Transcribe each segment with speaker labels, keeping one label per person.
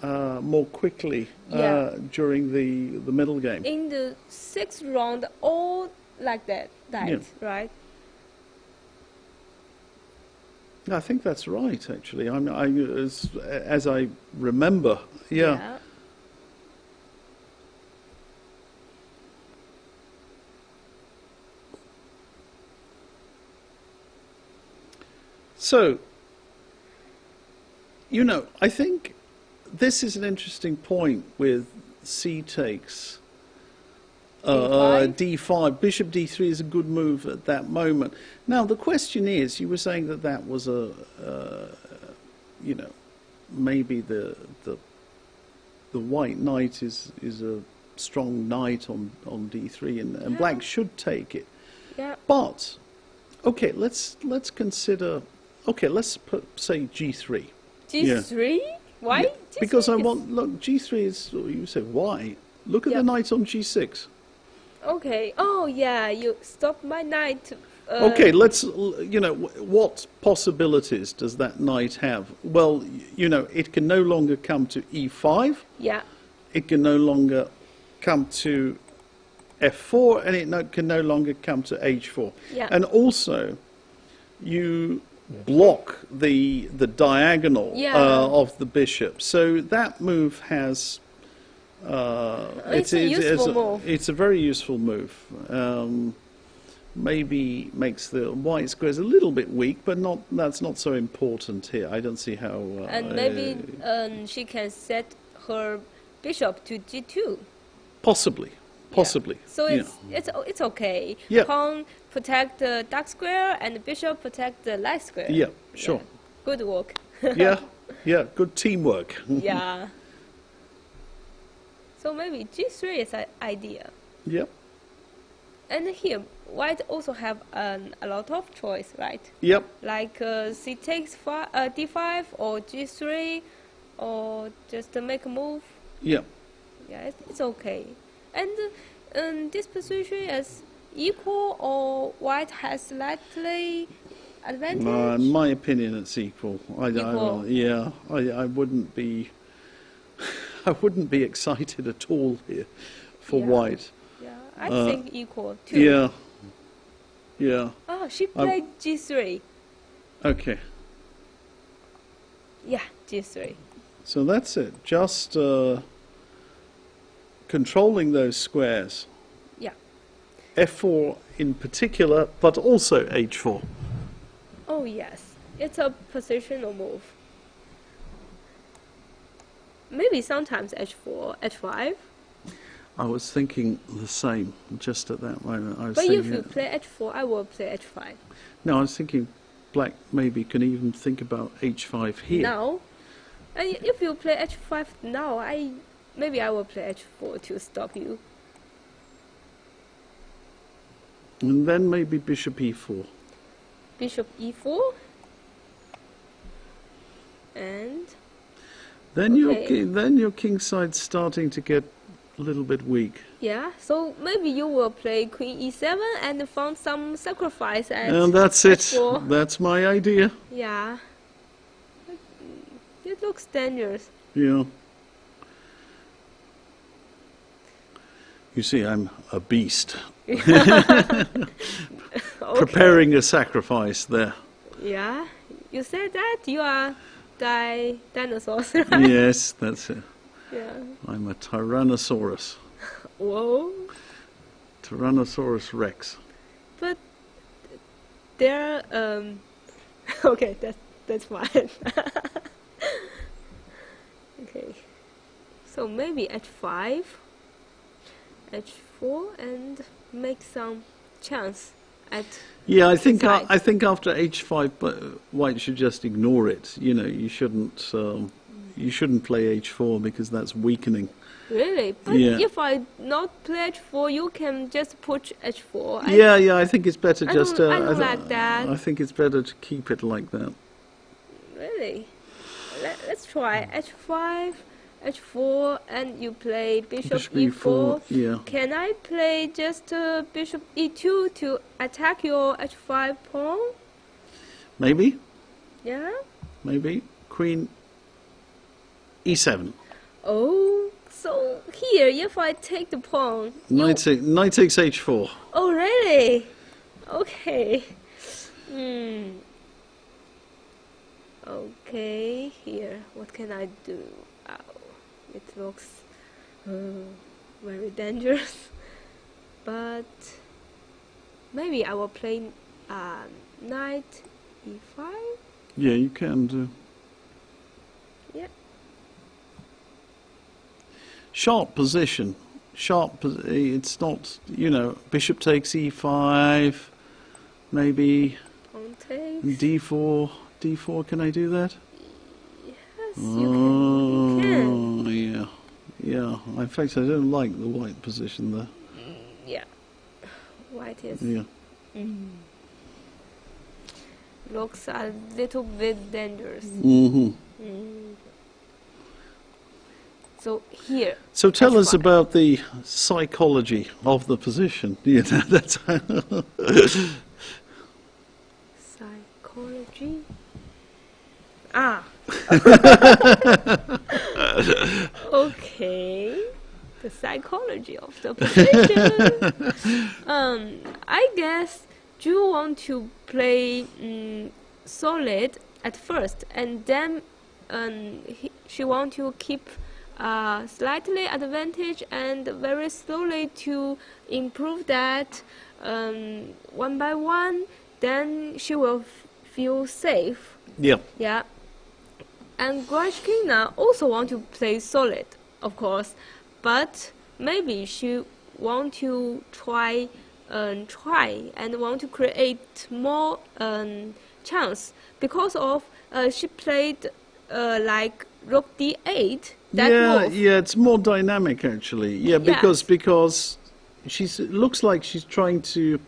Speaker 1: more quickly during the middle game.
Speaker 2: In the 6th round, all like that died, right?
Speaker 1: I think that's right, actually. As I remember, yeah. So, you know, I think this is an interesting point with C takes D5. Bishop D3 is a good move at that moment. Now, the question is, you were saying that that was you know, maybe the white knight is a strong knight on D3, and black should take it.
Speaker 2: Yeah.
Speaker 1: But, okay, let's consider. Okay, let's say G3.
Speaker 2: G3?
Speaker 1: Yeah.
Speaker 2: Why?
Speaker 1: Yeah,
Speaker 2: G3
Speaker 1: because I want, look, G3 is, you say, why? Look at the knight on G6.
Speaker 2: Okay, oh yeah, you stopped my knight.
Speaker 1: Okay, let's, you know, what possibilities does that knight have? Well, you know, it can no longer come to E5.
Speaker 2: Yeah.
Speaker 1: It can no longer come to F4, and it can no longer come to H4.
Speaker 2: Yeah.
Speaker 1: And also, you block the diagonal of the bishop. So that move has
Speaker 2: it's a useful move.
Speaker 1: It's a very useful move. Maybe makes the white squares a little bit weak, but that's not so important here. I don't see how.
Speaker 2: And maybe she can set her bishop to G2.
Speaker 1: Possibly.
Speaker 2: Yeah. So it's okay.
Speaker 1: Yeah.
Speaker 2: Pawn protect the dark square and the bishop protect the light square.
Speaker 1: Yeah, sure.
Speaker 2: Yeah. Good work.
Speaker 1: yeah, good teamwork.
Speaker 2: Yeah. So maybe G3 is an idea.
Speaker 1: Yep.
Speaker 2: And here, white also have a lot of choice, right?
Speaker 1: Yep.
Speaker 2: Like C takes D5 or G3, or just make a move.
Speaker 1: Yep.
Speaker 2: Yeah, it's okay. And this position is equal, or white has slightly advantage?
Speaker 1: In my opinion, it's equal.
Speaker 2: Equal.
Speaker 1: I wouldn't be. I wouldn't be excited at all here for white.
Speaker 2: Yeah, I think equal too.
Speaker 1: Yeah.
Speaker 2: Oh, she played G3.
Speaker 1: Okay.
Speaker 2: Yeah, G3.
Speaker 1: So that's it. Just controlling those squares.
Speaker 2: Yeah.
Speaker 1: F4 in particular, but also H4.
Speaker 2: Oh yes, it's a positional move. Maybe sometimes H4, H5.
Speaker 1: I was thinking the same just at that moment.
Speaker 2: But if you play H4, I will play H5.
Speaker 1: No, I was thinking black maybe can even think about H5 here.
Speaker 2: Now, and if you play H5 now, maybe I will play H4 to stop you.
Speaker 1: And then maybe bishop E4.
Speaker 2: Bishop E4. And
Speaker 1: then your king side's starting to get a little bit weak.
Speaker 2: Yeah, so maybe you will play Queen E7 and found some sacrifice at
Speaker 1: And that's it.
Speaker 2: H4.
Speaker 1: That's my idea.
Speaker 2: Yeah. It looks dangerous.
Speaker 1: Yeah. You see, I'm a beast. Preparing a sacrifice there.
Speaker 2: Yeah. You said that you are dinosaurs, right?
Speaker 1: Yes, that's it.
Speaker 2: Yeah.
Speaker 1: I'm a Tyrannosaurus.
Speaker 2: Whoa.
Speaker 1: Tyrannosaurus Rex.
Speaker 2: But there okay, that's fine. Okay. So maybe H5, H4, and make some chance at.
Speaker 1: Yeah, I think after H5, but white should just ignore it. You know, you shouldn't play H4 because that's weakening.
Speaker 2: Really? But if I not play H4, you can just push H4.
Speaker 1: Yeah, I think it's better
Speaker 2: I
Speaker 1: just.
Speaker 2: don't like that.
Speaker 1: I think it's better to keep it like that.
Speaker 2: Really? Let's try H5, H4, and you play bishop E4.
Speaker 1: Yeah.
Speaker 2: Can I play just bishop E2 to attack your H5 pawn?
Speaker 1: Maybe.
Speaker 2: Yeah.
Speaker 1: Maybe queen e7.
Speaker 2: Oh, so here, if I take the pawn...
Speaker 1: Knight takes h4.
Speaker 2: Oh, really? Okay. Okay, here, what can I do? Oh, it looks very dangerous. But maybe I will play knight e5.
Speaker 1: Yeah, you can do.
Speaker 2: Yeah.
Speaker 1: Sharp position. It's not, bishop takes e5, maybe
Speaker 2: Pawn takes.
Speaker 1: d4. D4, can I do that?
Speaker 2: Yes, you can.
Speaker 1: Yeah. Yeah. In fact, I don't like the white position there.
Speaker 2: Yeah. White is...
Speaker 1: Yeah.
Speaker 2: Looks a little bit dangerous. So here.
Speaker 1: So tell us about the psychology of the position. Yeah, that's
Speaker 2: psychology. Ah. Okay. The psychology of the position. I guess you want to play solid at first, and then she want to keep slightly advantage and very slowly to improve that one by one. Then she will feel safe.
Speaker 1: Yeah.
Speaker 2: Yeah. And Grashkina also want to play solid, of course, but maybe she want to try and want to create more chance because of she played like rook d8. That move.
Speaker 1: Yeah, it's more dynamic actually. Yeah, because looks like she's trying to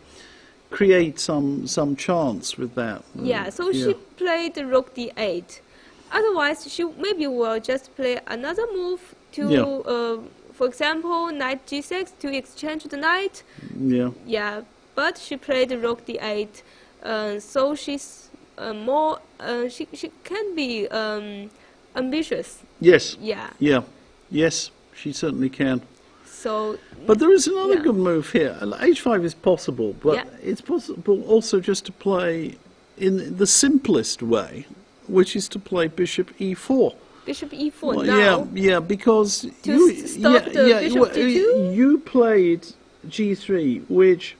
Speaker 1: create some chance with that.
Speaker 2: Yeah, so she played rook d8. Otherwise, she maybe will just play another move to, for example, knight g6 to exchange the knight.
Speaker 1: Yeah.
Speaker 2: Yeah, but she played rook d8, so she's more. She can be ambitious.
Speaker 1: Yes.
Speaker 2: Yeah.
Speaker 1: Yeah. Yes, she certainly can.
Speaker 2: So.
Speaker 1: But there is another good move here. H5 is possible, but it's possible also just to play in the simplest way, which is to play bishop e4.
Speaker 2: Bishop e4
Speaker 1: well,
Speaker 2: now.
Speaker 1: Yeah, because
Speaker 2: to stop the bishop g2.
Speaker 1: You played g3, which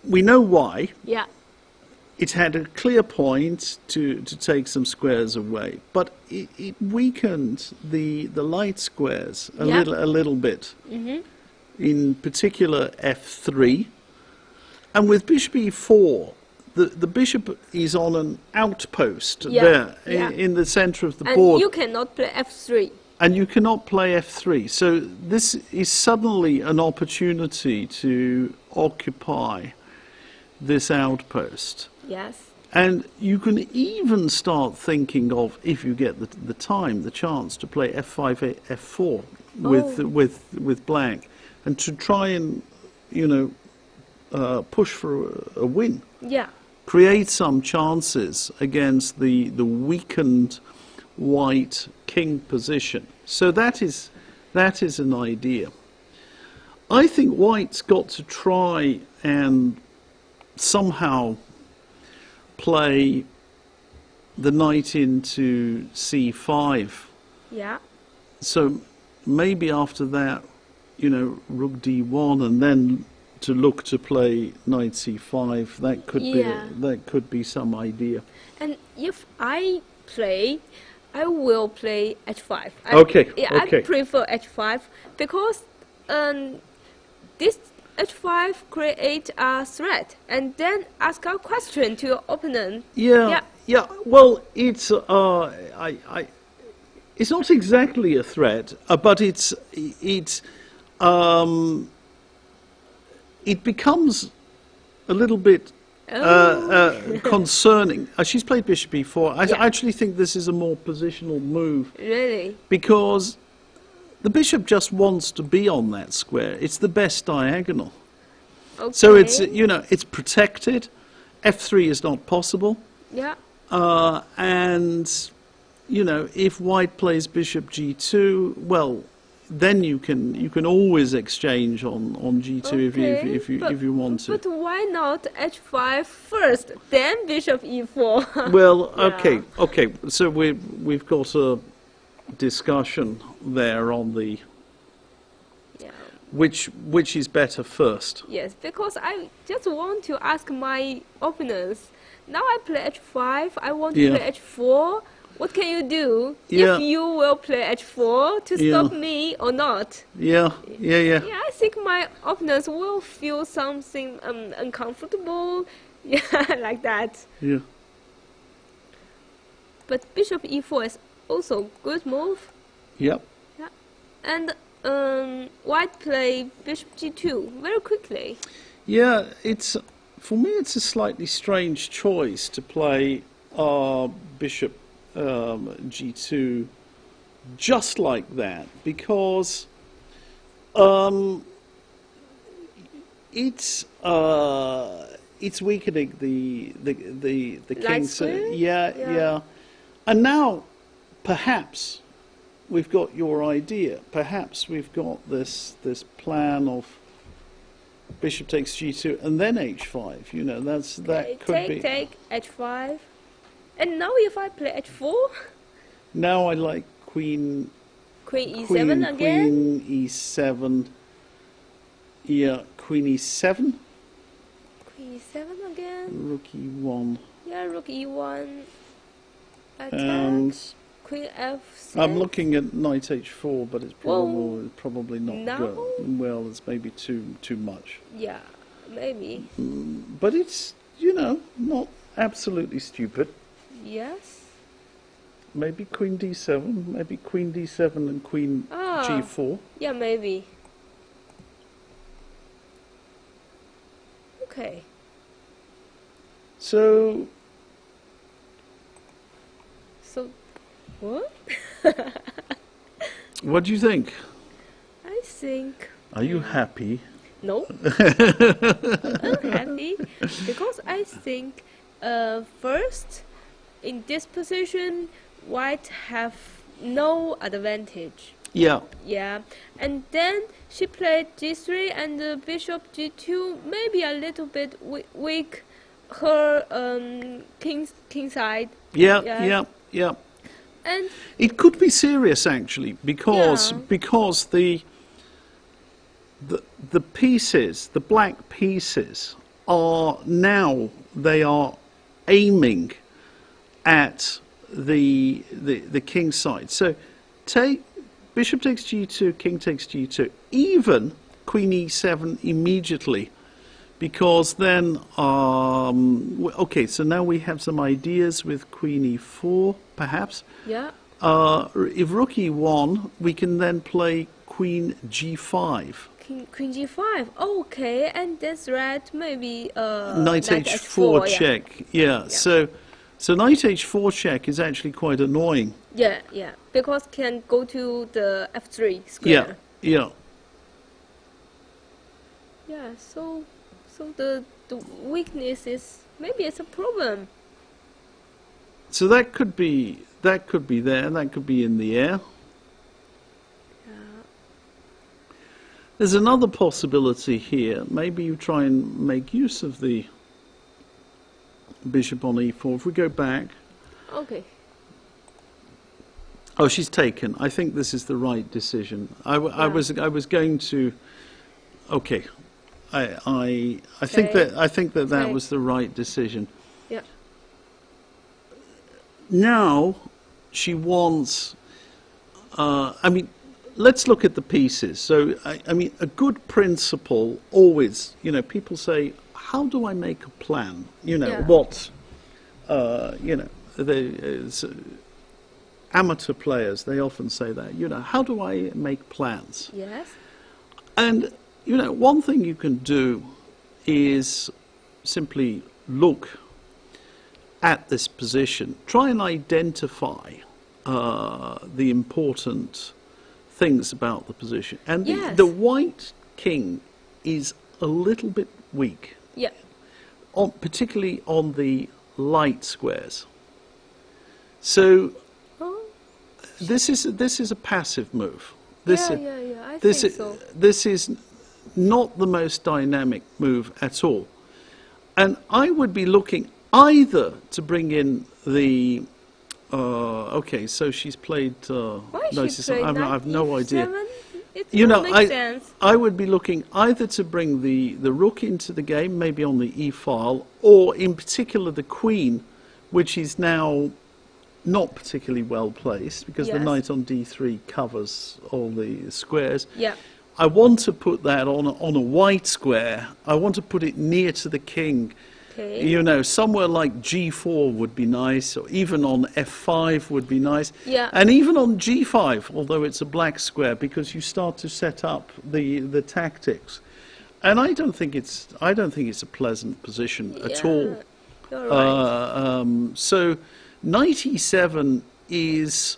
Speaker 1: we know why.
Speaker 2: Yeah.
Speaker 1: It had a clear point to take some squares away, but it weakened the light squares a little bit. In particular, f3, and with bishop e4. The bishop is on an outpost there in the center of the board.
Speaker 2: And you cannot play f3.
Speaker 1: And you cannot play f3. So this is suddenly an opportunity to occupy this outpost.
Speaker 2: Yes.
Speaker 1: And you can even start thinking of, if you get the chance to play f5, f4 with black, and to try and, push for a win.
Speaker 2: Yeah.
Speaker 1: Create some chances against the weakened white king position. So that is an idea. I think white's got to try and somehow play the knight into c5.
Speaker 2: Yeah.
Speaker 1: So maybe after that, rook d1, and then to look to play knight c5. That could be some idea.
Speaker 2: And if I play, I will play h5. I prefer h5 because this h5 create a threat and then ask a question to your opponent.
Speaker 1: Yeah. Well, it's it's not exactly a threat, but it becomes a little bit concerning. She's played bishop e4. I actually think this is a more positional move.
Speaker 2: Really?
Speaker 1: Because the bishop just wants to be on that square. It's the best diagonal.
Speaker 2: Okay.
Speaker 1: So it's it's protected. f3 is not possible.
Speaker 2: Yeah.
Speaker 1: And you know, if white plays bishop g2, well, then you can always exchange on g2
Speaker 2: Okay,
Speaker 1: if you want to.
Speaker 2: But why not h5 first, then bishop e4?
Speaker 1: Well,
Speaker 2: Yeah.
Speaker 1: okay. So we've got a discussion there on the
Speaker 2: Yeah.
Speaker 1: which is better first.
Speaker 2: Yes, because I just want to ask my opponents. Now I play h5, I want to
Speaker 1: Yeah.
Speaker 2: play h4. What can you do
Speaker 1: Yeah.
Speaker 2: if you will play h4 to stop me or not?
Speaker 1: Yeah.
Speaker 2: Yeah, I think my opponents will feel something uncomfortable. Yeah, like that.
Speaker 1: Yeah.
Speaker 2: But bishop e4 is also good move.
Speaker 1: Yep.
Speaker 2: Yeah. And white play bishop g2 very quickly.
Speaker 1: Yeah, for me it's a slightly strange choice to play bishop g2 just like that, because it's weakening the king. So, yeah. And now perhaps we've got your idea. Perhaps we've got this plan of bishop takes g2 and then h5. You know, that could be.
Speaker 2: Take h5. And now if I play h4,
Speaker 1: Now I like queen
Speaker 2: e7 again.
Speaker 1: Queen e7. Yeah, queen e7.
Speaker 2: Queen e7 again.
Speaker 1: Rook e1.
Speaker 2: Yeah, rook e1. Attack.
Speaker 1: And
Speaker 2: Queen f6.
Speaker 1: I'm looking at knight h4, but it's probably not
Speaker 2: now?
Speaker 1: good. Well, it's maybe too much.
Speaker 2: Yeah, maybe.
Speaker 1: But it's, you know, not absolutely stupid.
Speaker 2: Yes.
Speaker 1: Maybe queen d7, maybe queen d7 and queen g4.
Speaker 2: Yeah, maybe. Okay.
Speaker 1: So
Speaker 2: what?
Speaker 1: what do you think?
Speaker 2: I think.
Speaker 1: Are you happy?
Speaker 2: No. I'm happy because I think first in this position white have no advantage.
Speaker 1: Yeah.
Speaker 2: Yeah, and then she played g3 and bishop g2, maybe a little bit weak. Her king side.
Speaker 1: Yeah.
Speaker 2: And
Speaker 1: it could be serious actually, because the pieces, the black pieces, are now aiming at the king side. So bishop takes g2, king takes g2, even queen e7 immediately, because then okay, so now we have some ideas with queen e4 perhaps.
Speaker 2: yeah.
Speaker 1: If rook e1, we can then play queen g5.
Speaker 2: Queen g5. Okay, and that's right. Maybe
Speaker 1: Knight h4 check. Yeah. So knight h4 check is actually quite annoying.
Speaker 2: Yeah. Because can go to the f3 square.
Speaker 1: Yeah.
Speaker 2: Yeah. So the weakness is maybe it's a problem.
Speaker 1: So that could be there. That could be in the air. There's another possibility here. Maybe you try and make use of the bishop on e4. If we go back.
Speaker 2: Okay.
Speaker 1: Oh, she's taken. I think this is the right decision. I was going to. Okay. I think that was the right decision.
Speaker 2: Yeah.
Speaker 1: Now she wants. I mean, let's look at the pieces. So, I mean, a good principle always, you know, people say, how do I make a plan? You know, what, you know, amateur players, they often say that, you know, how do I make plans?
Speaker 2: Yes.
Speaker 1: And, you know, one thing you can do is simply look at this position, try and identify the important things about the position. And the white king is a little bit weak.
Speaker 2: Yeah.
Speaker 1: Particularly on the light squares. So this is a passive move.
Speaker 2: I think so.
Speaker 1: This is not the most dynamic move at all. And I would be looking either to bring in the... okay, so she's played...
Speaker 2: Why she played
Speaker 1: I have no idea.
Speaker 2: It makes sense.
Speaker 1: I would be looking either to bring the rook into the game, maybe on the e-file, or in particular the queen, which is now not particularly well placed, because the knight on d3 covers all the squares.
Speaker 2: Yeah.
Speaker 1: I want to put that on a white square. I want to put it near to the king.
Speaker 2: Okay.
Speaker 1: You know, somewhere like g4 would be nice, or even on f5 would be nice.
Speaker 2: Yeah.
Speaker 1: And even on g5, although it's a black square, because you start to set up the tactics. And I don't think it's a pleasant position at all.
Speaker 2: You're right.
Speaker 1: So knight e7 is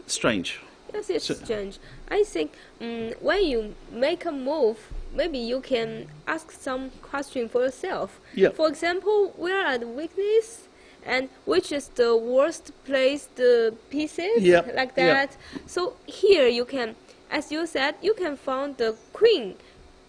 Speaker 1: strange.
Speaker 2: Yes, it's strange. I think when you make a move, maybe you can ask some question for yourself.
Speaker 1: Yeah.
Speaker 2: For example, where are the weaknesses and which is the worst placed pieces, like that.
Speaker 1: Yeah.
Speaker 2: So here you can, as you said, you can find the queen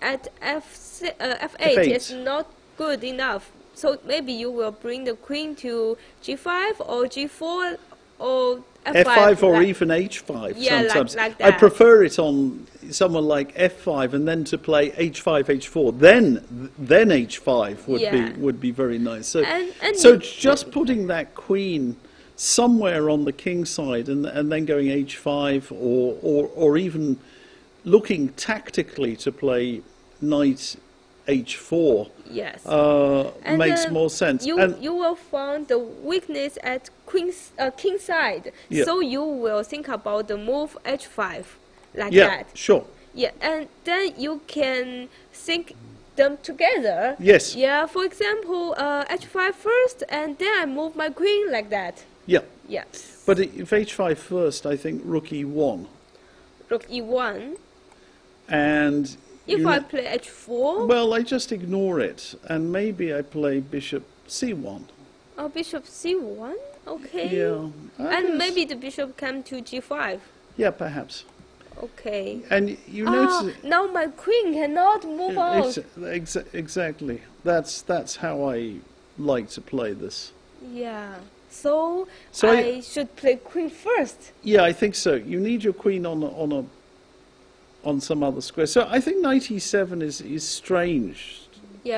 Speaker 2: at f8 is not good enough. So maybe you will bring the queen to g5 or g4 or
Speaker 1: f5 or even h5 sometimes.
Speaker 2: Like that.
Speaker 1: I prefer it on someone like f5 and then to play h5, h4. Then h5 would be very nice. So so just putting that queen somewhere on the king side and then going h5 or even looking tactically to play knight h4 makes more sense.
Speaker 2: You will find the weakness at king side, so you will think about the move h5 like that.
Speaker 1: Yeah, sure.
Speaker 2: Yeah, and then you can think them together.
Speaker 1: Yes.
Speaker 2: Yeah, for example, h5 first, and then I move my queen like that.
Speaker 1: Yeah.
Speaker 2: Yeah.
Speaker 1: But if h5 first, I think rook e1.
Speaker 2: Rook e1.
Speaker 1: And
Speaker 2: if I play h4?
Speaker 1: Well, I just ignore it, and maybe I play bishop c1.
Speaker 2: Oh, bishop c1? Okay.
Speaker 1: Yeah.
Speaker 2: And maybe the bishop come to g5.
Speaker 1: Yeah, perhaps.
Speaker 2: Okay.
Speaker 1: And you notice...
Speaker 2: now my queen cannot move out.
Speaker 1: Exactly. That's how I like to play this.
Speaker 2: Yeah. So I should play queen first.
Speaker 1: Yeah, I think so. You need your queen on some other square. So I think knight e7 is strange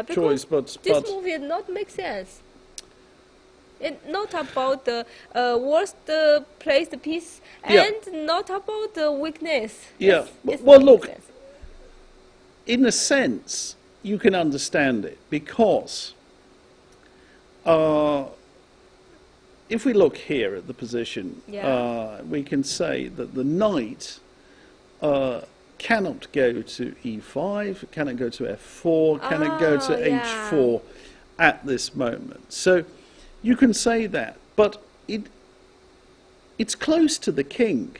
Speaker 1: choice, but
Speaker 2: this move will not make sense. It's not about the worst placed piece and not about the weakness.
Speaker 1: Yeah. Well, look, in a sense, you can understand it because if we look here at the position, we can say that the knight cannot go to e5, cannot go to f4, cannot go to h4 at this moment. So you can say that, but it's close to the king.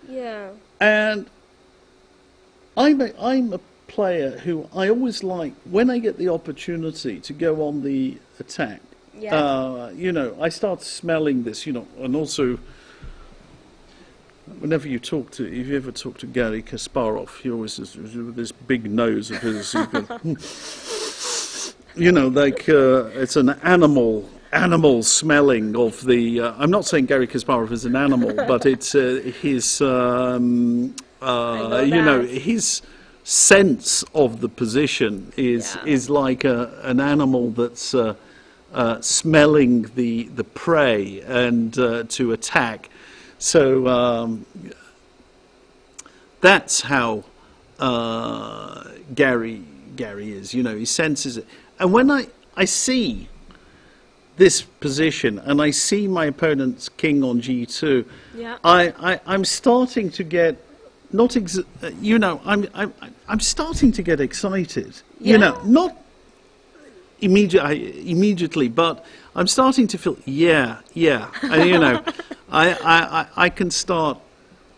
Speaker 2: Yeah.
Speaker 1: And I'm a player who I always like, when I get the opportunity to go on the attack, you know, I start smelling this, you know, and also whenever you talk to, if you ever talk to Garry Kasparov, he always has this big nose of his, you know, like it's an animal smelling of the. I'm not saying Garry Kasparov is an animal, but it's his, you know, his sense of the position is like an animal that's smelling the prey and to attack. So that's how Garry is. You know, he senses it. And when I see this position and I see my opponent's king on g2, I'm starting to get you know, I'm starting to get excited. You know, not immediately, but I'm starting to feel and, you know, I can start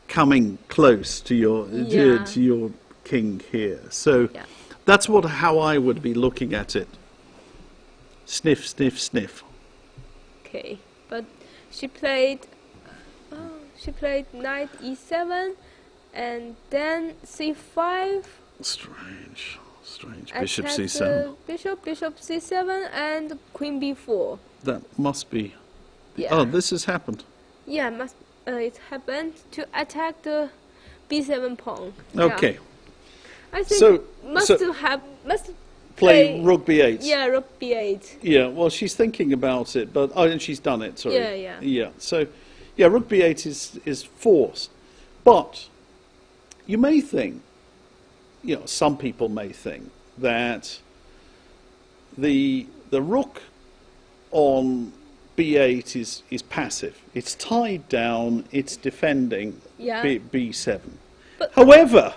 Speaker 1: coming close to your to your king here. So that's how I would be looking at it. Sniff, sniff, sniff.
Speaker 2: Okay, but she played knight e7, and then c5.
Speaker 1: Strange. Bishop c7.
Speaker 2: Bishop c7, and queen b4.
Speaker 1: That must be.
Speaker 2: Yeah.
Speaker 1: Oh, this has happened.
Speaker 2: Yeah, it happened to attack the b7 pawn.
Speaker 1: Okay.
Speaker 2: Yeah. I think must
Speaker 1: play rook b8.
Speaker 2: Yeah, rook b8.
Speaker 1: Yeah, well, she's thinking about it, but and she's done it. Sorry.
Speaker 2: Yeah.
Speaker 1: So, yeah, rook b8 is forced, but you may think, some people may think that the rook on b8 is passive. It's tied down. It's defending b7. But however,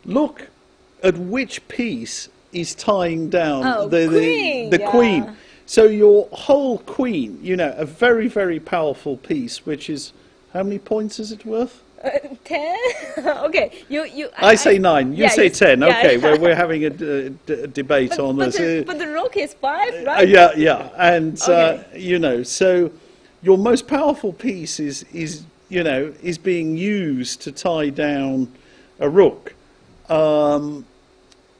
Speaker 1: look at which piece is tying down the queen. So your whole queen, a very, very powerful piece, which is, how many points is it worth?
Speaker 2: 10. Okay,
Speaker 1: I say 9. You say 10. Okay, we're having a debate on this.
Speaker 2: But the rook is 5, right?
Speaker 1: Yeah, and
Speaker 2: okay.
Speaker 1: So your most powerful piece is being used to tie down a rook.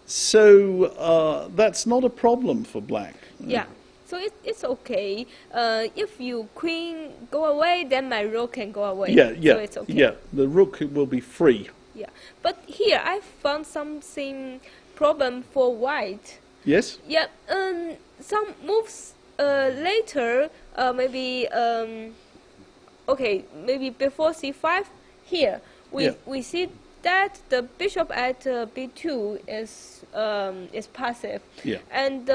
Speaker 1: So that's not a problem for black.
Speaker 2: Yeah. So it's okay. If you queen go away, then my rook can go away.
Speaker 1: Yeah.
Speaker 2: So it's okay.
Speaker 1: Yeah, the rook will be free.
Speaker 2: Yeah, but here I found something problem for white.
Speaker 1: Yes.
Speaker 2: Yeah. Some moves later. Maybe maybe before c5. Here we see that the bishop at b2 is passive.
Speaker 1: Yeah.
Speaker 2: And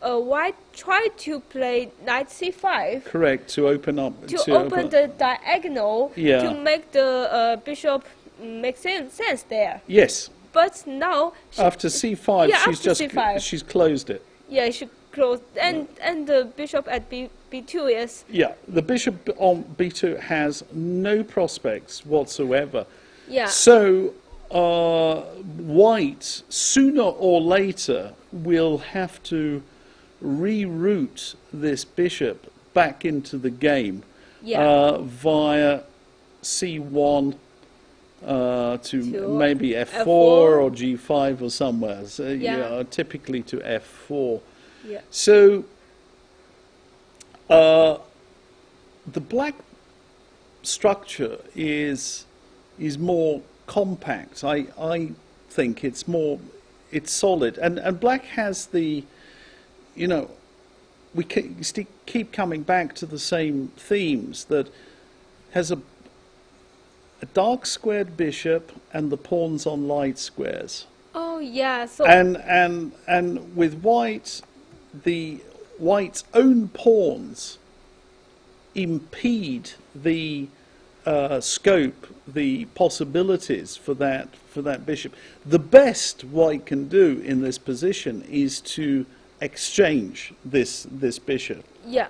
Speaker 2: white tried to play knight c5.
Speaker 1: Correct, to open up.
Speaker 2: To open the diagonal to make the bishop make sense there.
Speaker 1: Yes.
Speaker 2: But now
Speaker 1: after c5, she's closed it.
Speaker 2: Yeah, she closed, and the bishop at b2 is.
Speaker 1: Yeah, the bishop on b2 has no prospects whatsoever.
Speaker 2: Yeah.
Speaker 1: So white sooner or later will have to reroute this bishop back into the game via c1 to maybe f4 or g5 or somewhere. So, typically to f4.
Speaker 2: Yeah.
Speaker 1: So the black structure is more compact. I think it's solid, and black has the, we keep coming back to the same themes, that has a dark squared bishop and the pawns on light squares.
Speaker 2: Oh yeah. So
Speaker 1: and with white, the white's own pawns impede the scope, the possibilities for that bishop. The best white can do in this position is to exchange this bishop.
Speaker 2: Yeah.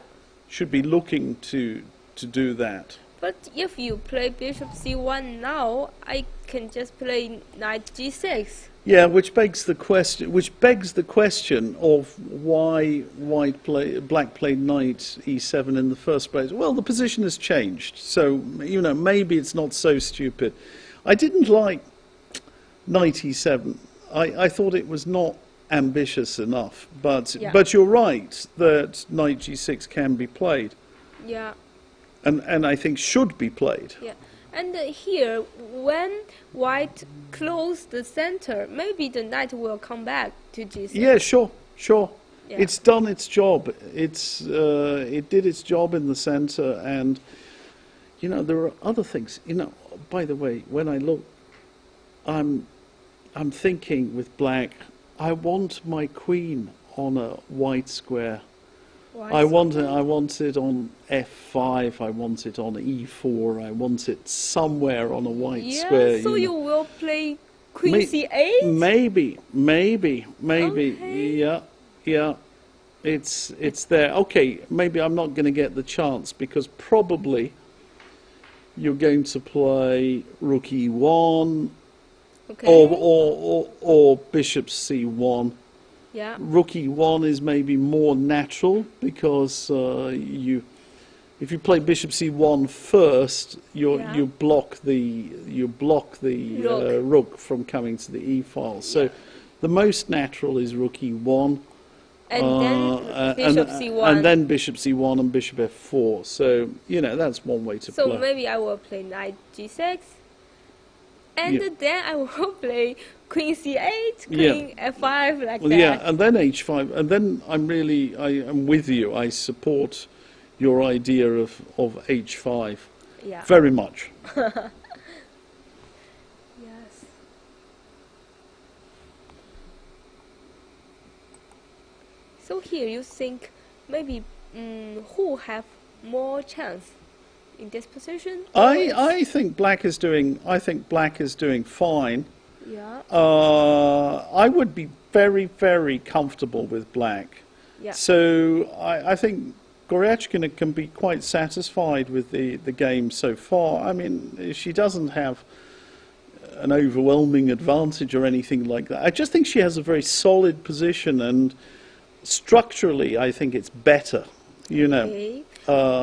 Speaker 1: Should be looking to do that.
Speaker 2: But if you play bishop c1 now, I can just play knight g6.
Speaker 1: Yeah, which begs the question of why black played knight e7 in the first place. Well, the position has changed, so maybe it's not so stupid. I didn't like knight e7. I thought it was not ambitious enough, but you're right that knight g6 can be played.
Speaker 2: Yeah.
Speaker 1: And I think should be played.
Speaker 2: Yeah. And here, when white close the center, maybe the knight will come back to g6.
Speaker 1: Yeah, sure. Yeah. It's done its job. It did its job in the center, and there are other things. By the way, when I look, I'm thinking with black, I want my queen on a white square. I want it on f5, I want it on e4, I want it somewhere on a white square.
Speaker 2: Yeah, so you will play queen c8?
Speaker 1: Maybe.
Speaker 2: Okay.
Speaker 1: Yeah. It's there. Okay, maybe I'm not going to get the chance, because probably you're going to play rook e1 or bishop c1.
Speaker 2: Yeah.
Speaker 1: Rook e1 is maybe more natural because if you play bishop c1 first,
Speaker 2: Yeah.
Speaker 1: you block the
Speaker 2: Rook.
Speaker 1: rook from coming to the e file. So
Speaker 2: Yeah.
Speaker 1: the most natural is rook e1,
Speaker 2: And then bishop c1.
Speaker 1: and then bishop c1 and bishop f4. So that's one way to
Speaker 2: So
Speaker 1: play.
Speaker 2: maybe I will play knight g6. And
Speaker 1: Yeah.
Speaker 2: then I will play queen c8,
Speaker 1: Yeah.
Speaker 2: queen f5, like
Speaker 1: Well,
Speaker 2: that.
Speaker 1: yeah, and then h5, and then I am with you. I support your idea of h5
Speaker 2: Yeah.
Speaker 1: very much.
Speaker 2: Yes. So here you think maybe who have more chance in this position?
Speaker 1: I think black is doing fine.
Speaker 2: Yeah.
Speaker 1: I would be very, very comfortable with black.
Speaker 2: Yeah.
Speaker 1: So I think Goryachkina can be quite satisfied with the game so far. I mean, she doesn't have an overwhelming advantage or anything like that. I just think she has a very solid position, and structurally, I think it's better.
Speaker 2: Okay.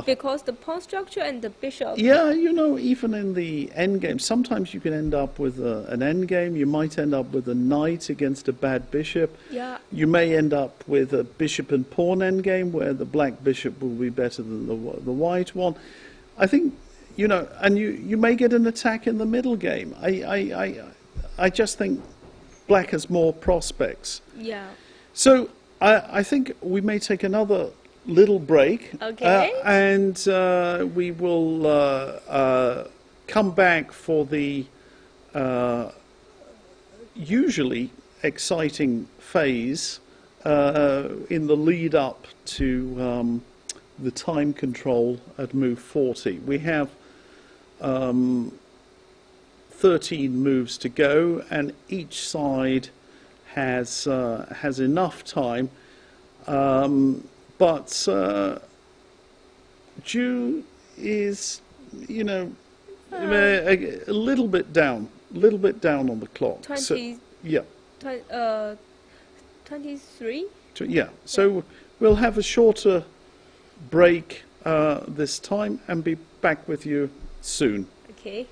Speaker 2: Because the pawn structure and the bishop.
Speaker 1: Yeah, even in the endgame, sometimes you can end up with an endgame. You might end up with a knight against a bad bishop.
Speaker 2: Yeah.
Speaker 1: You may end up with a bishop and pawn endgame where the black bishop will be better than the white one. I think, and you may get an attack in the middle game. I just think black has more prospects.
Speaker 2: Yeah.
Speaker 1: So I think we may take another little break.
Speaker 2: Okay.
Speaker 1: And we will come back for the usually exciting phase in the lead up to the time control at move 40. We have 13 moves to go, and each side has enough time. But Jew is, a little bit down on the clock.
Speaker 2: 20,
Speaker 1: So, yeah.
Speaker 2: 23?
Speaker 1: Yeah. So we'll have a shorter break this time and be back with you soon.
Speaker 2: Okay.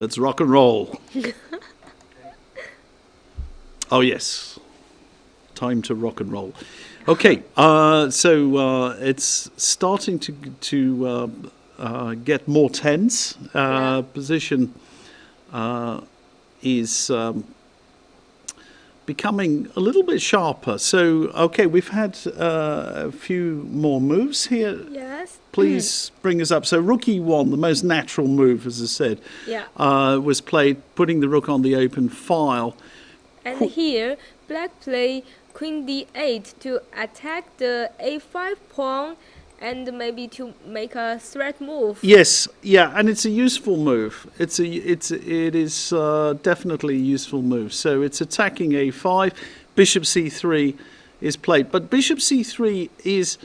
Speaker 1: Let's rock and roll. Oh, yes. Time to rock and roll. Okay, so it's starting to get more tense. Position is becoming a little bit sharper. So, okay, we've had a few more moves here.
Speaker 2: Yes.
Speaker 1: Please bring us up. So rook e1, the most natural move, as I said, was played, putting the rook on the open file.
Speaker 2: And here, black play queen d8 to attack the a5 pawn and maybe to make a threat move.
Speaker 1: Yes, yeah, and it's a useful move. It is definitely a useful move. So it's attacking a5. Bishop c3 is played, but bishop c3 is,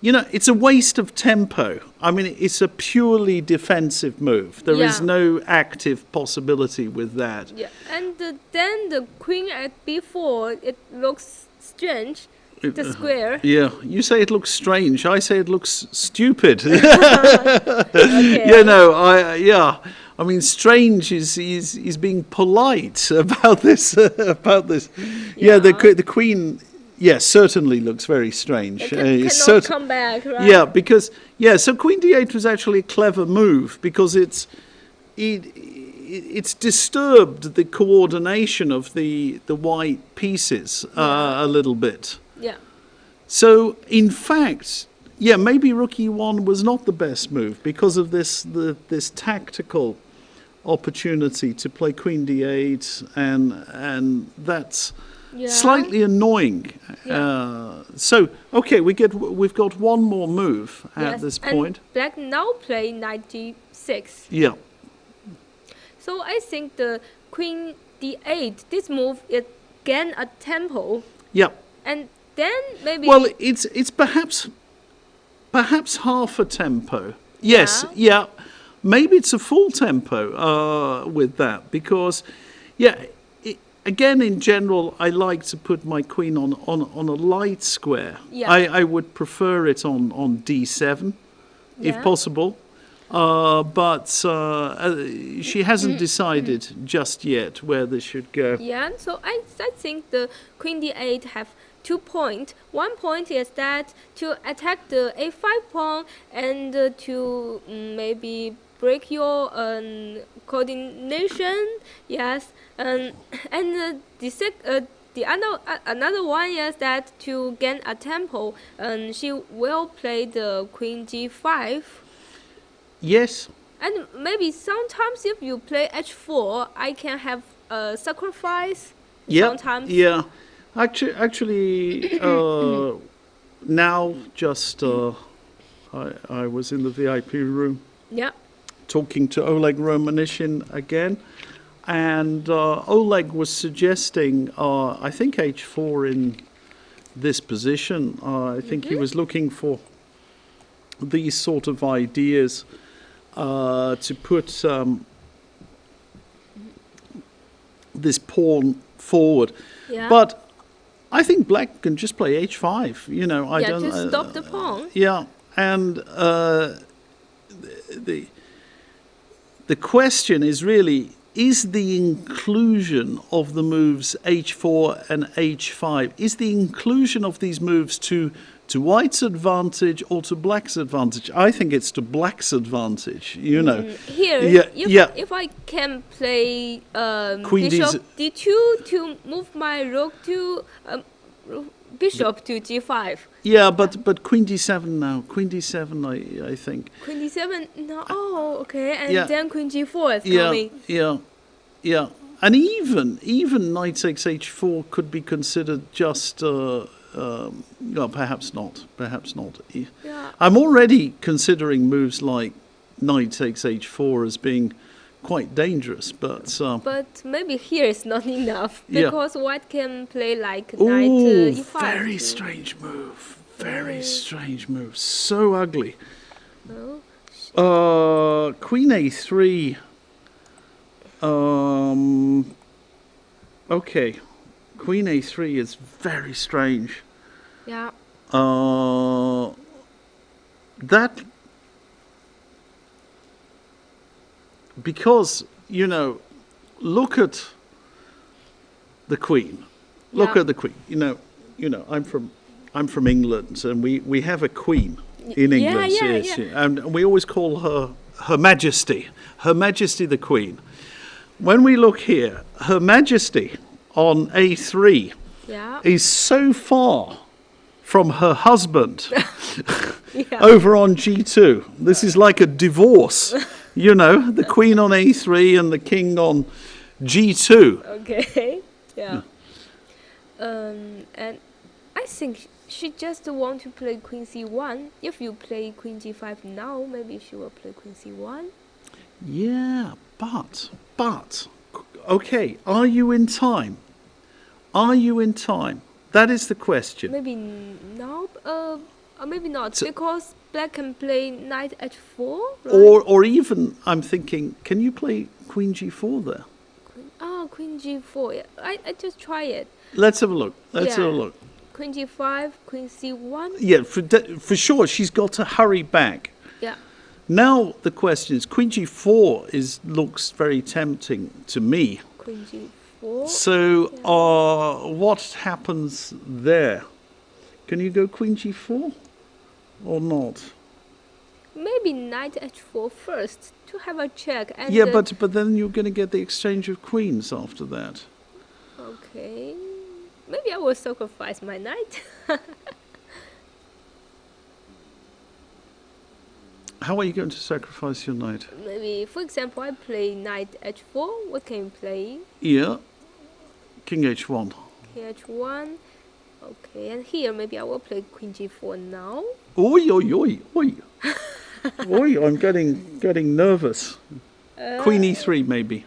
Speaker 1: you know, it's a waste of tempo. I mean, it's a purely defensive move. There is no active possibility with that.
Speaker 2: Yeah, and then the queen at b4, it looks strange. The square.
Speaker 1: Yeah, you say it looks strange. I say it looks stupid.
Speaker 2: Okay.
Speaker 1: You know, I mean, strange is being polite about this. Yeah, the queen. Yes, certainly looks very strange.
Speaker 2: It cannot come back, right?
Speaker 1: Yeah, because so queen d8 was actually a clever move because it's disturbed the coordination of the white pieces a little bit.
Speaker 2: Yeah.
Speaker 1: So in fact, maybe rook e1 was not the best move because of this tactical opportunity to play queen d8, and that's slightly annoying. So okay, we've got one more move at this point.
Speaker 2: And black now play knight d6.
Speaker 1: Yeah.
Speaker 2: So I think the queen d8, this move, it gain a tempo.
Speaker 1: Yeah.
Speaker 2: And then maybe.
Speaker 1: Well, it's perhaps half a tempo. Yes. Yeah. Maybe it's a full tempo with that because, again, in general, I like to put my queen on a light square.
Speaker 2: Yeah.
Speaker 1: I would prefer it on d7, if possible. But she hasn't decided just yet where this should go.
Speaker 2: Yeah, so I think the queen d8 have 2 points. One point is that to attack the a5 pawn and to maybe break your coordination. Yes, and the another one is that to gain a tempo, she will play the queen g5.
Speaker 1: Yes.
Speaker 2: And maybe sometimes if you play h4, I can have a sacrifice. Sometimes.
Speaker 1: Yeah. Actually, now just I was in the VIP room.
Speaker 2: Yeah.
Speaker 1: Talking to Oleg Romanishin again, and Oleg was suggesting, I think h4 in this position. I think he was looking for these sort of ideas to put this pawn forward.
Speaker 2: Yeah.
Speaker 1: But I think black can just play h5. You know, I don't.
Speaker 2: To stop the pawn.
Speaker 1: Yeah, and the question is really: is the inclusion of the moves h4 and h5, is the inclusion of these moves to white's advantage or to black's advantage? I think it's to black's advantage, you know.
Speaker 2: Here, if I can play bishop d2 to move my rook to bishop to g5.
Speaker 1: Yeah, but queen d7 now. Queen d7, I think.
Speaker 2: Queen d7, no, okay, and then queen g4 is coming.
Speaker 1: Yeah. And even knight takes h4 could be considered just... no, perhaps not.
Speaker 2: Yeah.
Speaker 1: I'm already considering moves like knight takes h4 as being quite dangerous, but
Speaker 2: maybe here is not enough because white can play like knight e5.
Speaker 1: Very strange move. Very strange move. So ugly. Queen a3. Okay. Queen a3 is very strange.
Speaker 2: Yeah.
Speaker 1: That because you know, look at the Queen. Look
Speaker 2: Yeah.
Speaker 1: at the Queen. You know, I'm from England, and we have a Queen in
Speaker 2: Yeah,
Speaker 1: England,
Speaker 2: yeah,
Speaker 1: yes,
Speaker 2: yeah.
Speaker 1: and we always call her Her Majesty, Her Majesty the Queen. When we look here, Her Majesty on A3
Speaker 2: Yeah.
Speaker 1: is so far from her husband
Speaker 2: Yeah.
Speaker 1: over on G2. This is like a divorce. You know, the Queen on A3 and the King on G2.
Speaker 2: Okay. Yeah. And I think she just want to play Queen C1. If you play Queen G5 now, maybe she will play Queen C1.
Speaker 1: Yeah, but, okay, are you in time? Are you in time? That is the question.
Speaker 2: Maybe now, or maybe not,
Speaker 1: So-
Speaker 2: because Black can play Knight H4, right?
Speaker 1: Or even, I'm thinking, can you play Queen G4 there?
Speaker 2: Queen G4. Yeah. I just try it.
Speaker 1: Let's have a look. Let's have a
Speaker 2: Yeah.
Speaker 1: look.
Speaker 2: Queen G5, Queen C1.
Speaker 1: Yeah, for sure, she's got to hurry back.
Speaker 2: Yeah.
Speaker 1: Now the question is, Queen G4 looks very tempting to me.
Speaker 2: Queen G4.
Speaker 1: So, what happens there? Can you go Queen G4 or not?
Speaker 2: Maybe Knight H4 first to have a check. And
Speaker 1: Yeah, but then you're going to get the exchange of queens after that.
Speaker 2: Okay. Maybe I will sacrifice my knight.
Speaker 1: How are you going to sacrifice your knight?
Speaker 2: Maybe, for example, I play Knight H4. What can you play?
Speaker 1: Yeah, King H1.
Speaker 2: King H1. Okay, and here maybe I will play Queen G4 now.
Speaker 1: Oi, oi, oi, oi. Oi, I'm getting nervous. Queen E3 maybe.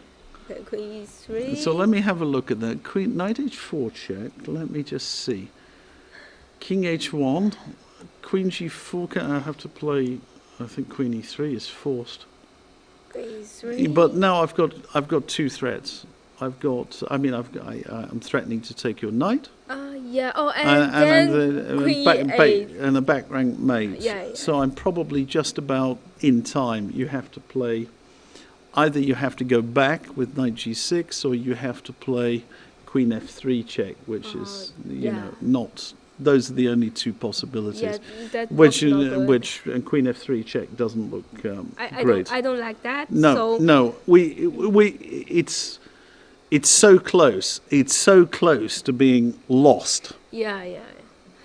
Speaker 2: Okay, Queen E3.
Speaker 1: So let me have a look at that. Queen Knight H4 check. Let me just see. King H1, Queen G4. Can I have to play? I think Queen E3 is forced.
Speaker 2: Queen E3.
Speaker 1: But now I've got two threats. I'm threatening to take your knight.
Speaker 2: Yeah. Oh, and then Queen E8.
Speaker 1: And a back rank mate.
Speaker 2: Yeah, yeah.
Speaker 1: So I'm probably just about in time. You have to play. Either you have to go back with Knight G6, or you have to play Queen F3 check, which is not. Those are the only two possibilities.
Speaker 2: Yeah, that
Speaker 1: Which
Speaker 2: was not good.
Speaker 1: and Queen F3 check doesn't look
Speaker 2: I
Speaker 1: great.
Speaker 2: I don't like that.
Speaker 1: No,
Speaker 2: so
Speaker 1: no. It's so close. It's so close to being lost.
Speaker 2: Yeah.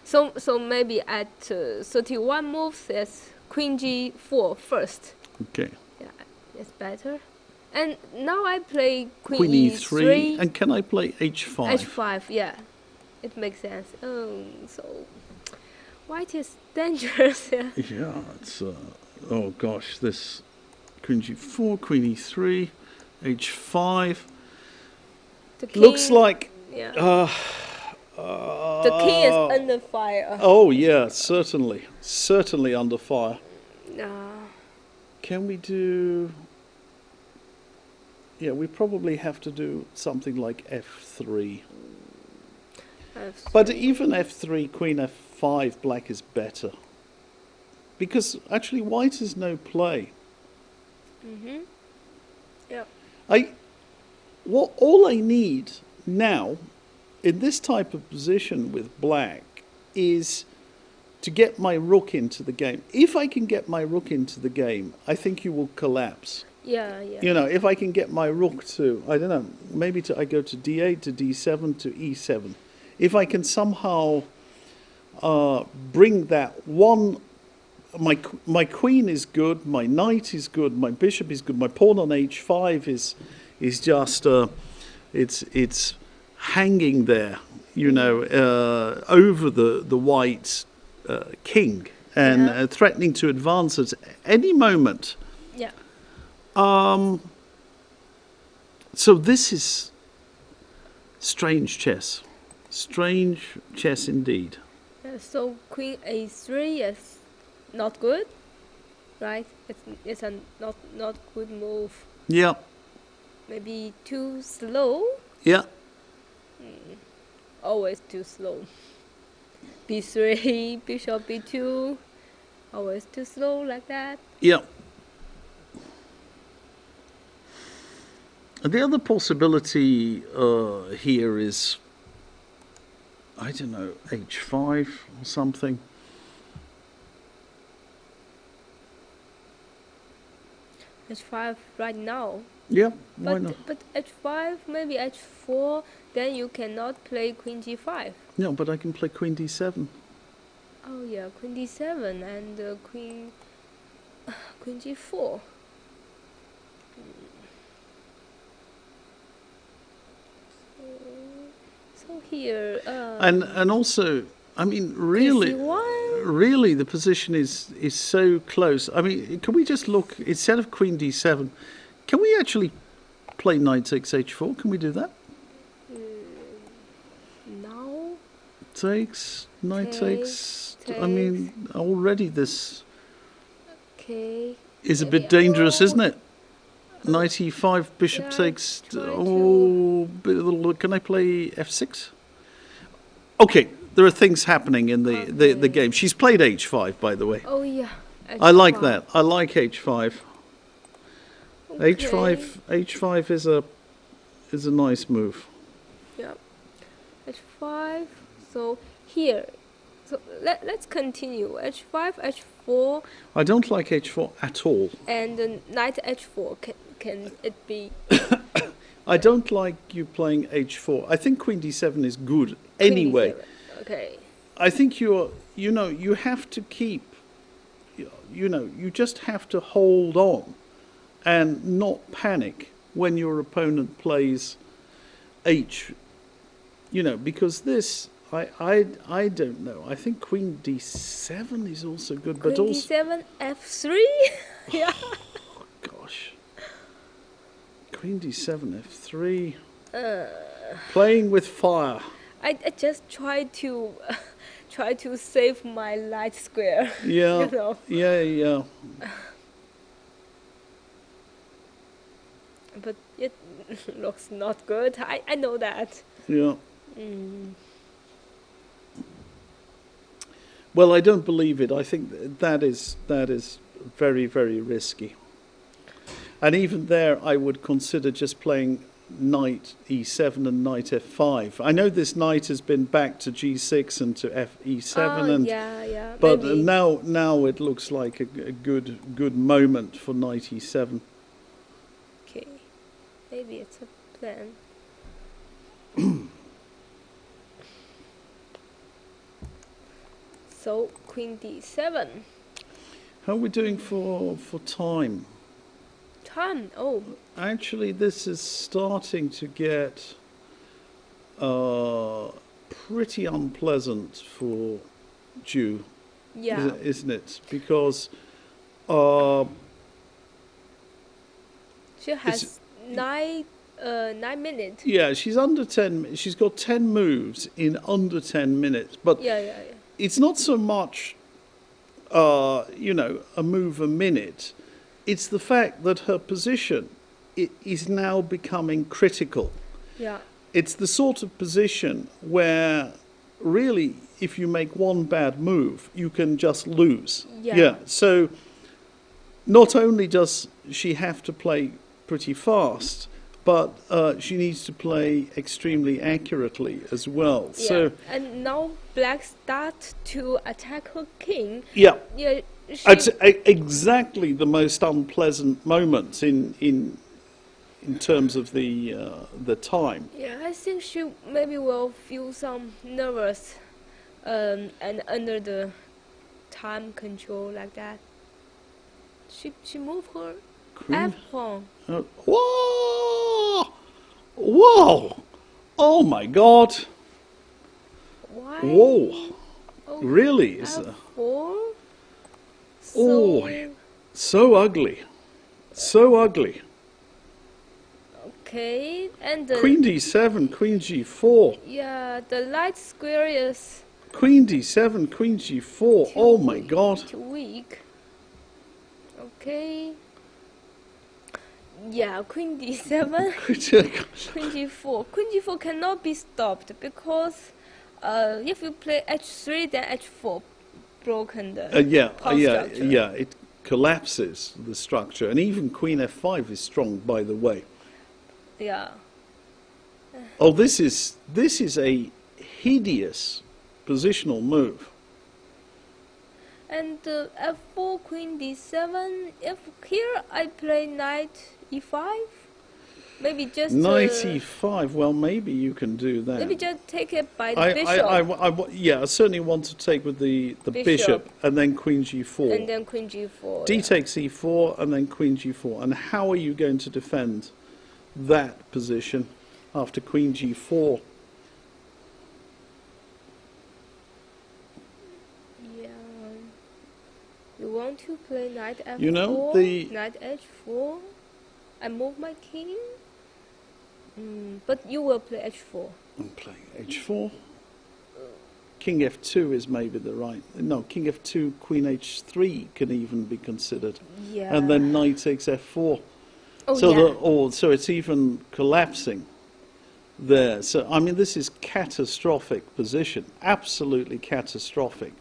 Speaker 2: So maybe at 31 moves, there's Queen G4 first.
Speaker 1: Okay.
Speaker 2: Yeah, it's better. And now I play
Speaker 1: Queen E3. And can I play H5?
Speaker 2: H5, yeah. It makes sense. So white is dangerous. Yeah.
Speaker 1: Yeah, it's oh gosh, this Queen G4, Queen E3, H5
Speaker 2: The king,
Speaker 1: looks like.
Speaker 2: Yeah. The king is under fire.
Speaker 1: Oh yeah, certainly under fire.
Speaker 2: Uh,
Speaker 1: Can we do? Yeah, we probably have to do something like F3. But even F3, Queen F5, black is better. Because actually white has no play.
Speaker 2: Yeah.
Speaker 1: All I need now, in this type of position with black, is to get my rook into the game. If I can get my rook into the game, I think you will collapse.
Speaker 2: Yeah.
Speaker 1: You know, if I can get my rook to, I don't know, maybe I go to D8, to D7, to E7. If I can somehow bring that one, my queen is good, my knight is good, my bishop is good, my pawn on H5 is just it's hanging there, you know, over the white king and threatening to advance at any moment.
Speaker 2: Yeah.
Speaker 1: So this is strange chess. Strange chess indeed.
Speaker 2: So Queen A3 is not good, right? It's a not good move.
Speaker 1: Yeah.
Speaker 2: Maybe too slow.
Speaker 1: Yeah.
Speaker 2: Always too slow. B3, bishop B2. Always too slow like that.
Speaker 1: Yeah. The other possibility here is, I don't know, h5 or something.
Speaker 2: h5 right now.
Speaker 1: Yeah, why not?
Speaker 2: But h5, maybe h4, then you cannot play queen g5.
Speaker 1: No, but I can play queen d7.
Speaker 2: Oh yeah, queen d7 and queen g4. So here.
Speaker 1: And also, I mean, really, the position is so close. I mean, can we just look instead of queen d7? Can we actually play knight takes h4? Can we do that?
Speaker 2: No.
Speaker 1: Takes, knight takes. I mean, already this is a bit dangerous, isn't it? Knight e5, bishop takes. Oh, can I play f6? Okay, there are things happening in the game. She's played h5, by the way.
Speaker 2: Oh yeah. H5.
Speaker 1: I like that. I like h5.
Speaker 2: Okay.
Speaker 1: h5 is a nice move.
Speaker 2: Yeah. h5. So here. So let's continue. h5, h4.
Speaker 1: I don't like h4 at all.
Speaker 2: And knight h4. Can it be?
Speaker 1: I don't like you playing h4. I think queen d7 is good anyway.
Speaker 2: Queen d7. Okay.
Speaker 1: I think you have to keep, you just have to hold on and not panic when your opponent plays because this, I don't know. I think queen d7 is also good, but
Speaker 2: queen
Speaker 1: also
Speaker 2: d7, f3. Yeah.
Speaker 1: Oh, gosh. Queen d7, f3. Playing with fire.
Speaker 2: I just try to save my light square.
Speaker 1: Yeah.
Speaker 2: You know.
Speaker 1: Yeah.
Speaker 2: But it looks not good. I know that.
Speaker 1: Yeah. Well, I don't believe it. I think that is very, very risky. And even there, I would consider just playing knight e7 and knight f5. I know this knight has been back to g6 and to e7,
Speaker 2: yeah.
Speaker 1: But
Speaker 2: maybe.
Speaker 1: now it looks like a good moment for knight e7.
Speaker 2: Okay, maybe it's a plan. So queen d7.
Speaker 1: How are we doing for time?
Speaker 2: Time. Oh.
Speaker 1: Actually, this is starting to get pretty unpleasant for Zhu,
Speaker 2: Yeah.
Speaker 1: isn't it? Because
Speaker 2: She has 9 minutes.
Speaker 1: Yeah, she's under 10. She's got 10 moves in under 10 minutes. But
Speaker 2: Yeah.
Speaker 1: it's not so much, a move a minute. It's the fact that her position is now becoming critical.
Speaker 2: Yeah.
Speaker 1: It's the sort of position where, really, if you make one bad move, you can just lose.
Speaker 2: Yeah.
Speaker 1: So, not only does she have to play pretty fast, but she needs to play extremely accurately as well.
Speaker 2: Yeah.
Speaker 1: So,
Speaker 2: and now black start to attack her king.
Speaker 1: yeah.
Speaker 2: Yeah.
Speaker 1: It's exactly the most unpleasant moment in terms of the time.
Speaker 2: Yeah, I think she maybe will feel some nervous, and under the time control like that. She moved her f pawn.
Speaker 1: Whoa! Whoa! Oh my God!
Speaker 2: Why?
Speaker 1: Whoa!
Speaker 2: Oh,
Speaker 1: Really?
Speaker 2: f4.
Speaker 1: So ugly. So ugly.
Speaker 2: Okay, and
Speaker 1: Queen d7, queen g4.
Speaker 2: Yeah, the light square is
Speaker 1: Queen d7, queen g4. Oh my God.
Speaker 2: too weak. Okay. Yeah, queen d7, queen g4. Queen g4 cannot be stopped because if you play h3, then h4 broken the structure.
Speaker 1: Yeah, it collapses the structure. And even queen f5 is strong, by the way.
Speaker 2: Yeah.
Speaker 1: Oh, this is a hideous positional move.
Speaker 2: And f4, queen d7. If here I play knight e5, maybe just
Speaker 1: Knight e5. Well, maybe you can do that.
Speaker 2: maybe just take it by the bishop.
Speaker 1: Yeah, I certainly want to take with the bishop and then queen g4.
Speaker 2: And then queen g4.
Speaker 1: D takes e4 and then queen g4. And how are you going to defend that position after queen g4?
Speaker 2: Yeah. You want to play knight f4?
Speaker 1: You know,
Speaker 2: knight h4? I move my king? But you will play h4.
Speaker 1: I'm playing h4. King f2 is maybe the right... No, king f2, queen h3 can even be considered.
Speaker 2: Yeah.
Speaker 1: And then knight takes f4.
Speaker 2: Oh,
Speaker 1: So,
Speaker 2: yeah.
Speaker 1: so it's even collapsing there. So, I mean, this is catastrophic position. Absolutely catastrophic.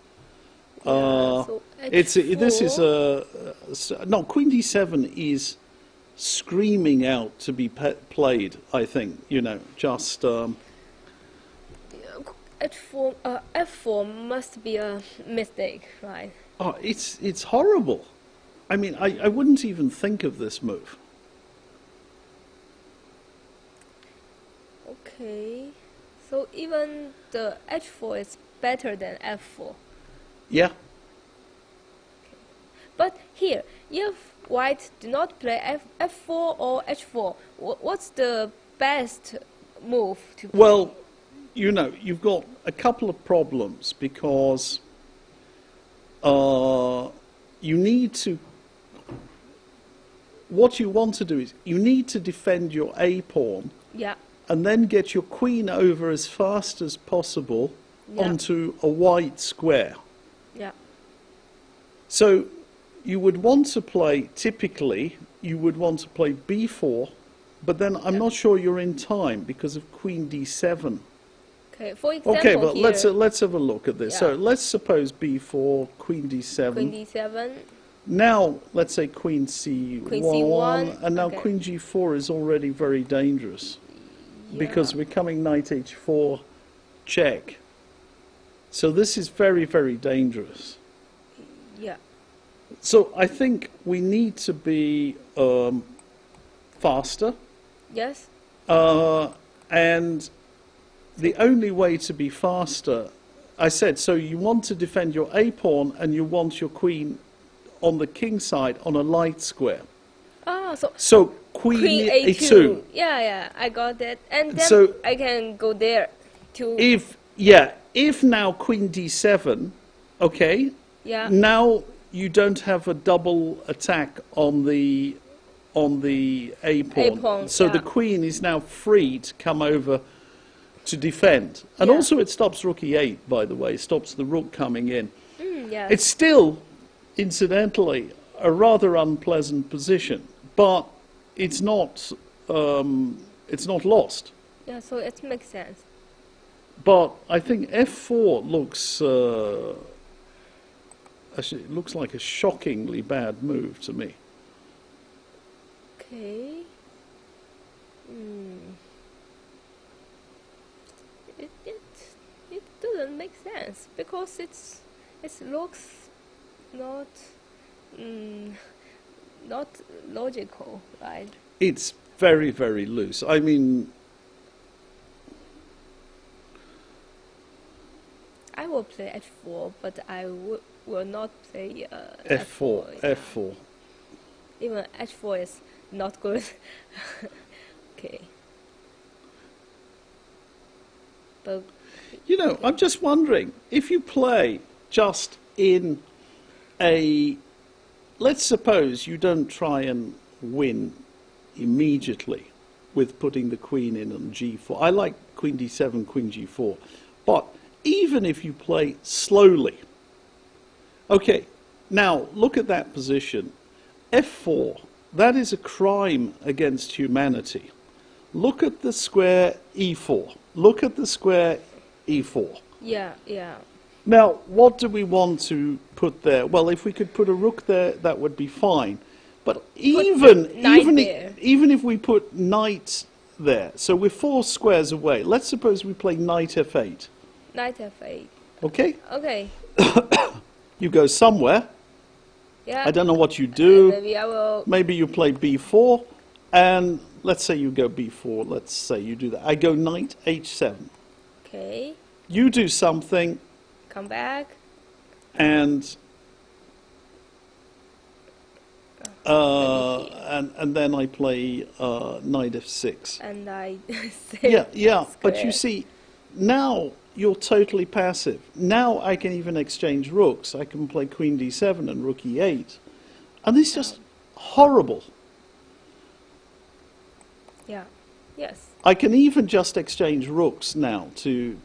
Speaker 2: So
Speaker 1: This is
Speaker 2: h4.
Speaker 1: no, queen d7 is screaming out to be played, I think, you know, just...
Speaker 2: H4, f4 must be a mistake, right?
Speaker 1: Oh, it's horrible. I mean, I wouldn't even think of this move.
Speaker 2: Okay, so even the h4 is better than f4.
Speaker 1: Yeah.
Speaker 2: But here, if white do not play f4 or h4, what's the best move to play?
Speaker 1: Well, you know, you've got a couple of problems because you need to... What you want to do is you need to defend your A pawn.
Speaker 2: Yeah.
Speaker 1: And then get your queen over as fast as possible onto a white square.
Speaker 2: Yeah.
Speaker 1: So you would want to play, typically, you would want to play b4, but then I'm not sure you're in time because of queen d7.
Speaker 2: Okay, for example,
Speaker 1: okay, but
Speaker 2: here,
Speaker 1: let's have a look at this.
Speaker 2: Yeah.
Speaker 1: So let's suppose b4, queen d7.
Speaker 2: Queen d7.
Speaker 1: Now, let's say queen c1,
Speaker 2: Queen c1,
Speaker 1: and now
Speaker 2: okay.
Speaker 1: queen g4 is already very dangerous.
Speaker 2: Yeah.
Speaker 1: Because we're coming knight h4 check. So this is very, very dangerous.
Speaker 2: Yeah.
Speaker 1: So I think we need to be faster.
Speaker 2: Yes.
Speaker 1: And the only way to be faster, I said, so you want to defend your A pawn and you want your queen on the king side on a light square.
Speaker 2: Ah,
Speaker 1: So queen a2.
Speaker 2: Yeah, I got that. And then
Speaker 1: So
Speaker 2: I can go there to...
Speaker 1: If now queen d7, okay,
Speaker 2: Yeah.
Speaker 1: now you don't have a double attack on the A pawn. So the queen is now free to come over to defend. And also it stops rook e8, by the way, stops the rook coming in.
Speaker 2: Yeah.
Speaker 1: It's still, incidentally, a rather unpleasant position, but it's not lost.
Speaker 2: Yeah, so it makes sense.
Speaker 1: But I think f4 looks actually it looks like a shockingly bad move to me.
Speaker 2: Okay. It doesn't make sense because it looks not not logical, right?
Speaker 1: It's very, very loose. I mean,
Speaker 2: I will play h4, but I will not play
Speaker 1: f4.
Speaker 2: Yeah.
Speaker 1: F4.
Speaker 2: Even h4 is not good. Okay. But
Speaker 1: You know, I'm just wondering, if you play just in a... Let's suppose you don't try and win immediately with putting the queen in on g4. I like queen d7, queen g4. But even if you play slowly... Okay, now look at that position. f4, that is a crime against humanity. Look at the square e4. Look at the square e4.
Speaker 2: yeah.
Speaker 1: Now, what do we want to put there? Well, if we could put a rook there, that would be fine. But even if we put knight there. So we're 4 squares away. Let's suppose we play knight f8.
Speaker 2: Knight f8.
Speaker 1: Okay?
Speaker 2: Okay.
Speaker 1: You go somewhere.
Speaker 2: Yeah.
Speaker 1: I don't know what you do.
Speaker 2: Maybe I will.
Speaker 1: Maybe you play b4, and let's say you go b4. Let's say you do that. I go knight h7.
Speaker 2: Okay.
Speaker 1: You do something,
Speaker 2: Come back.
Speaker 1: and then I play knight f6.
Speaker 2: And I say.
Speaker 1: Yeah. But you
Speaker 2: square.
Speaker 1: see, now you're totally passive. Now I can even exchange rooks. I can play queen d7 and rook e8. And it's just horrible.
Speaker 2: Yeah. Yes.
Speaker 1: I can even just exchange rooks now to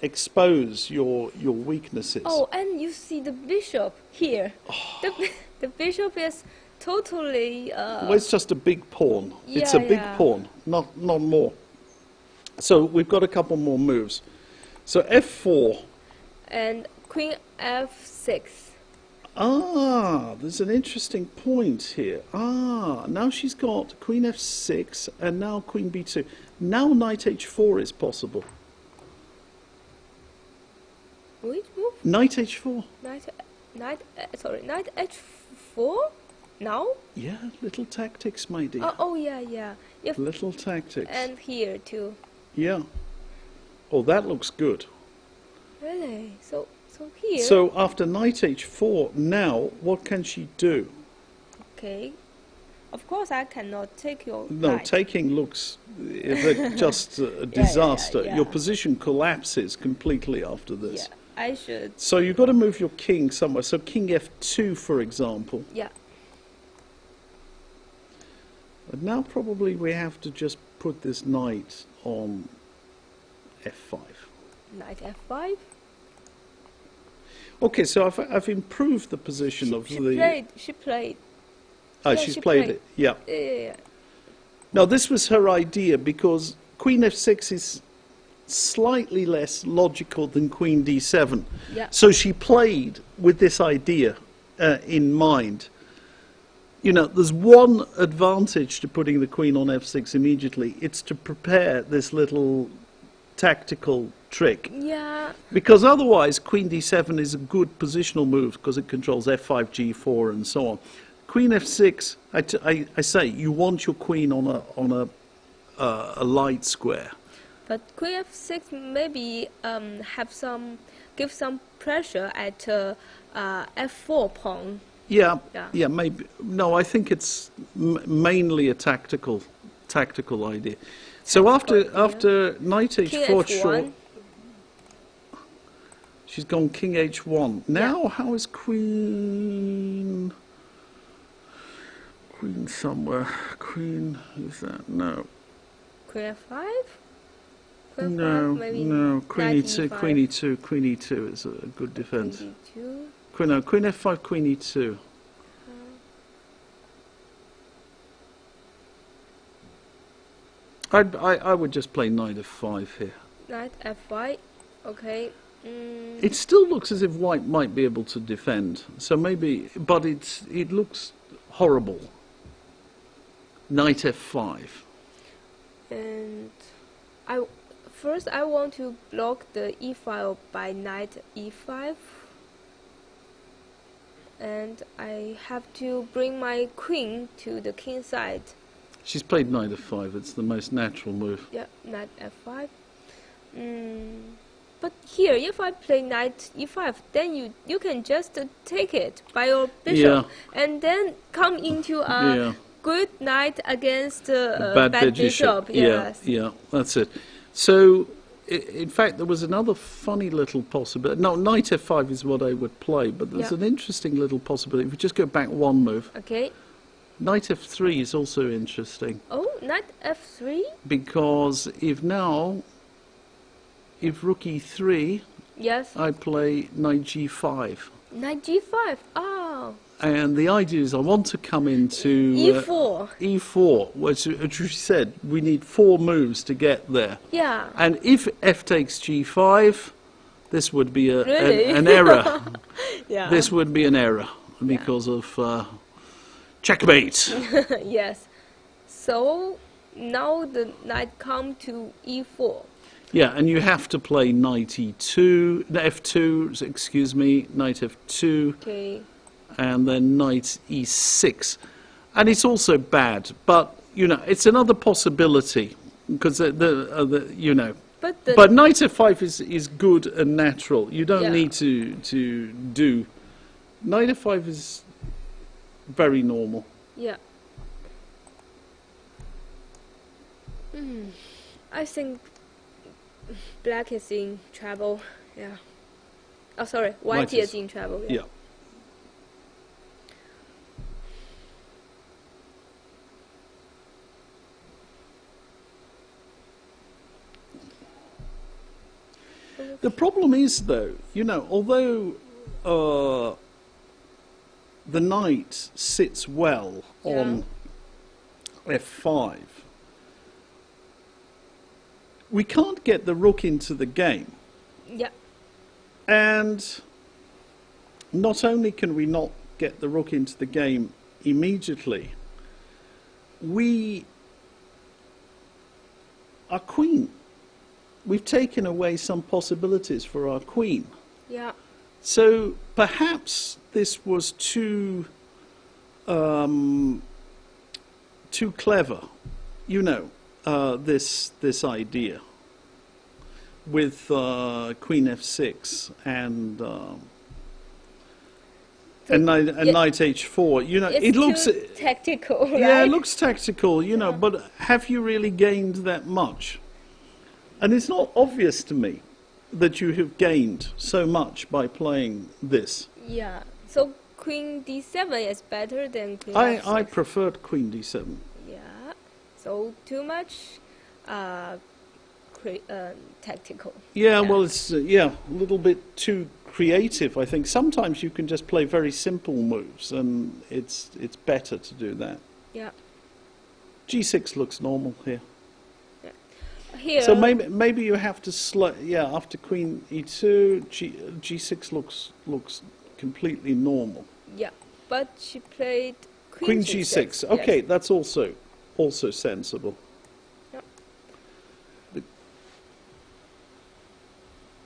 Speaker 1: expose your weaknesses.
Speaker 2: Oh, and you see the bishop here. The bishop is totally.
Speaker 1: Well, it's just a big pawn. It's a
Speaker 2: Yeah,
Speaker 1: big
Speaker 2: yeah.
Speaker 1: pawn, not more. So we've got a couple more moves. So f4.
Speaker 2: And queen f6.
Speaker 1: Ah, there's an interesting point here. Ah, now she's got queen f6 and now queen b2. Now knight h4 is possible.
Speaker 2: Which move?
Speaker 1: Knight h4.
Speaker 2: Knight h4? Now?
Speaker 1: Yeah, little tactics, my dear.
Speaker 2: Oh yeah. If,
Speaker 1: Little tactics.
Speaker 2: and here too.
Speaker 1: Yeah. Oh, that looks good.
Speaker 2: Really? So here.
Speaker 1: So after knight h4, now what can she do?
Speaker 2: Okay. Of course, I cannot take your
Speaker 1: No,
Speaker 2: knight.
Speaker 1: taking looks just a disaster.
Speaker 2: yeah.
Speaker 1: Your position collapses completely after this.
Speaker 2: Yeah, I should.
Speaker 1: So you've got to move your king somewhere. So king f2, for example.
Speaker 2: Yeah.
Speaker 1: But now probably we have to just put this knight on f5.
Speaker 2: Knight f5.
Speaker 1: Okay, so I've improved the position of
Speaker 2: She
Speaker 1: the...
Speaker 2: played.
Speaker 1: Ah,
Speaker 2: yeah,
Speaker 1: she's
Speaker 2: she
Speaker 1: played
Speaker 2: played.
Speaker 1: it, yeah.
Speaker 2: Yeah.
Speaker 1: Now, this was her idea because queen f6 is slightly less logical than queen d7.
Speaker 2: Yeah.
Speaker 1: So she played with this idea in mind. You know, there's one advantage to putting the queen on f6 immediately. It's to prepare this little tactical trick.
Speaker 2: Yeah.
Speaker 1: Because otherwise, queen d7 is a good positional move because it controls f5, g4, and so on. Queen f6, I say, you want your queen on a light square.
Speaker 2: But queen f6 maybe give some pressure at f4 pawn.
Speaker 1: Yeah,
Speaker 2: Yeah.
Speaker 1: maybe. No, I think it's mainly a tactical idea. So after knight h4 short, she's gone king h1. Now, how is queen somewhere? Queen, is that? No.
Speaker 2: Queen f5? Queen
Speaker 1: No,
Speaker 2: f5, maybe
Speaker 1: no. Queen
Speaker 2: knight
Speaker 1: e2,
Speaker 2: e5.
Speaker 1: queen e2 is a good defense.
Speaker 2: Queen d2.
Speaker 1: Queen f5, queen e2. I would just play knight f5 here.
Speaker 2: Knight f5. Okay.
Speaker 1: It still looks as if white might be able to defend. So maybe, but it looks horrible. Knight f5.
Speaker 2: And first I want to block the e file by knight e5. And I have to bring my queen to the king side.
Speaker 1: She's played knight f5. It's the most natural move.
Speaker 2: Yeah, knight f5. But here, if I play knight e5, then you can just take it by your bishop, and then come into a good knight against a bad bishop. Yes.
Speaker 1: Yeah, that's it. So, in fact, there was another funny little possibility. No, knight f5 is what I would play, but there's an interesting little possibility. If we just go back one move.
Speaker 2: Okay.
Speaker 1: Knight f3 is also interesting.
Speaker 2: Oh, knight f3?
Speaker 1: Because if rook e3,
Speaker 2: yes,
Speaker 1: I play knight g5.
Speaker 2: Knight g5, oh.
Speaker 1: And the idea is I want to come into
Speaker 2: e4.
Speaker 1: E4, which you said, we need 4 moves to get there.
Speaker 2: Yeah.
Speaker 1: And if f takes g5, this would be
Speaker 2: Really?
Speaker 1: an error.
Speaker 2: Yeah.
Speaker 1: This would be an error because of checkmate.
Speaker 2: Yes. So now the knight come to e4.
Speaker 1: Yeah, and you have to play knight e2, f2, excuse me, knight f2,
Speaker 2: Okay.
Speaker 1: and then knight e6. And it's also bad, but, you know, it's another possibility, because, you know, but knight f5 is good and natural. You don't need to do... Knight f5 is very normal.
Speaker 2: Yeah. I think black is in trouble. Yeah. Oh, sorry. White is in trouble. Yeah.
Speaker 1: The problem is, though, you know, although the knight sits well on f5, we can't get the rook into the game.
Speaker 2: Yeah.
Speaker 1: And not only can we not get the rook into the game immediately, our queen, we've taken away some possibilities for our queen.
Speaker 2: Yeah.
Speaker 1: So perhaps this was too clever, you know, this idea with queen f6 and knight h4. You know, it looks
Speaker 2: tactical. Right?
Speaker 1: Yeah, it looks tactical. You know, but have you really gained that much? And it's not obvious to me that you have gained so much by playing this.
Speaker 2: Yeah. So queen d7 is better than queen f6.
Speaker 1: I preferred queen d7.
Speaker 2: Yeah. So too much tactical.
Speaker 1: Yeah, well, it's a little bit too creative, I think. Sometimes you can just play very simple moves, and it's better to do that.
Speaker 2: Yeah.
Speaker 1: g6 looks normal here.
Speaker 2: Here.
Speaker 1: So maybe you have to after queen e2, g6 looks completely normal.
Speaker 2: Yeah, but she played
Speaker 1: queen g6. Okay, that's also sensible.
Speaker 2: Yeah.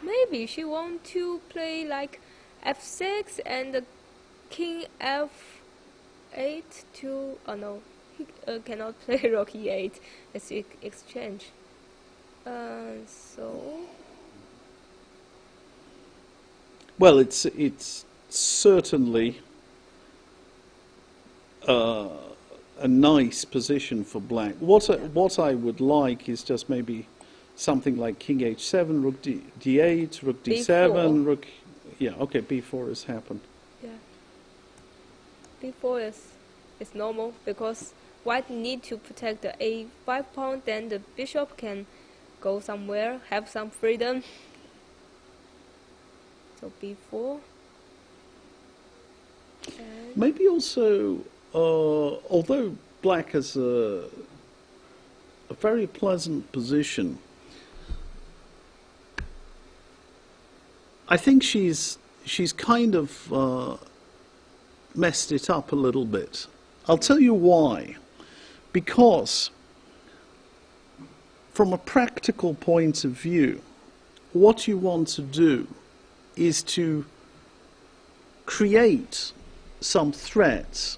Speaker 2: Maybe she want to play like f6 and king f8 to... Oh no, he cannot play rook e8 as exchange. So...
Speaker 1: Well, it's certainly a nice position for black. What I would like is just maybe something like king h7, rook d8, rook d7,
Speaker 2: b4.
Speaker 1: rook... Yeah, okay, b4 has happened.
Speaker 2: Yeah. b4 is normal because white need to protect the a5 pawn, then the bishop can go somewhere, have some freedom. So b4. And
Speaker 1: maybe also, although black has a very pleasant position, I think she's kind of messed it up a little bit. I'll tell you why. Because from a practical point of view, what you want to do is to create some threats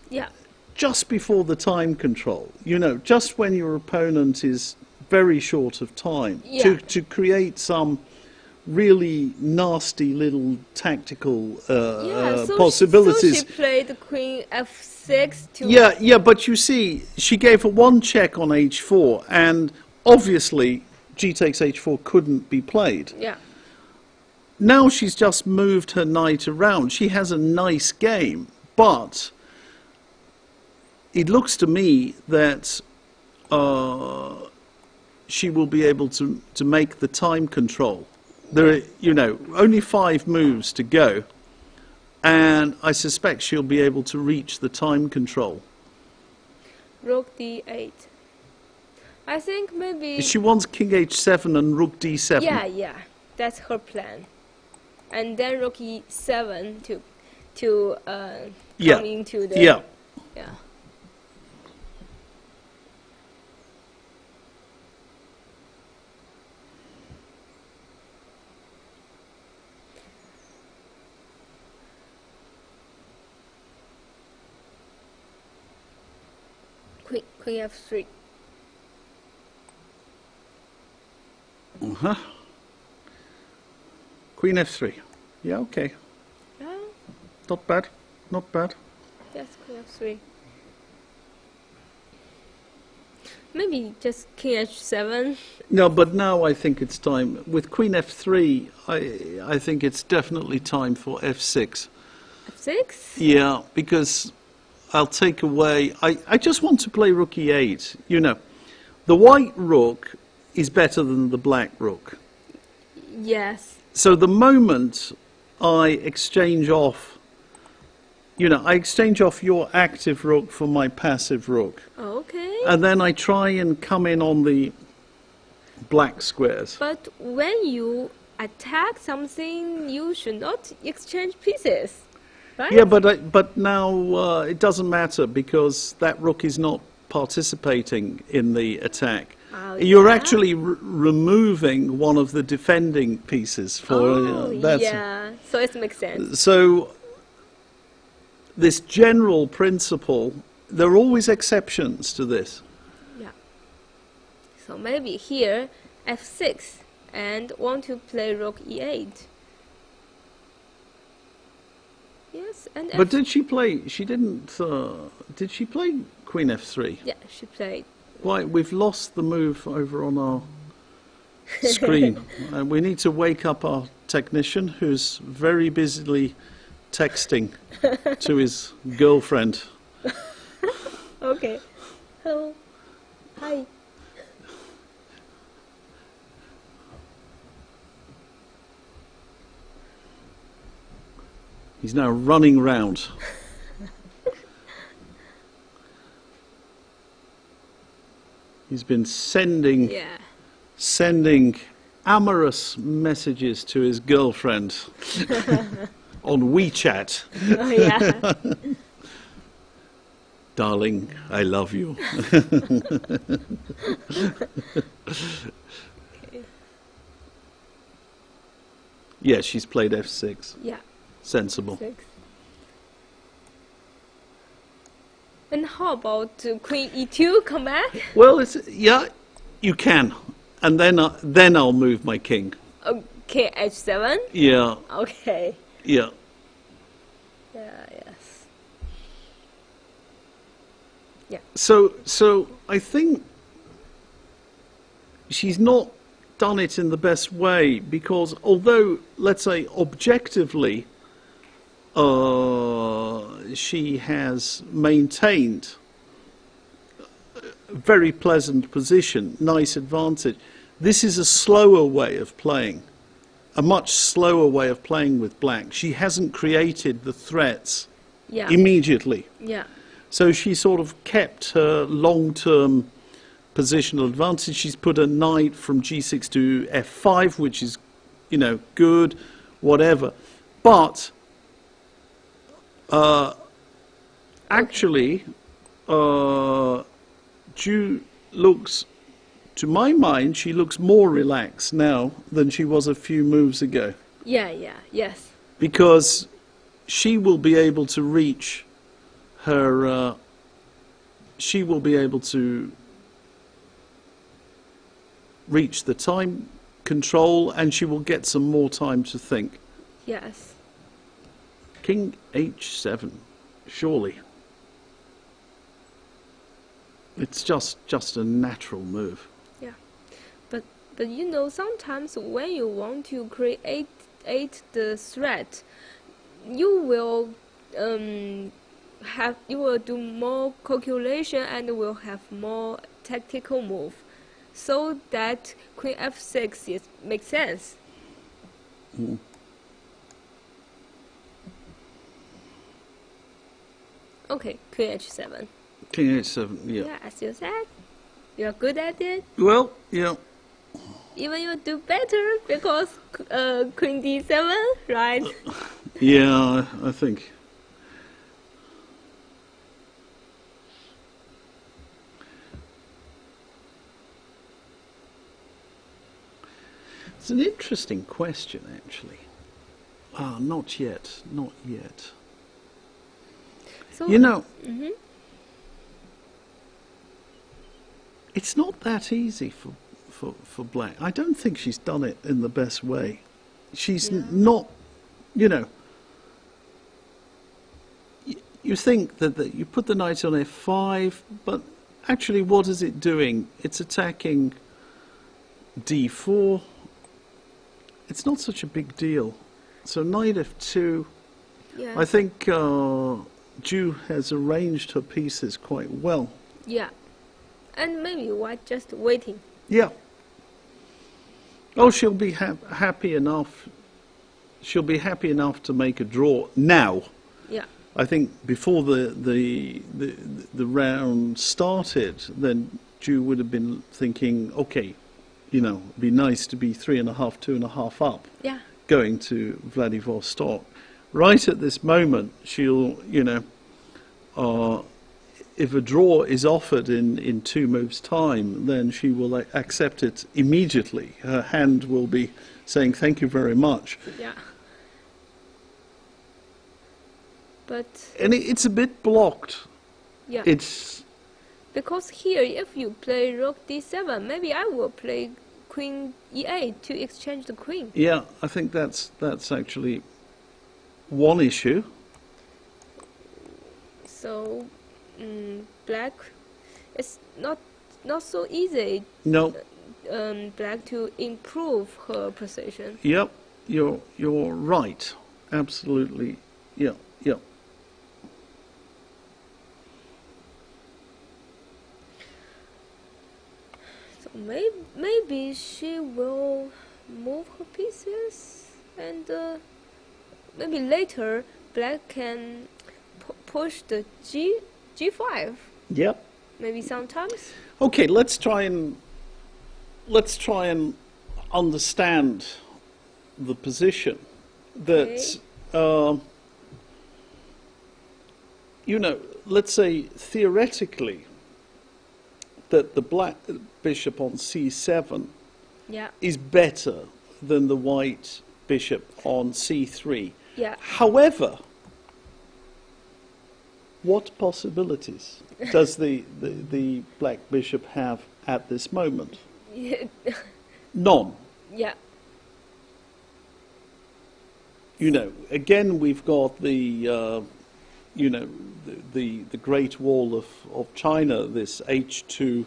Speaker 1: just before the time control. You know, just when your opponent is very short of time, to create some really nasty little tactical possibilities.
Speaker 2: So she played queen f6 to...
Speaker 1: Yeah, but you see, she gave a one check on h4, and obviously g takes h4 couldn't be played.
Speaker 2: Yeah.
Speaker 1: Now she's just moved her knight around. She has a nice game, but it looks to me that she will be able to make the time control. There are, you know, only 5 moves to go, and I suspect she'll be able to reach the time control.
Speaker 2: Rook d8. I think maybe...
Speaker 1: She wants king h7 and rook d7.
Speaker 2: Yeah, that's her plan. And then rook e7 to come into the...
Speaker 1: Yeah.
Speaker 2: Queen F3.
Speaker 1: Uh-huh. Queen F3. Yeah, okay.
Speaker 2: Yeah.
Speaker 1: Not bad. Not bad.
Speaker 2: Yes, Queen F3. Maybe just King H7.
Speaker 1: No, but now I think it's time. With Queen F3, I think it's definitely time for F6.
Speaker 2: F6?
Speaker 1: Yeah, because I'll take away... I just want to play Rook E8. You know, the white rook is better than the black rook.
Speaker 2: Yes.
Speaker 1: So the moment I exchange off... You know, I exchange off your active rook for my passive rook.
Speaker 2: Okay.
Speaker 1: And then I try and come in on the black squares.
Speaker 2: But when you attack something, you should not exchange pieces, right?
Speaker 1: Yeah, but now it doesn't matter because that rook is not participating in the attack.
Speaker 2: Oh,
Speaker 1: You're
Speaker 2: yeah?
Speaker 1: actually removing one of the defending pieces for that's
Speaker 2: yeah. So it makes sense.
Speaker 1: so this general principle, there are always exceptions to this.
Speaker 2: Yeah. So maybe here F6 and want to play Rook E8. Yes, and
Speaker 1: But did she play? She didn't. Did she play Queen F3?
Speaker 2: yeah, she played.
Speaker 1: Why, we've lost the move over on our screen. And we need to wake up our technician who's very busily texting to his girlfriend.
Speaker 2: Okay. Hello. Hi.
Speaker 1: He's now running round. He's been sending amorous messages to his girlfriend on WeChat.
Speaker 2: Oh, yeah.
Speaker 1: Darling, I love you.
Speaker 2: Okay.
Speaker 1: Yeah, she's played F6.
Speaker 2: Yeah.
Speaker 1: Sensible.
Speaker 2: 6. And how about Queen E2 come back?
Speaker 1: Well, yeah, you can. And then I'll move my king.
Speaker 2: Okay, H7?
Speaker 1: Yeah.
Speaker 2: Okay.
Speaker 1: Yeah.
Speaker 2: Yeah, yes. Yeah.
Speaker 1: So I think she's not done it in the best way because although, let's say, objectively, she has maintained a very pleasant position, nice advantage. This is a slower way of playing, a much slower way of playing with black. She hasn't created the threats immediately.
Speaker 2: Yeah.
Speaker 1: So she sort of kept her long-term positional advantage. She's put a knight from g6 to f5, which is, you know, good, whatever. But actually, Ju looks, to my mind, she looks more relaxed now than she was a few moves ago.
Speaker 2: Yeah, yeah, yes.
Speaker 1: Because she will be able to reach her, she will be able to reach the time control and she will get some more time to think.
Speaker 2: Yes.
Speaker 1: King h7, surely. It's just a natural move.
Speaker 2: Yeah. But you know, sometimes when you want to create the threat, you will do more calculation and will have more tactical move, so that Queen f6 makes sense.
Speaker 1: Mm.
Speaker 2: Okay, Queen h7.
Speaker 1: King h7, yeah.
Speaker 2: Yeah, as you said, you're good at it.
Speaker 1: Well, yeah.
Speaker 2: Even you do better because Queen d7, right?
Speaker 1: Yeah, I think. It's an interesting question, actually. Ah, not yet, not yet.
Speaker 2: So,
Speaker 1: You know, It's not that easy for black. I don't think she's done it in the best way. She's not, you know. You think that you put the knight on f5, but actually, what is it doing? It's attacking d4. It's not such a big deal. So knight f2.
Speaker 2: Yeah.
Speaker 1: I think Zhu has arranged her pieces quite well.
Speaker 2: Yeah. And maybe white just waiting.
Speaker 1: Yeah. Oh, she'll be happy enough. She'll be happy enough to make a draw now.
Speaker 2: Yeah.
Speaker 1: I think before the round started, then Zhu would have been thinking, okay, you know, it'd be nice to be 3.5, 2.5 up.
Speaker 2: Yeah.
Speaker 1: Going to Vladivostok. Right at this moment, she'll, you know, if a draw is offered in 2 moves' time, then she will accept it immediately. Her hand will be saying, thank you very much.
Speaker 2: Yeah. But
Speaker 1: And it's a bit blocked.
Speaker 2: yeah.
Speaker 1: It's
Speaker 2: Because here, if you play rook d7, maybe I will play queen e8 to exchange the queen.
Speaker 1: yeah, I think that's actually one issue.
Speaker 2: So, black, it's not so easy.
Speaker 1: No,
Speaker 2: Black to improve her position.
Speaker 1: yep, you're right. Absolutely, yeah, yeah.
Speaker 2: So maybe she will move her pieces, and maybe later black can push the g5.
Speaker 1: Yep.
Speaker 2: Maybe sometimes.
Speaker 1: Okay, let's try and understand the position that you know, let's say theoretically that the black bishop on c7
Speaker 2: Yeah.
Speaker 1: is better than the white bishop on c3.
Speaker 2: Yeah.
Speaker 1: However, what possibilities does the black bishop have at this moment? None.
Speaker 2: Yeah.
Speaker 1: You know, again, we've got the, you know, the Great Wall of China, this H2,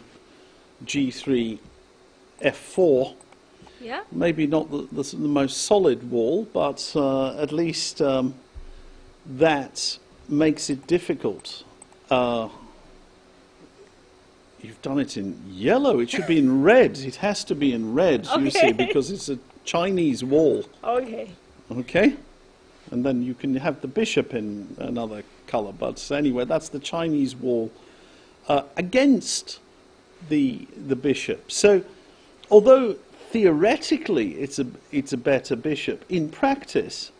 Speaker 1: G3, F4.
Speaker 2: Yeah.
Speaker 1: Maybe not the most solid wall, but at least that makes it difficult. You've done it in yellow. It should be in red. It has to be in red, you see, because it's a Chinese wall.
Speaker 2: Okay.
Speaker 1: Okay? And then you can have the bishop in another color. But anyway, that's the Chinese wall against the bishop. So, although theoretically it's a better bishop, in practice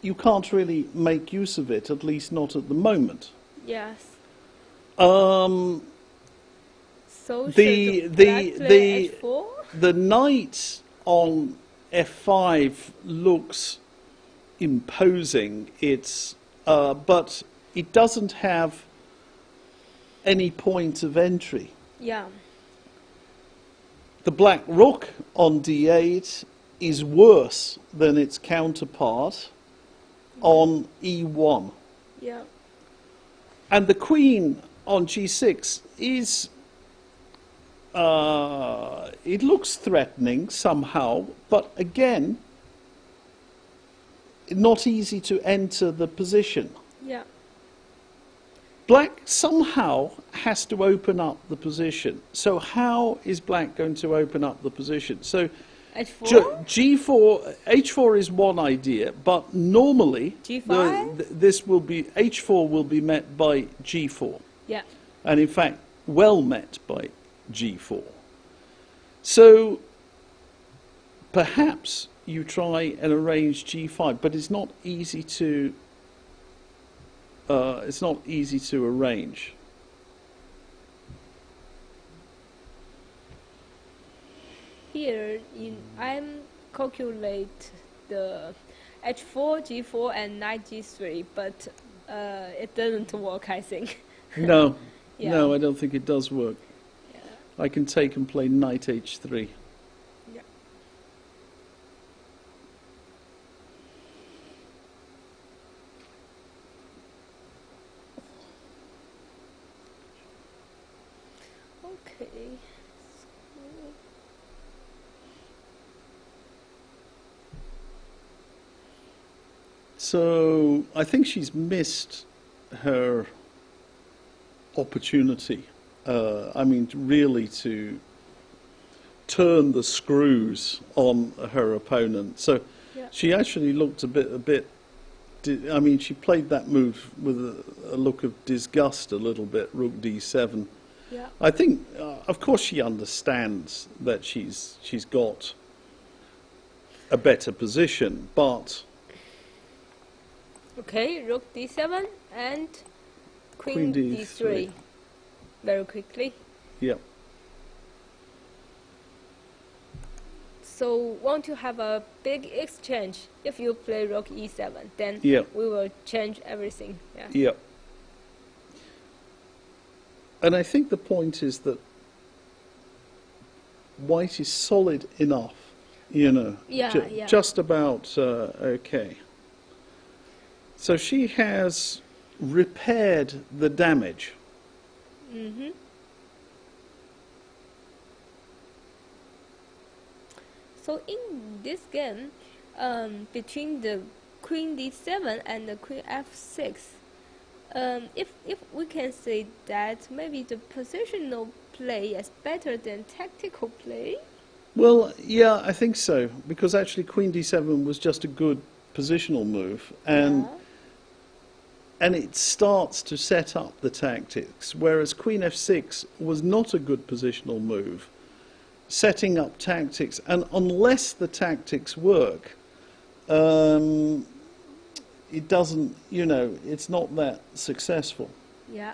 Speaker 1: you can't really make use of it, at least not at the moment.
Speaker 2: Yes.
Speaker 1: So
Speaker 2: should black play h4?
Speaker 1: the knight on f5 looks imposing. It's but it doesn't have any point of entry.
Speaker 2: Yeah.
Speaker 1: The black rook on d8 is worse than its counterpart on e1.
Speaker 2: Yeah.
Speaker 1: And the queen on g6 is, it looks threatening somehow, but again, not easy to enter the position.
Speaker 2: Yeah.
Speaker 1: Black somehow has to open up the position. So how is black going to open up the position? So
Speaker 2: h4?
Speaker 1: H4 is one idea, but normally
Speaker 2: G5?
Speaker 1: this will be, H4 will be met by G4.
Speaker 2: Yeah.
Speaker 1: And in fact, well met by G4. So perhaps you try and arrange G5, but it's not easy to arrange.
Speaker 2: Here, I'm calculate the h4, g4, and knight g3, but it doesn't work, I think.
Speaker 1: No,
Speaker 2: Yeah.
Speaker 1: no, I don't think it does work.
Speaker 2: Yeah.
Speaker 1: I can take and play knight h3.
Speaker 2: Yeah. Okay.
Speaker 1: So I think she's missed her opportunity. I mean, really to turn the screws on her opponent. So
Speaker 2: Yeah.
Speaker 1: she actually looked a bit. I mean, she played that move with a look of disgust a little bit. Rook d7.
Speaker 2: Yeah.
Speaker 1: I think, of course, she understands that she's got a better position, but
Speaker 2: Okay, rook d7 and
Speaker 1: Queen
Speaker 2: queen
Speaker 1: d3.
Speaker 2: d3. Very quickly.
Speaker 1: yeah.
Speaker 2: So want to have a big exchange. If you play rook e7, then
Speaker 1: Yeah.
Speaker 2: we will change everything. Yeah.
Speaker 1: Yeah. And I think the point is that white is solid enough, you know,
Speaker 2: Yeah, yeah.
Speaker 1: just about okay. So she has repaired the damage.
Speaker 2: Mm-hmm. So in this game, between the queen d7 and the queen f6, if we can say that maybe the positional play is better than tactical play.
Speaker 1: Well, yeah, I think so, because actually queen d7 was just a good positional move, and
Speaker 2: Yeah.
Speaker 1: and it starts to set up the tactics, whereas queen f6 was not a good positional move, setting up tactics, and unless the tactics work, it doesn't, you know, it's not that successful.
Speaker 2: Yeah.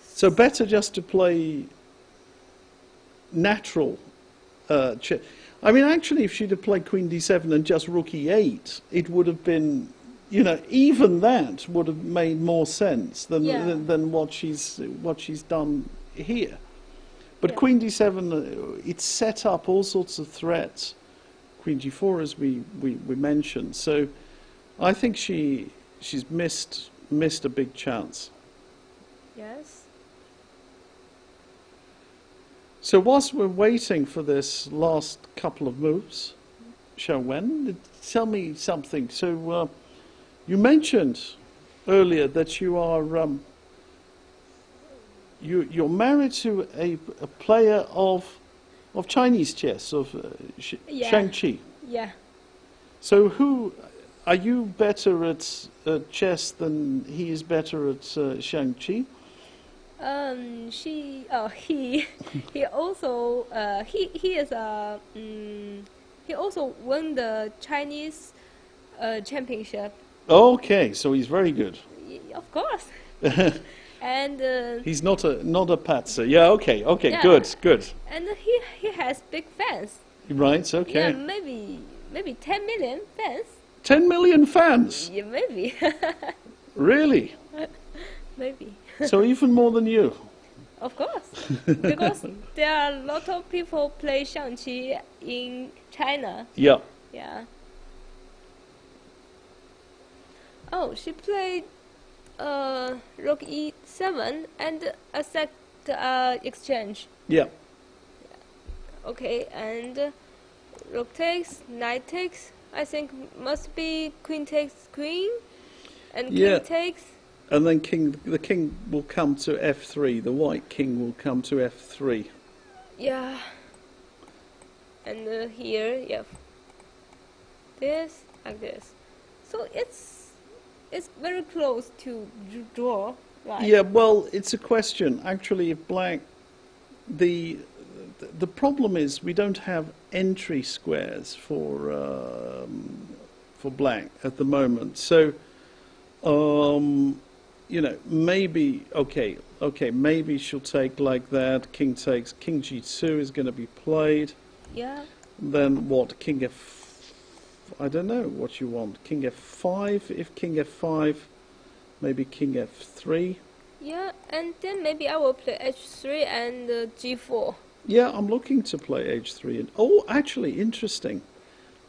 Speaker 1: So better just to play natural. I mean, actually, if she'd have played queen d7 and just rook e8, it would have been, you know, even that would have made more sense than
Speaker 2: Yeah.
Speaker 1: than what she's done here. But
Speaker 2: Yeah.
Speaker 1: queen d7, it set up all sorts of threats. Queen g4, as we mentioned. So I think she's missed a big chance.
Speaker 2: Yes.
Speaker 1: So whilst we're waiting for this last couple of moves, Xiaowen, tell me something. So you mentioned earlier that you are you're married to a player of Chinese chess, of
Speaker 2: Yeah.
Speaker 1: Shang-Chi.
Speaker 2: Yeah.
Speaker 1: So who are you better at chess than he is better at Shang-Chi?
Speaker 2: He also he is a he also won the Chinese championship.
Speaker 1: Okay, so he's very good.
Speaker 2: Of course. And
Speaker 1: He's not a patzer. Yeah, okay,
Speaker 2: Yeah.
Speaker 1: good.
Speaker 2: and he has big fans.
Speaker 1: Right, okay.
Speaker 2: Yeah, maybe 10 million fans.
Speaker 1: 10 million fans?
Speaker 2: Yeah, maybe.
Speaker 1: Really?
Speaker 2: Maybe.
Speaker 1: So even more than you?
Speaker 2: Of course. Because there are a lot of people play Shang-Chi in China.
Speaker 1: Yeah.
Speaker 2: Yeah. Oh, she played rook e7 and a set exchange.
Speaker 1: Yeah.
Speaker 2: Okay, and rook takes, knight takes. I think must be queen takes queen, and
Speaker 1: Yeah.
Speaker 2: king takes.
Speaker 1: And then the king will come to f3. The white king will come to f3.
Speaker 2: Yeah. And here, yeah. This like this. So it's very close to draw, right?
Speaker 1: Yeah, well, it's a question. Actually, if black, the problem is we don't have entry squares for black at the moment. So, you know, maybe maybe she'll take like that. King takes. King g2 is going to be played.
Speaker 2: Yeah.
Speaker 1: Then what? King f. I don't know what you want. King f5. If king f5, maybe king f3.
Speaker 2: Yeah, and then maybe I will play h3 and g4.
Speaker 1: Yeah, I'm looking to play h3. And oh, actually, interesting.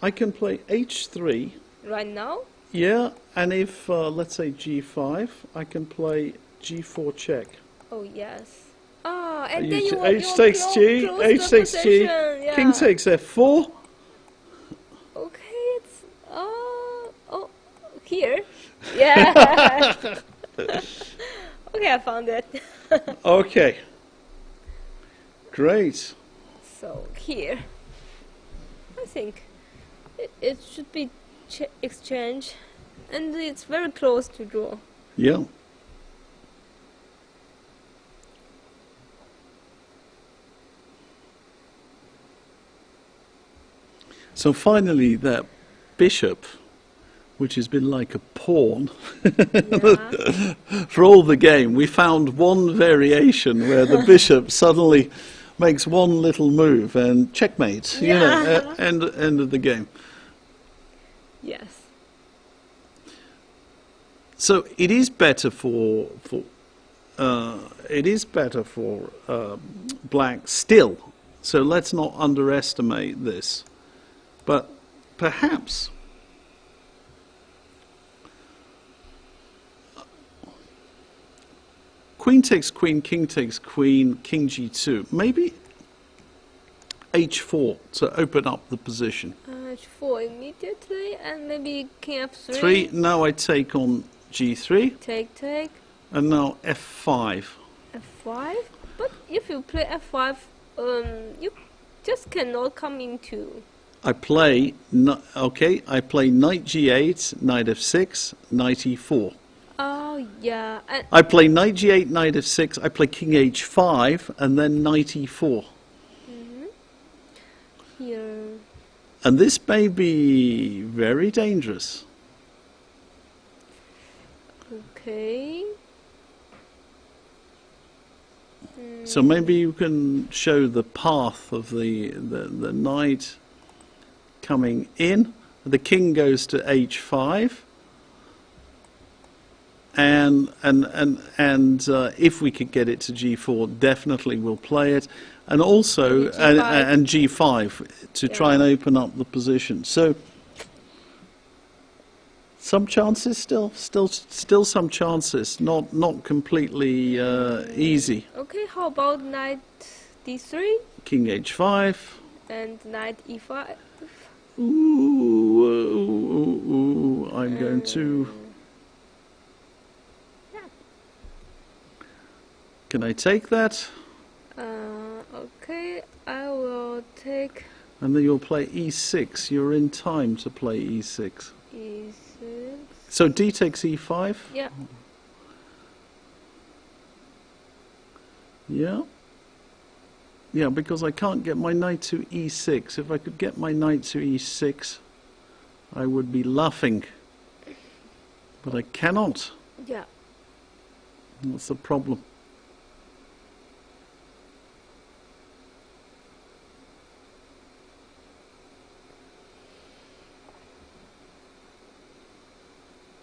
Speaker 1: I can play h3.
Speaker 2: Right now?
Speaker 1: Yeah, and if, let's say, g5, I can play g4 check.
Speaker 2: Oh, yes. Ah, and then you
Speaker 1: H takes g, h takes g,
Speaker 2: yeah.
Speaker 1: king takes f4.
Speaker 2: Okay, it's here. Yeah. Okay, I found it.
Speaker 1: Okay. Great.
Speaker 2: So here, I think it should be exchange, and it's very close to draw.
Speaker 1: Yeah. So finally, that bishop, which has been like a pawn
Speaker 2: Yeah.
Speaker 1: for all the game, we found one variation where the bishop suddenly makes one little move and checkmate.
Speaker 2: Yeah.
Speaker 1: You know, end of the game.
Speaker 2: Yes.
Speaker 1: So it is better for black still. So let's not underestimate this. But perhaps queen takes queen, king takes queen, king g2. Maybe h4 to open up the position.
Speaker 2: H4 immediately, and maybe king f3.
Speaker 1: 3. Now I take on g3.
Speaker 2: Take.
Speaker 1: And now f5.
Speaker 2: F5. But if you play f5, you just cannot come into.
Speaker 1: I play I play knight g8, knight f6, knight e4.
Speaker 2: Oh yeah. And
Speaker 1: I play knight g8, knight f6, I play king h5, and then knight e4.
Speaker 2: here.
Speaker 1: And this may be very dangerous.
Speaker 2: Okay.
Speaker 1: So maybe you can show the path of the knight coming in. The king goes to h5. And if we could get it to g4, definitely we'll play it, and also and g5 to try and open up the position. So some chances, still some chances, not completely easy.
Speaker 2: Okay, how about knight d3
Speaker 1: King h5
Speaker 2: and knight e5?
Speaker 1: Ooh, I'm going to. Can I take that?
Speaker 2: Okay, I will take
Speaker 1: And then you'll play e6. You're in time to play e6.
Speaker 2: e6.
Speaker 1: So d takes e5?
Speaker 2: Yeah.
Speaker 1: Yeah. Yeah, because I can't get my knight to e6. If I could get my knight to e6, I would be laughing. But I cannot.
Speaker 2: Yeah.
Speaker 1: That's the problem.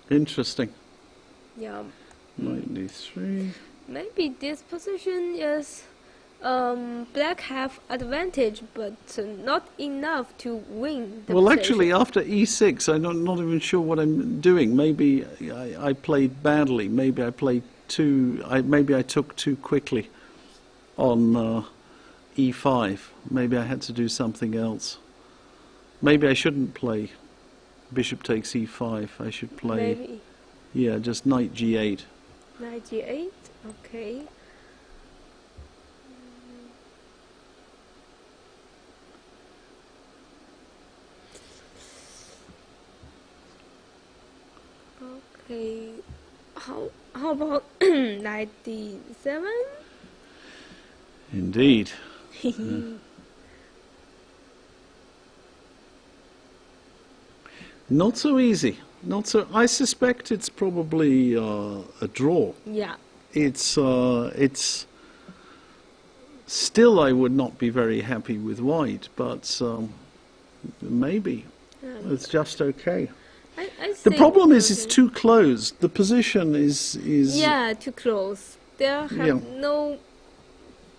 Speaker 1: Interesting.
Speaker 2: Yeah.
Speaker 1: Knight d3.
Speaker 2: Maybe this position is black have advantage, but not enough to win the
Speaker 1: Well,
Speaker 2: position.
Speaker 1: actually, after e6, I'm not even sure what I'm doing. Maybe I played badly. Maybe I played maybe I took too quickly on e5. Maybe I had to do something else. Maybe I shouldn't play bishop takes e5. I should play,
Speaker 2: Maybe.
Speaker 1: Yeah, just knight g8.
Speaker 2: Knight g8, okay. Okay, how about knight d7?
Speaker 1: Indeed. Not so easy. Not so. I suspect it's probably a draw.
Speaker 2: Yeah.
Speaker 1: It's still, I would not be very happy with white, but maybe it's just okay.
Speaker 2: I
Speaker 1: The
Speaker 2: think,
Speaker 1: problem is it's too close. The position is
Speaker 2: yeah, too close. There have
Speaker 1: Yeah.
Speaker 2: no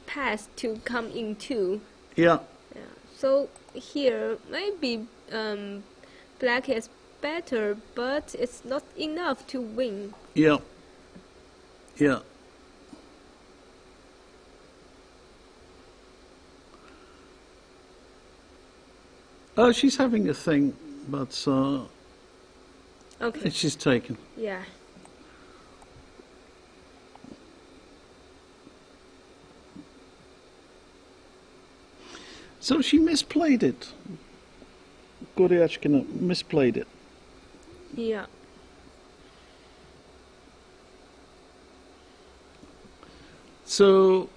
Speaker 2: path to come into.
Speaker 1: yeah.
Speaker 2: Yeah. So here maybe black is better, but it's not enough to win.
Speaker 1: Yeah. Yeah. Oh, she's having a thing, but
Speaker 2: Okay.
Speaker 1: she's taken.
Speaker 2: Yeah.
Speaker 1: So she misplayed it. Goryachkina misplayed it.
Speaker 2: Yeah.
Speaker 1: So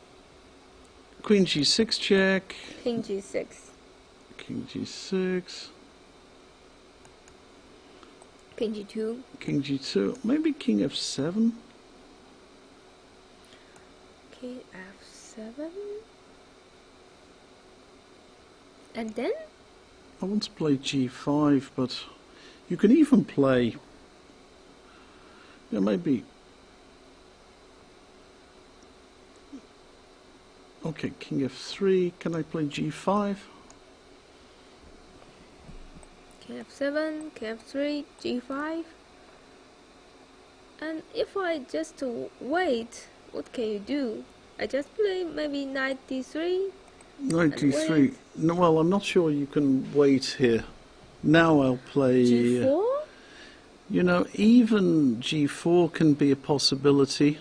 Speaker 1: Queen G6 check.
Speaker 2: King G6.
Speaker 1: King G6.
Speaker 2: King G2.
Speaker 1: King G2. Maybe King F7.
Speaker 2: King F7. And then?
Speaker 1: I want to play G5, but you can even play. Yeah, maybe. Okay, King F3. Can I play G5?
Speaker 2: King F7, King F3, G5. And if I just wait, what can you do? I just play maybe knight D3.
Speaker 1: Knight D3. No, well, I'm not sure you can wait here. Now I'll play.
Speaker 2: G4?
Speaker 1: You know, even G4 can be a possibility.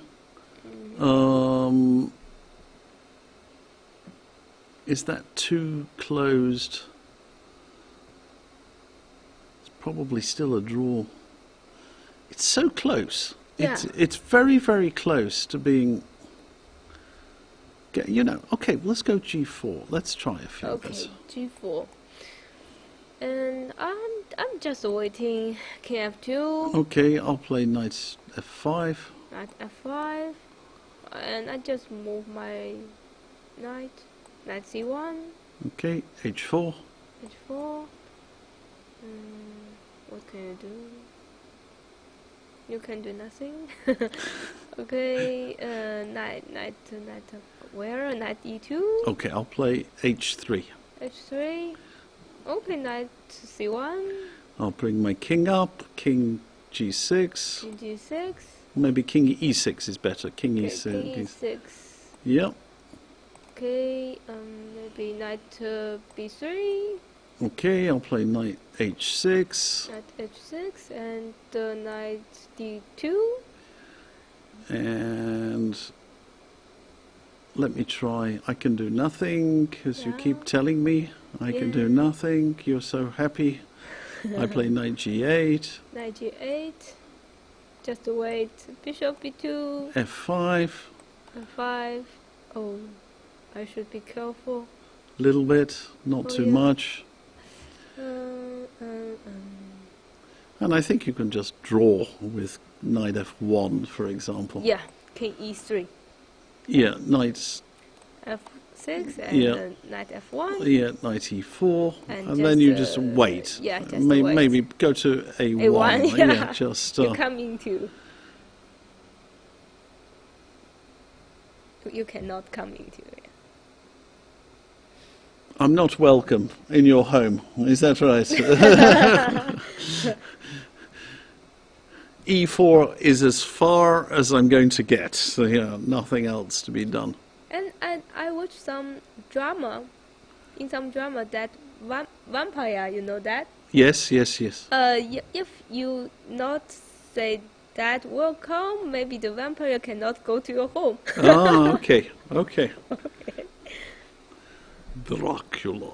Speaker 1: Is that too closed? It's probably still a draw. It's so close.
Speaker 2: Yeah.
Speaker 1: It's very, very close to being. You know, okay, let's go G4. Let's try a few of this.
Speaker 2: Okay, G4. And I'm just waiting King F2.
Speaker 1: Okay, I'll play Knight F5.
Speaker 2: Knight F5. And I just move my knight. Knight C1.
Speaker 1: Okay, H4.
Speaker 2: H4. What can you do? You can do nothing. Okay, knight where? Knight E2.
Speaker 1: Okay, I'll play H3.
Speaker 2: H3. Okay, knight C1.
Speaker 1: I'll bring my king up. King G6.
Speaker 2: King G6.
Speaker 1: Maybe King E6 is better. King
Speaker 2: Okay,
Speaker 1: E6.
Speaker 2: King E6.
Speaker 1: Yep.
Speaker 2: Okay, maybe knight B3.
Speaker 1: Okay, I'll play Knight H6.
Speaker 2: Knight H6 and knight D2.
Speaker 1: And let me try. I can do nothing because you keep telling me I can do nothing. You're so happy. I play Knight G8.
Speaker 2: Knight G8. Just wait. Bishop B2.
Speaker 1: F5.
Speaker 2: F5. Oh, I should be careful.
Speaker 1: Little bit, not too much. And I think you can just draw with Knight F1, for example.
Speaker 2: Yeah, King E3.
Speaker 1: Yeah, Knight
Speaker 2: F6 and Knight F1.
Speaker 1: Yeah, Knight E4. And
Speaker 2: just,
Speaker 1: then you just wait.
Speaker 2: Yeah, just
Speaker 1: wait.
Speaker 2: wait.
Speaker 1: Maybe go to A1.
Speaker 2: A1, yeah.
Speaker 1: Yeah, just.
Speaker 2: You come into. You cannot come into it.
Speaker 1: I'm not welcome in your home. Is that right? E4 is as far as I'm going to get. So, yeah, nothing else to be done.
Speaker 2: And I watched some drama. In some drama that vampire, you know that?
Speaker 1: Yes.
Speaker 2: If you not say that welcome, maybe the vampire cannot go to your home.
Speaker 1: Ah, okay. Dracula.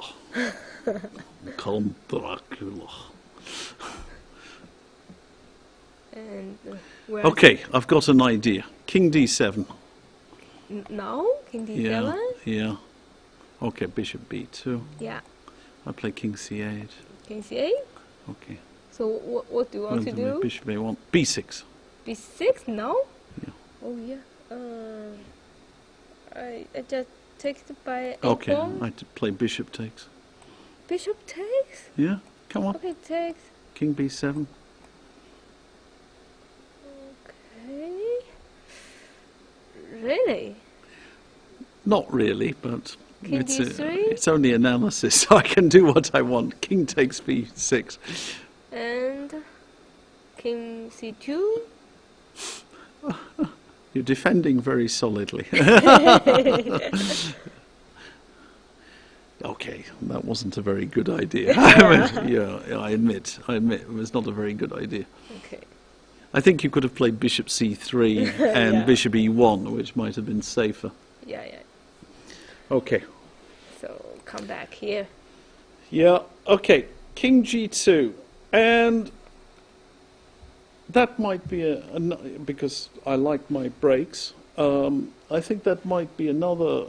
Speaker 1: Count Dracula.
Speaker 2: And
Speaker 1: okay, I've got an idea. King D7.
Speaker 2: No? King D7?
Speaker 1: Yeah. Okay, Bishop B2.
Speaker 2: Yeah.
Speaker 1: I play King C8.
Speaker 2: King C8?
Speaker 1: Okay.
Speaker 2: So what do you want to do?
Speaker 1: Bishop A1. B6.
Speaker 2: B6? No?
Speaker 1: Yeah.
Speaker 2: Oh yeah. I just take it by
Speaker 1: Okay,
Speaker 2: A4.
Speaker 1: I play Bishop takes.
Speaker 2: Bishop takes?
Speaker 1: Yeah, come on.
Speaker 2: Okay, takes.
Speaker 1: King B7.
Speaker 2: Really?
Speaker 1: Not really, but
Speaker 2: King D3?
Speaker 1: it's only analysis, so I can do what I want. King takes b6.
Speaker 2: And King C2?
Speaker 1: You're defending very solidly. Okay, that wasn't a very good idea. Yeah, I admit, it was not a very good idea.
Speaker 2: Okay.
Speaker 1: I think you could have played bishop c3 and
Speaker 2: Yeah.
Speaker 1: bishop e1, which might have been safer.
Speaker 2: Yeah.
Speaker 1: Okay.
Speaker 2: So come back here.
Speaker 1: Yeah, okay. King g2. And that might be because I like my breaks. I think that might be another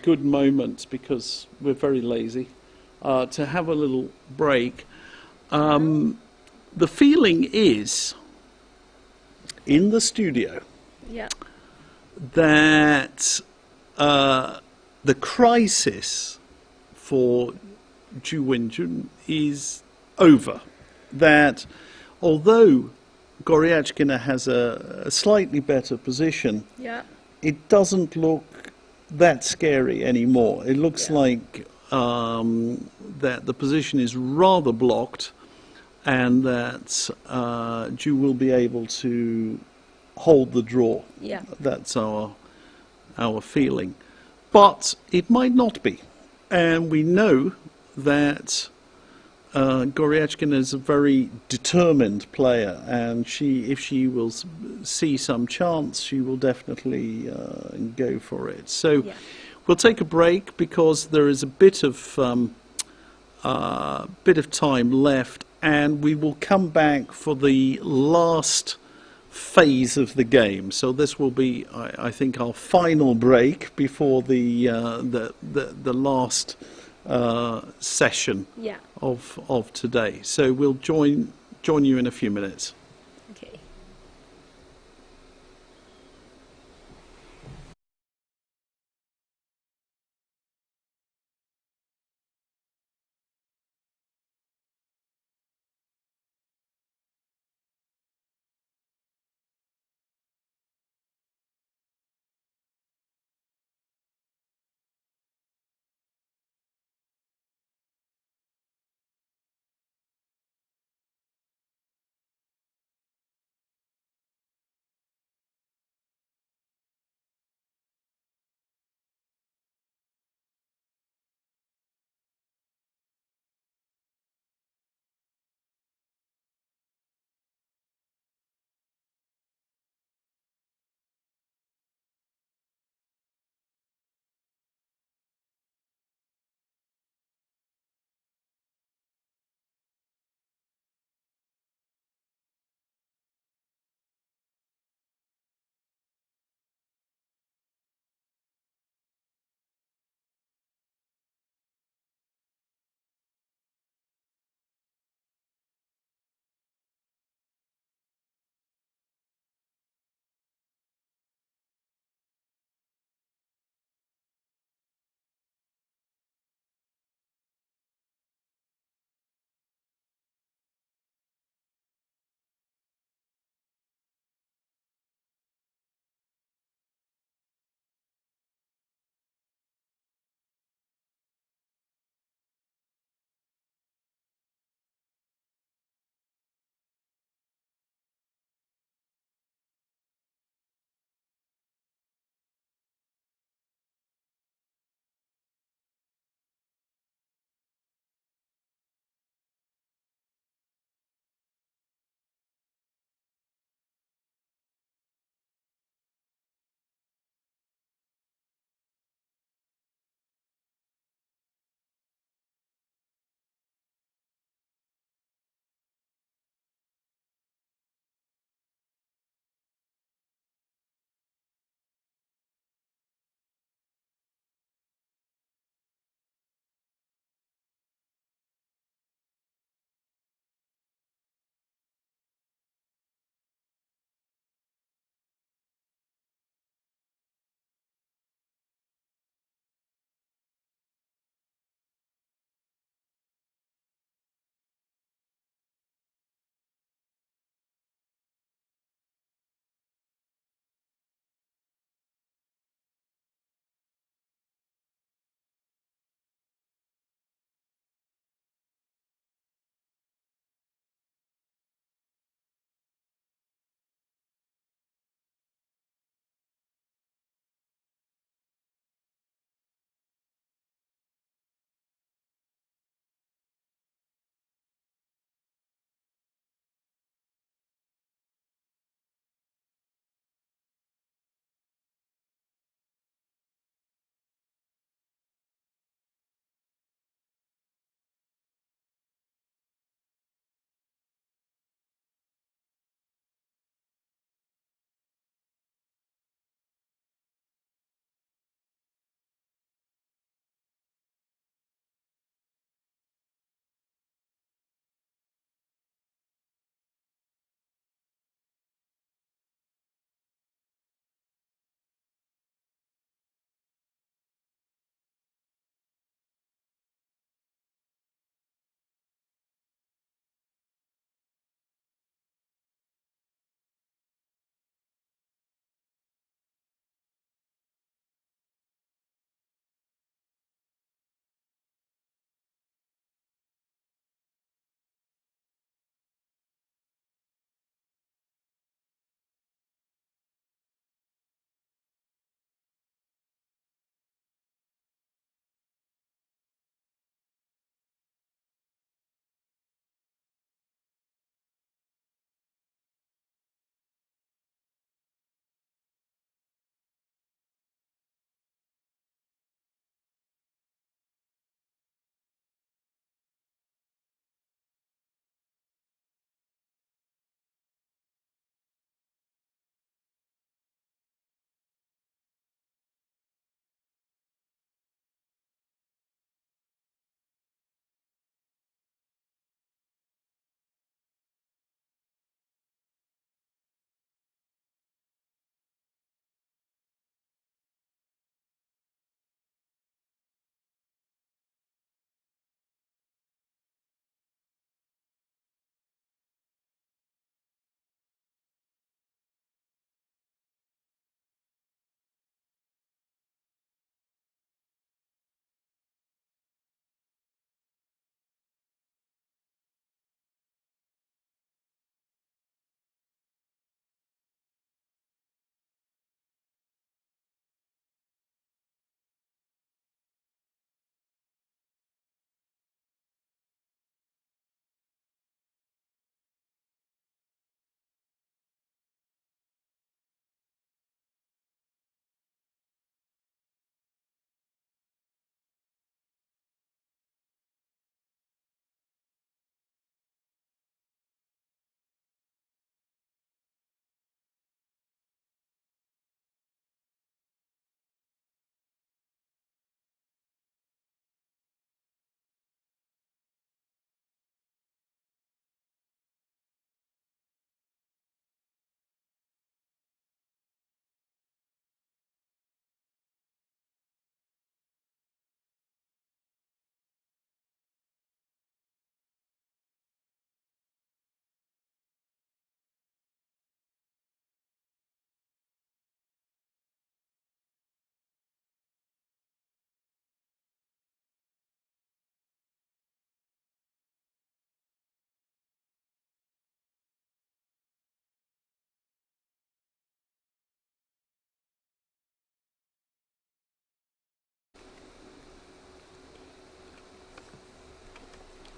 Speaker 1: good moment, because we're very lazy, to have a little break. The feeling is, in the studio,
Speaker 2: Yeah.
Speaker 1: that the crisis for Zhu Wenjun is over. That although Goryachkina has a slightly better position,
Speaker 2: Yeah.
Speaker 1: it doesn't look that scary anymore. It looks like that the position is rather blocked, and that Zhu will be able to hold the draw.
Speaker 2: Yeah.
Speaker 1: That's our feeling. But it might not be. And we know that Goryachkina is a very determined player, and if she will see some chance, she will definitely go for it. So we'll take a break, because there is a bit of time left, and we will come back for the last phase of the game. So this will be, I think, our final break before the last session of today. So we'll join you in a few minutes.
Speaker 2: Okay.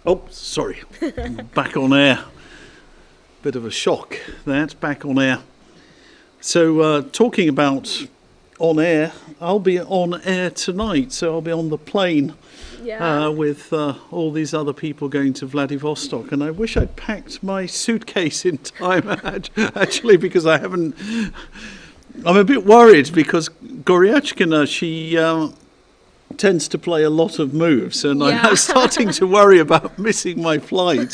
Speaker 1: Oh, sorry. Back on air. Bit of a shock. That's back on air. So, talking about on air, I'll be on air tonight. So I'll be on the plane with all these other people going to Vladivostok. And I wish I'd packed my suitcase in time, actually, because I haven't. I'm a bit worried because Goryachkina, she tends to play a lot of moves, and I'm starting to worry about missing my flight.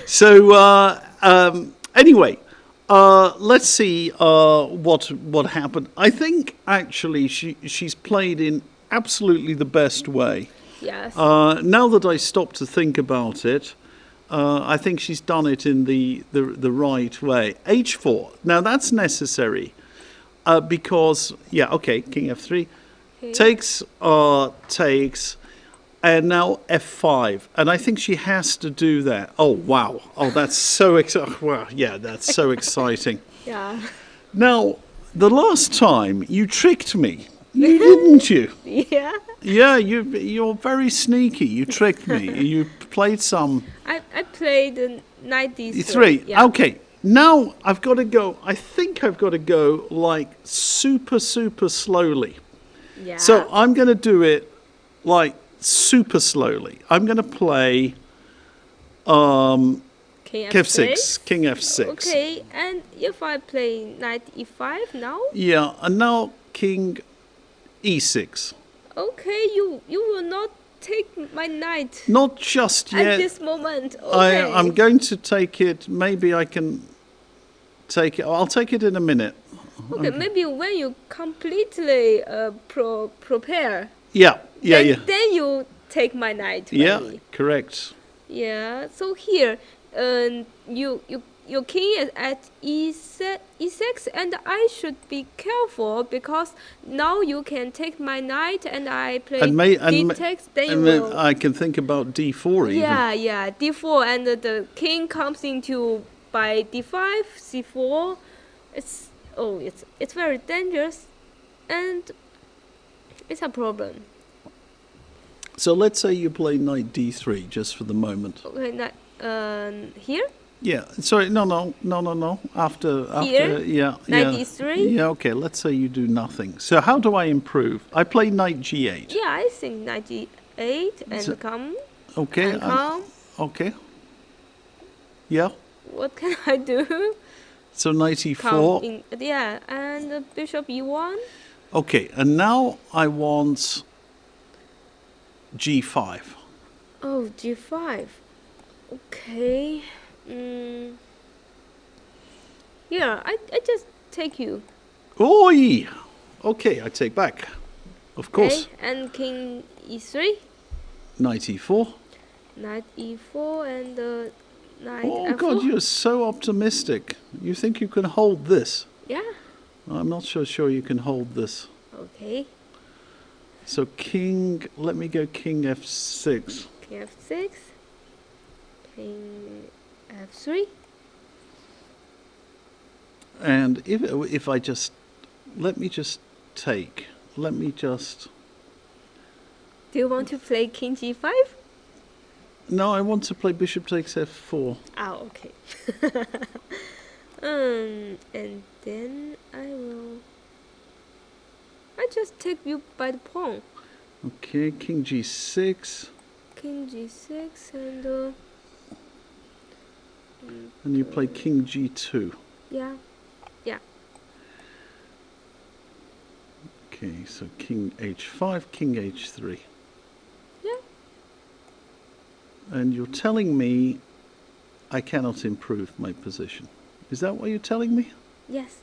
Speaker 1: So anyway, let's see what happened. I think actually she's played in absolutely the best way.
Speaker 2: Yes.
Speaker 1: Now that I stop to think about it, I think she's done it in the right way. H4. Now that's necessary because King F3. Okay. Takes, and now F5. And I think she has to do that. Oh, wow. Oh, that's so exciting. Well, yeah, that's so exciting.
Speaker 2: Yeah.
Speaker 1: Now, the last time you tricked me, didn't you?
Speaker 2: Yeah.
Speaker 1: Yeah, you're very sneaky. You tricked me. You played some...
Speaker 2: I played knight d3.
Speaker 1: 3. Yeah. Okay. Now, I've got to go... I think I've got to go, like, super slowly.
Speaker 2: Yeah.
Speaker 1: So I'm going to do it like super slowly. I'm going to play
Speaker 2: King
Speaker 1: F6. King F6.
Speaker 2: Okay, and if I play knight e5 now?
Speaker 1: Yeah, and now King E6.
Speaker 2: Okay, you will not take my knight.
Speaker 1: Not just yet.
Speaker 2: At this moment. Okay.
Speaker 1: I'm going to take it. Maybe I can take it. I'll take it in a minute.
Speaker 2: Okay, maybe when you completely prepare.
Speaker 1: Yeah.
Speaker 2: Then you take my knight.
Speaker 1: Yeah, correct.
Speaker 2: Yeah. So here, your king is at e6, and I should be careful because now you can take my knight, and I play d6. Then
Speaker 1: I can think about d4 even.
Speaker 2: Yeah, d4, and the king comes into by d5, c4. It's very dangerous, and it's a problem.
Speaker 1: So let's say you play knight d3 just for the moment.
Speaker 2: Okay, here?
Speaker 1: Yeah. Sorry, no. After
Speaker 2: here? Knight d3?
Speaker 1: Yeah, okay. Let's say you do nothing. So how do I improve? I play knight g8.
Speaker 2: Yeah, I think knight g8 and come.
Speaker 1: Okay.
Speaker 2: And come.
Speaker 1: Okay. Yeah.
Speaker 2: What can I do?
Speaker 1: So knight e4.
Speaker 2: And bishop e1.
Speaker 1: Okay, and now I want g5.
Speaker 2: Oh, g5. Okay. Yeah, I just take you.
Speaker 1: Oi! Okay, I take back. Of course.
Speaker 2: Okay, and king e3.
Speaker 1: Knight e4.
Speaker 2: Knight e4 and knight
Speaker 1: f4. God, you're so optimistic. You think you can hold this?
Speaker 2: Yeah.
Speaker 1: I'm not so sure you can hold this.
Speaker 2: Okay.
Speaker 1: So let me go king f6.
Speaker 2: King f6. King f3.
Speaker 1: And if I just, let me just...
Speaker 2: Do you want to play king g5?
Speaker 1: No, I want to play bishop takes f4.
Speaker 2: Oh, okay. And then I just take you by the pawn.
Speaker 1: Okay, king g6.
Speaker 2: King g6
Speaker 1: and you play king g2.
Speaker 2: Yeah.
Speaker 1: Okay, so king h5, king h3.
Speaker 2: Yeah.
Speaker 1: And you're telling me I cannot improve my position. Is that what you're telling me?
Speaker 2: Yes.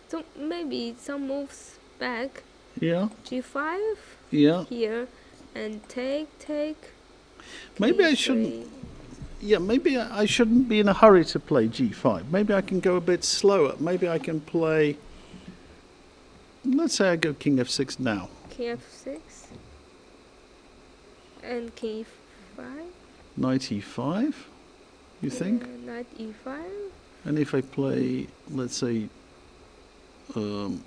Speaker 2: So maybe some moves back.
Speaker 1: Yeah.
Speaker 2: G5.
Speaker 1: Yeah.
Speaker 2: Here, and take.
Speaker 1: Maybe I shouldn't. Yeah, maybe I shouldn't be in a hurry to play g5. Maybe I can go a bit slower. Maybe I can play... Let's say I go king f6 now.
Speaker 2: King f6. And king e5.
Speaker 1: knight e5, you think?
Speaker 2: Knight e5.
Speaker 1: And if I play, let's say, can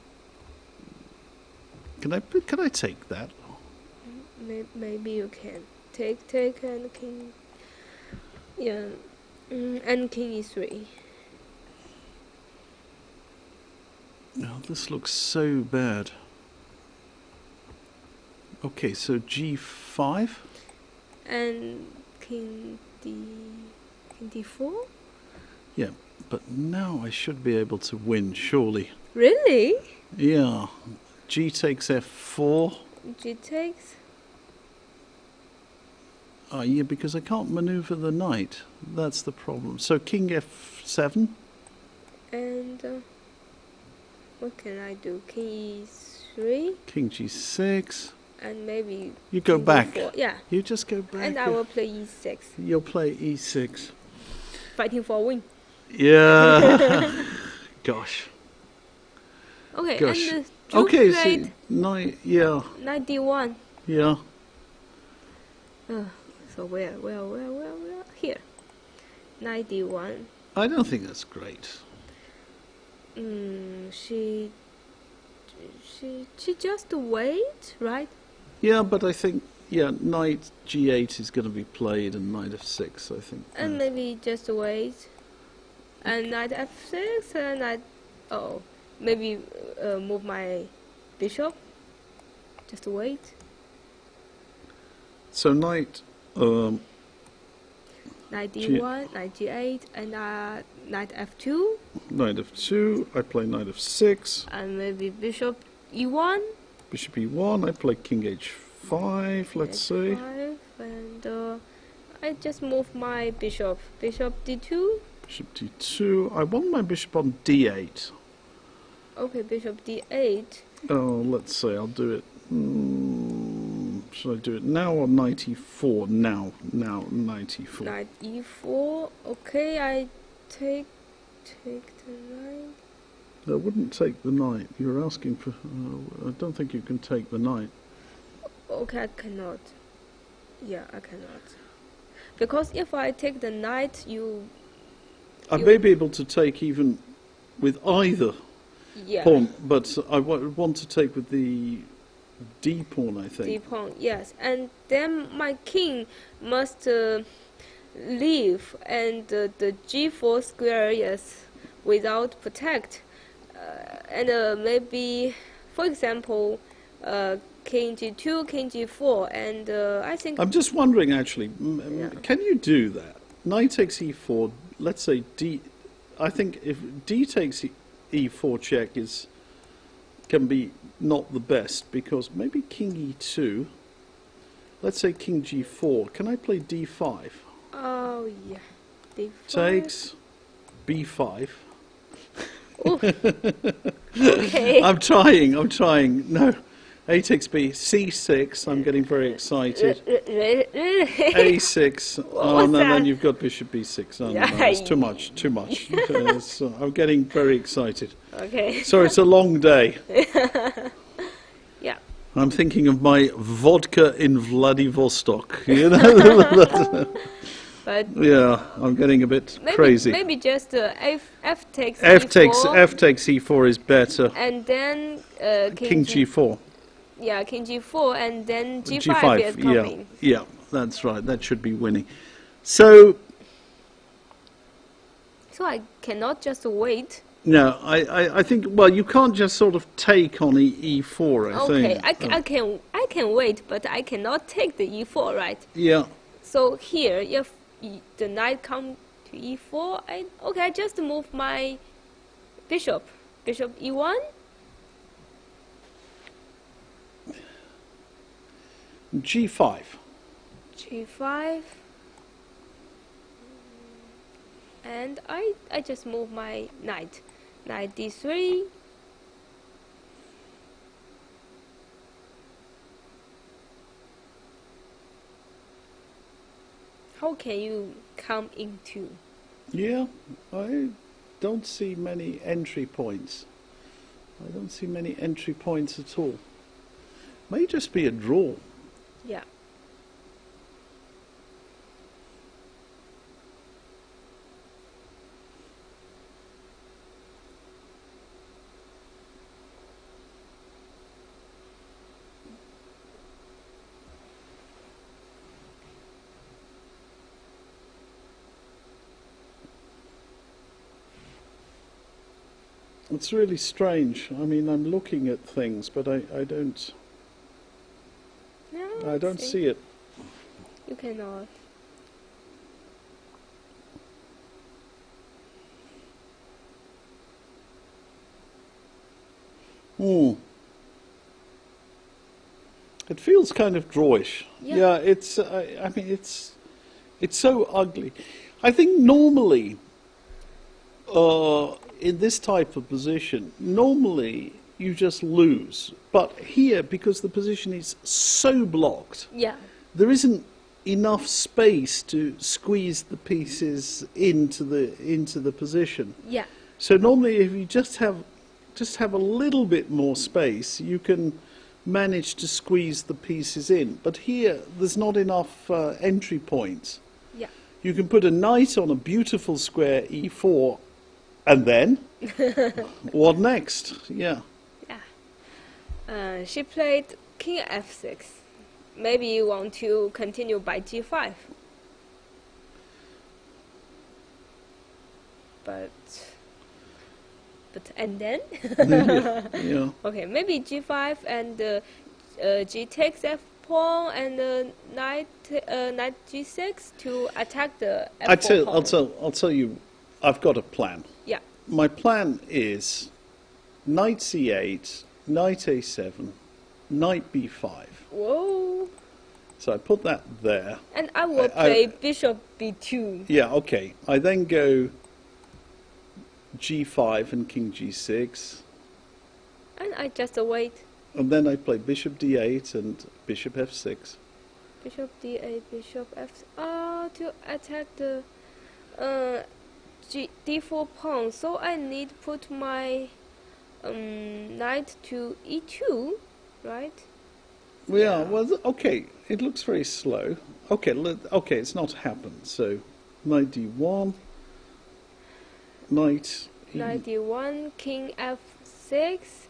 Speaker 1: I take that?
Speaker 2: Maybe you can take and king. Yeah, and king e3.
Speaker 1: Oh, this looks so bad. Okay, so g5
Speaker 2: and king d4.
Speaker 1: Yeah, but now I should be able to win, surely.
Speaker 2: Really?
Speaker 1: Yeah. G takes f4.
Speaker 2: G takes.
Speaker 1: Yeah, because I can't maneuver the knight. That's the problem. So king f7.
Speaker 2: And what can I do? King e3.
Speaker 1: King g6.
Speaker 2: And maybe
Speaker 1: you go back.
Speaker 2: D4. Yeah.
Speaker 1: You just go back.
Speaker 2: And I will play e6.
Speaker 1: You'll play e6.
Speaker 2: Fighting for a win.
Speaker 1: Yeah. Gosh.
Speaker 2: Okay.
Speaker 1: Gosh.
Speaker 2: And
Speaker 1: okay.
Speaker 2: played
Speaker 1: So knight. Yeah.
Speaker 2: knight d1.
Speaker 1: Yeah.
Speaker 2: So where? Here. Knight d1.
Speaker 1: I don't think that's great.
Speaker 2: She just wait, right?
Speaker 1: Yeah, but I think knight g8 is going to be played and knight f6. I think.
Speaker 2: And maybe just wait. And knight f6 and knight. Oh, maybe move my bishop. Just wait.
Speaker 1: So knight.
Speaker 2: Knight d1, knight g8, and knight f2.
Speaker 1: Knight f2. I play knight f6.
Speaker 2: And maybe bishop e1.
Speaker 1: Bishop e1. I play king h5. Let's say.
Speaker 2: And I just move my bishop. Bishop d2.
Speaker 1: Bishop d2. I want my bishop on d8.
Speaker 2: Okay, bishop d8.
Speaker 1: Oh, let's say I'll do it. Should I do it now or knight e4? Now knight e4.
Speaker 2: Knight e4. Okay, I take the knight.
Speaker 1: I wouldn't take the knight. You're asking for. I don't think you can take the knight.
Speaker 2: Okay, I cannot. Yeah, I cannot. Because if I take the knight,
Speaker 1: I may be able to take even with either pawn, but I want to take with the d pawn, I think.
Speaker 2: D pawn, yes. And then my king must leave, and the g4 square, yes, without protect. And maybe, for example, king g2, king g4, and I think...
Speaker 1: I'm just wondering, actually, can you do that? Knight takes e4, let's say d... I think if d takes e4 check can be not the best, because maybe king e2, let's say king g4, can I play d5?
Speaker 2: Oh, yeah. D5.
Speaker 1: Takes b5.
Speaker 2: Okay.
Speaker 1: I'm trying. No. A takes b, c6, I'm getting very excited. a6, and then you've got bishop b6. No, it's too much. I'm getting very excited.
Speaker 2: Okay.
Speaker 1: Sorry, it's a long day.
Speaker 2: Yeah.
Speaker 1: I'm thinking of my vodka in Vladivostok, you know?
Speaker 2: But
Speaker 1: yeah, I'm getting a bit crazy.
Speaker 2: Maybe just f takes
Speaker 1: F
Speaker 2: e4.
Speaker 1: takes e4 is better.
Speaker 2: And then
Speaker 1: king g4.
Speaker 2: Yeah, king g4, and then g5 is coming.
Speaker 1: Yeah, that's right. That should be winning. So
Speaker 2: I cannot just wait.
Speaker 1: No, I think, well, you can't just sort of take on e4, I think.
Speaker 2: Okay, I can wait, but I cannot take the e4, right?
Speaker 1: Yeah.
Speaker 2: So here, if the knight come to e4, I just move my bishop e1.
Speaker 1: g5.
Speaker 2: G5. And I just move my knight d3. How can you come into?
Speaker 1: Yeah, I don't see many entry points. I don't see many entry points at all. May just be a draw.
Speaker 2: Yeah.
Speaker 1: It's really strange. I mean, I'm looking at things, but I don't
Speaker 2: No,
Speaker 1: see it.
Speaker 2: You cannot.
Speaker 1: It feels kind of drawish.
Speaker 2: Yeah.
Speaker 1: Yeah, it's. I mean, it's so ugly. I think normally, in this type of position, normally you just lose. But here, because the position is so blocked,
Speaker 2: Yeah.
Speaker 1: there isn't enough space to squeeze the pieces into the position.
Speaker 2: Yeah.
Speaker 1: So normally, if you just have a little bit more space, you can manage to squeeze the pieces in. But here, there's not enough entry points.
Speaker 2: Yeah.
Speaker 1: You can put a knight on a beautiful square e4, and then what next? Yeah.
Speaker 2: Yeah. She played king f6. Maybe you want to continue by g5. But and then?
Speaker 1: Yeah.
Speaker 2: Okay, maybe g5 and g takes f pawn and knight g6 to attack the f4 pawn.
Speaker 1: I'll tell you, I've got a plan.
Speaker 2: Yeah.
Speaker 1: My plan is knight c8, knight a7, knight b5.
Speaker 2: Whoa.
Speaker 1: So I put that there.
Speaker 2: And I will play bishop b2.
Speaker 1: Yeah, okay. I then go g5 and king g6.
Speaker 2: And I just wait.
Speaker 1: And then I play bishop d8 and bishop f6.
Speaker 2: Bishop d8, bishop f. To attack the d4 pawn. So I need put my knight to e2, right?
Speaker 1: Yeah, well, okay. It looks very slow. Okay, okay, it's not happened. So, knight d1, knight
Speaker 2: d1, king f6,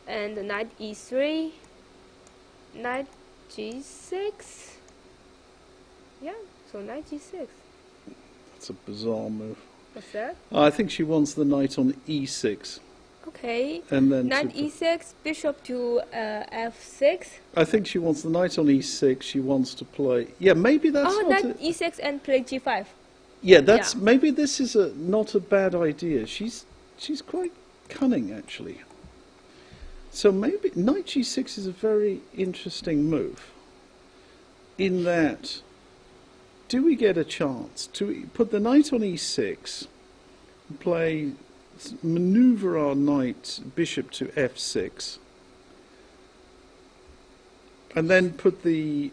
Speaker 2: and knight e3, knight g6. Yeah, so knight g6.
Speaker 1: That's a bizarre move.
Speaker 2: What's that?
Speaker 1: I think she wants the knight on e6.
Speaker 2: Okay.
Speaker 1: And then
Speaker 2: knight e6, bishop to f6.
Speaker 1: I think she wants the knight on e6. She wants to play. Yeah, maybe that's not
Speaker 2: knight e6 and play g5.
Speaker 1: Yeah, that's maybe this is not a bad idea. She's quite cunning actually. So maybe knight g6 is a very interesting move. In that, do we get a chance to put the knight on e6, maneuver our knight bishop to f6, and then put the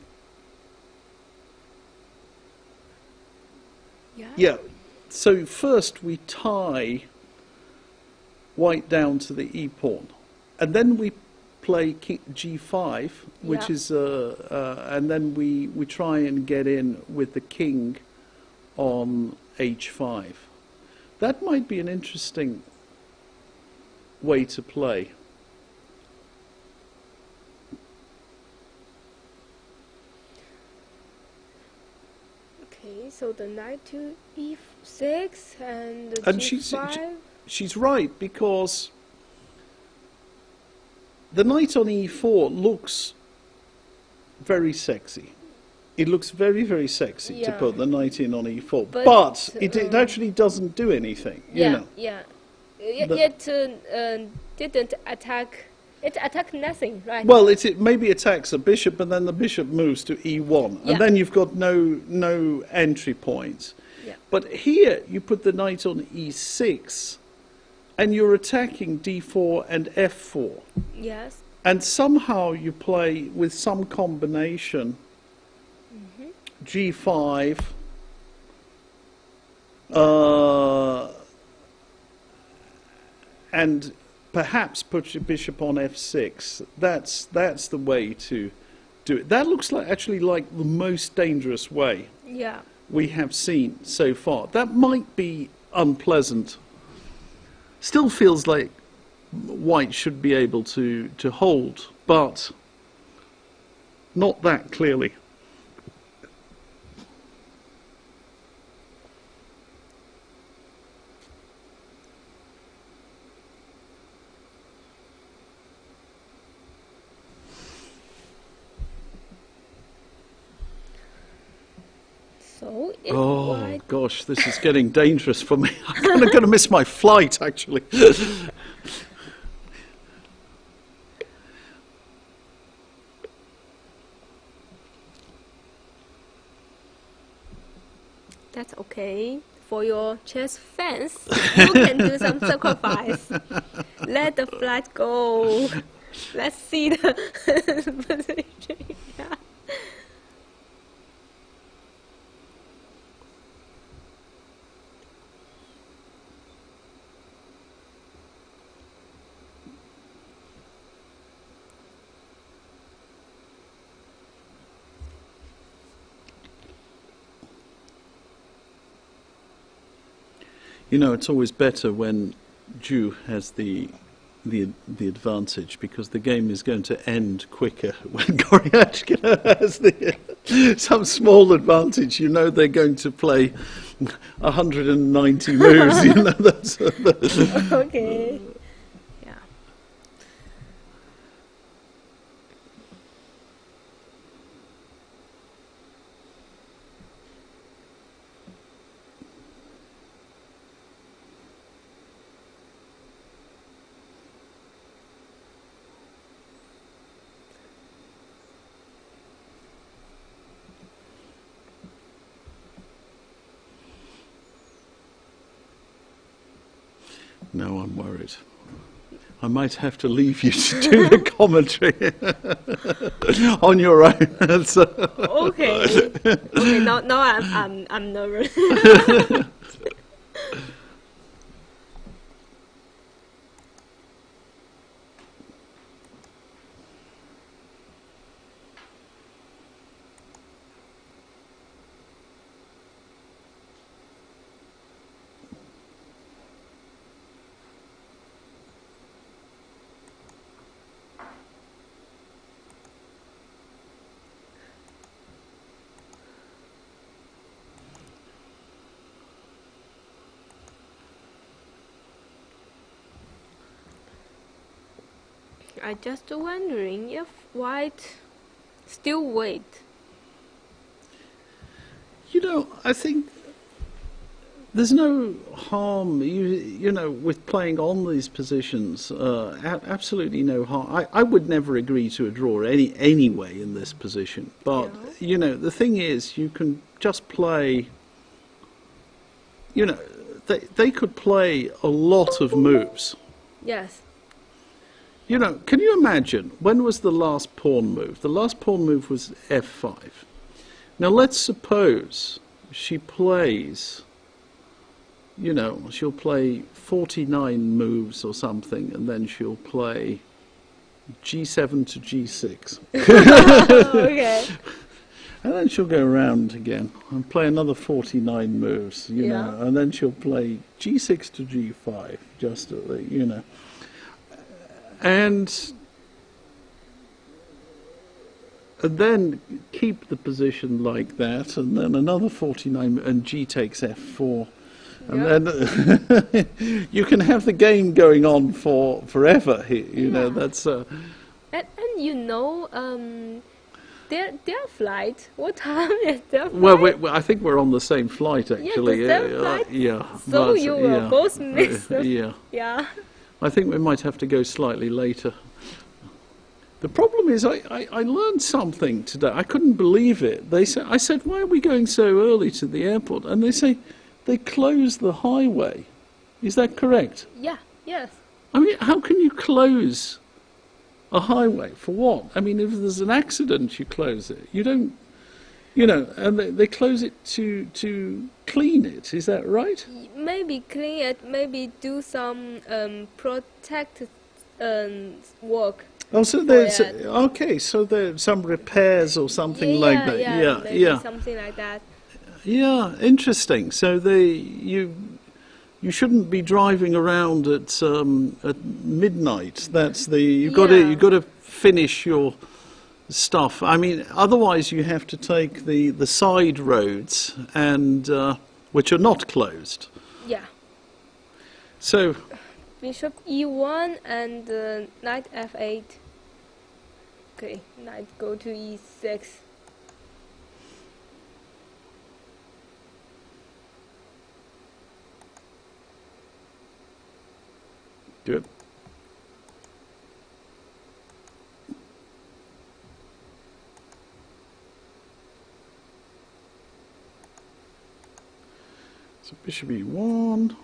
Speaker 1: yeah. So first we tie white down to the e pawn, and then we play king g5, which is and then we try and get in with the king on h5. That might be an interesting way to play.
Speaker 2: Okay, so the knight to e6 and g5.
Speaker 1: She's right, because the knight on e4 looks very sexy. It looks very, very sexy to put the knight in on e4, but it actually doesn't do anything. You know.
Speaker 2: It didn't attack. It attacked nothing, right?
Speaker 1: Well, it maybe attacks a bishop, and then the bishop moves to e1, and then you've got no entry points.
Speaker 2: Yeah.
Speaker 1: But here you put the knight on e6, and you're attacking d4 and f4.
Speaker 2: Yes.
Speaker 1: And somehow you play with some combination g5, and perhaps put your bishop on f6. That's the way to do it. That looks actually like the most dangerous way we have seen so far. That might be unpleasant. Still feels like white should be able to hold, but not that clearly.
Speaker 2: So if
Speaker 1: Oh,
Speaker 2: white...
Speaker 1: gosh, this is getting dangerous for me. I'm kind of going to miss my flight, actually.
Speaker 2: That's okay. For your chess fans, you can do some sacrifice. Let the flight go. Let's see the position. Yeah.
Speaker 1: You know, it's always better when Zhu has the advantage, because the game is going to end quicker when Koryachkina has some small advantage. You know, they're going to play 190 moves. You know, that's
Speaker 2: Okay. Yeah.
Speaker 1: No, I'm worried. I might have to leave you to do the commentary on your own. So.
Speaker 2: Okay. Okay. Now I'm nervous. I just wondering if white still wait.
Speaker 1: You know, I think there's no harm, you know, with playing on these positions. Absolutely no harm. I would never agree to a draw anyway in this position. But,
Speaker 2: Yeah.
Speaker 1: you know, the thing is, you can just play, you know, they could play a lot of moves.
Speaker 2: Yes.
Speaker 1: You know, can you imagine, when was the last pawn move? The last pawn move was f5. Now let's suppose she plays, you know, she'll play 49 moves or something, and then she'll play g7 to g6.
Speaker 2: Okay.
Speaker 1: And then she'll go around again and play another 49 moves, you know, and then she'll play g6 to g5, just at the, you know. And then keep the position like that, and then another 49, and G takes F4. And then you can have the game going on forever. You know, that's...
Speaker 2: And you know, their flight, what time is their flight?
Speaker 1: Well, I think we're on the same flight, actually.
Speaker 2: Yeah, the same flight?
Speaker 1: Yeah.
Speaker 2: So
Speaker 1: but,
Speaker 2: you will both miss them.
Speaker 1: Yeah.
Speaker 2: Yeah.
Speaker 1: I think we might have to go slightly later. The problem is, I learned something today. I couldn't believe it. I said, why are we going so early to the airport? And they say, they close the highway. Is that correct?
Speaker 2: Yeah, yes.
Speaker 1: I mean, how can you close a highway? For what? I mean, if there's an accident, you close it. You don't, you know, and they close it to clean it. Is that right?
Speaker 2: Maybe clean it, maybe do some protect work.
Speaker 1: Oh, so there's okay. So there's some repairs or something like that.
Speaker 2: Yeah, something like that.
Speaker 1: Yeah, interesting. So you shouldn't be driving around at midnight. That's you got to finish your stuff. I mean, otherwise you have to take the side roads and which are not closed.
Speaker 2: Yeah.
Speaker 1: So
Speaker 2: Bishop E1 and knight F8. Okay, knight go to E6.
Speaker 1: good. So bishop e1,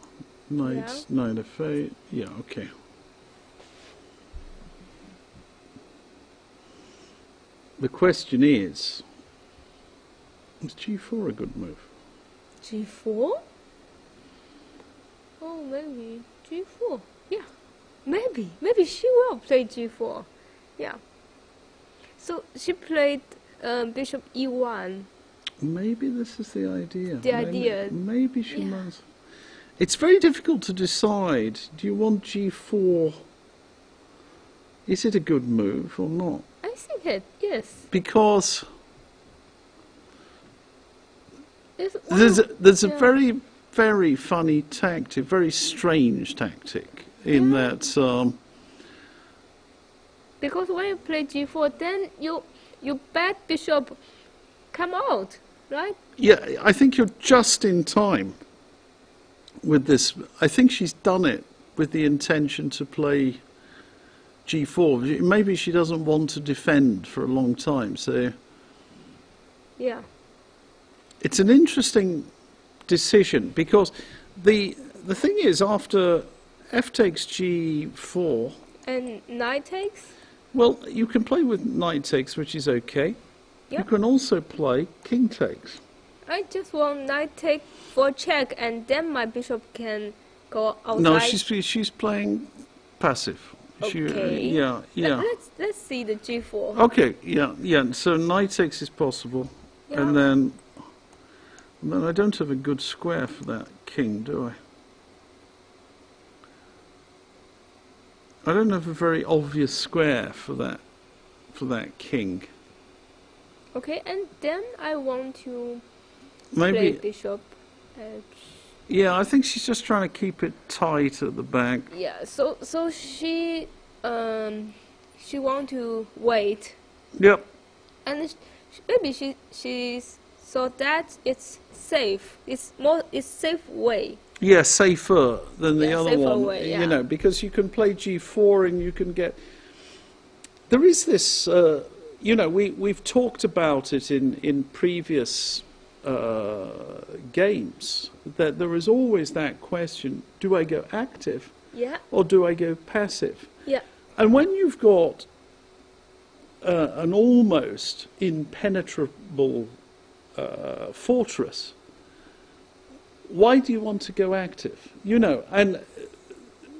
Speaker 1: knight, knight f8. Yeah, okay. The question is g4 a good move?
Speaker 2: G4? Oh, maybe G4. Yeah, maybe she will play G4. Yeah. So she played Bishop E1.
Speaker 1: Maybe this is the idea.
Speaker 2: The idea.
Speaker 1: Maybe she must. It's very difficult to decide. Do you want G4? Is it a good move or not?
Speaker 2: I think it is.
Speaker 1: Because there's a very, very funny tactic, very strange tactic in that.
Speaker 2: Because when you play G4, then you bet Bishop come out, right?
Speaker 1: Yeah, I think you're just in time with this. I think she's done it with the intention to play G4. Maybe she doesn't want to defend for a long time, so
Speaker 2: yeah,
Speaker 1: it's an interesting decision because the thing is, after f takes G4
Speaker 2: and knight takes.
Speaker 1: Well, you can play with knight takes, which is okay.
Speaker 2: Yep.
Speaker 1: You can also play king takes.
Speaker 2: I just want knight take for check, and then my bishop can go outside.
Speaker 1: No, she's playing passive.
Speaker 2: Okay.
Speaker 1: Yeah.
Speaker 2: Let's see the G4.
Speaker 1: Okay. Yeah. So knight takes is possible, and then I don't have a good square for that king, do I? I don't have a very obvious square for that king.
Speaker 2: Okay, and then I want to
Speaker 1: Maybe
Speaker 2: play bishop edge.
Speaker 1: Yeah, I think she's just trying to keep it tight at the back.
Speaker 2: Yeah, so she want to wait.
Speaker 1: Yep.
Speaker 2: And maybe she thought that it's safe. It's safe way.
Speaker 1: Yeah, safer than the other
Speaker 2: safer
Speaker 1: one.
Speaker 2: Way,
Speaker 1: You know, because you can play G4 and you can get. There is this. You know, we've talked about it in previous games, that there is always that question: do I go active, or do I go passive?
Speaker 2: Yeah.
Speaker 1: And when you've got an almost impenetrable fortress, why do you want to go active? You know, and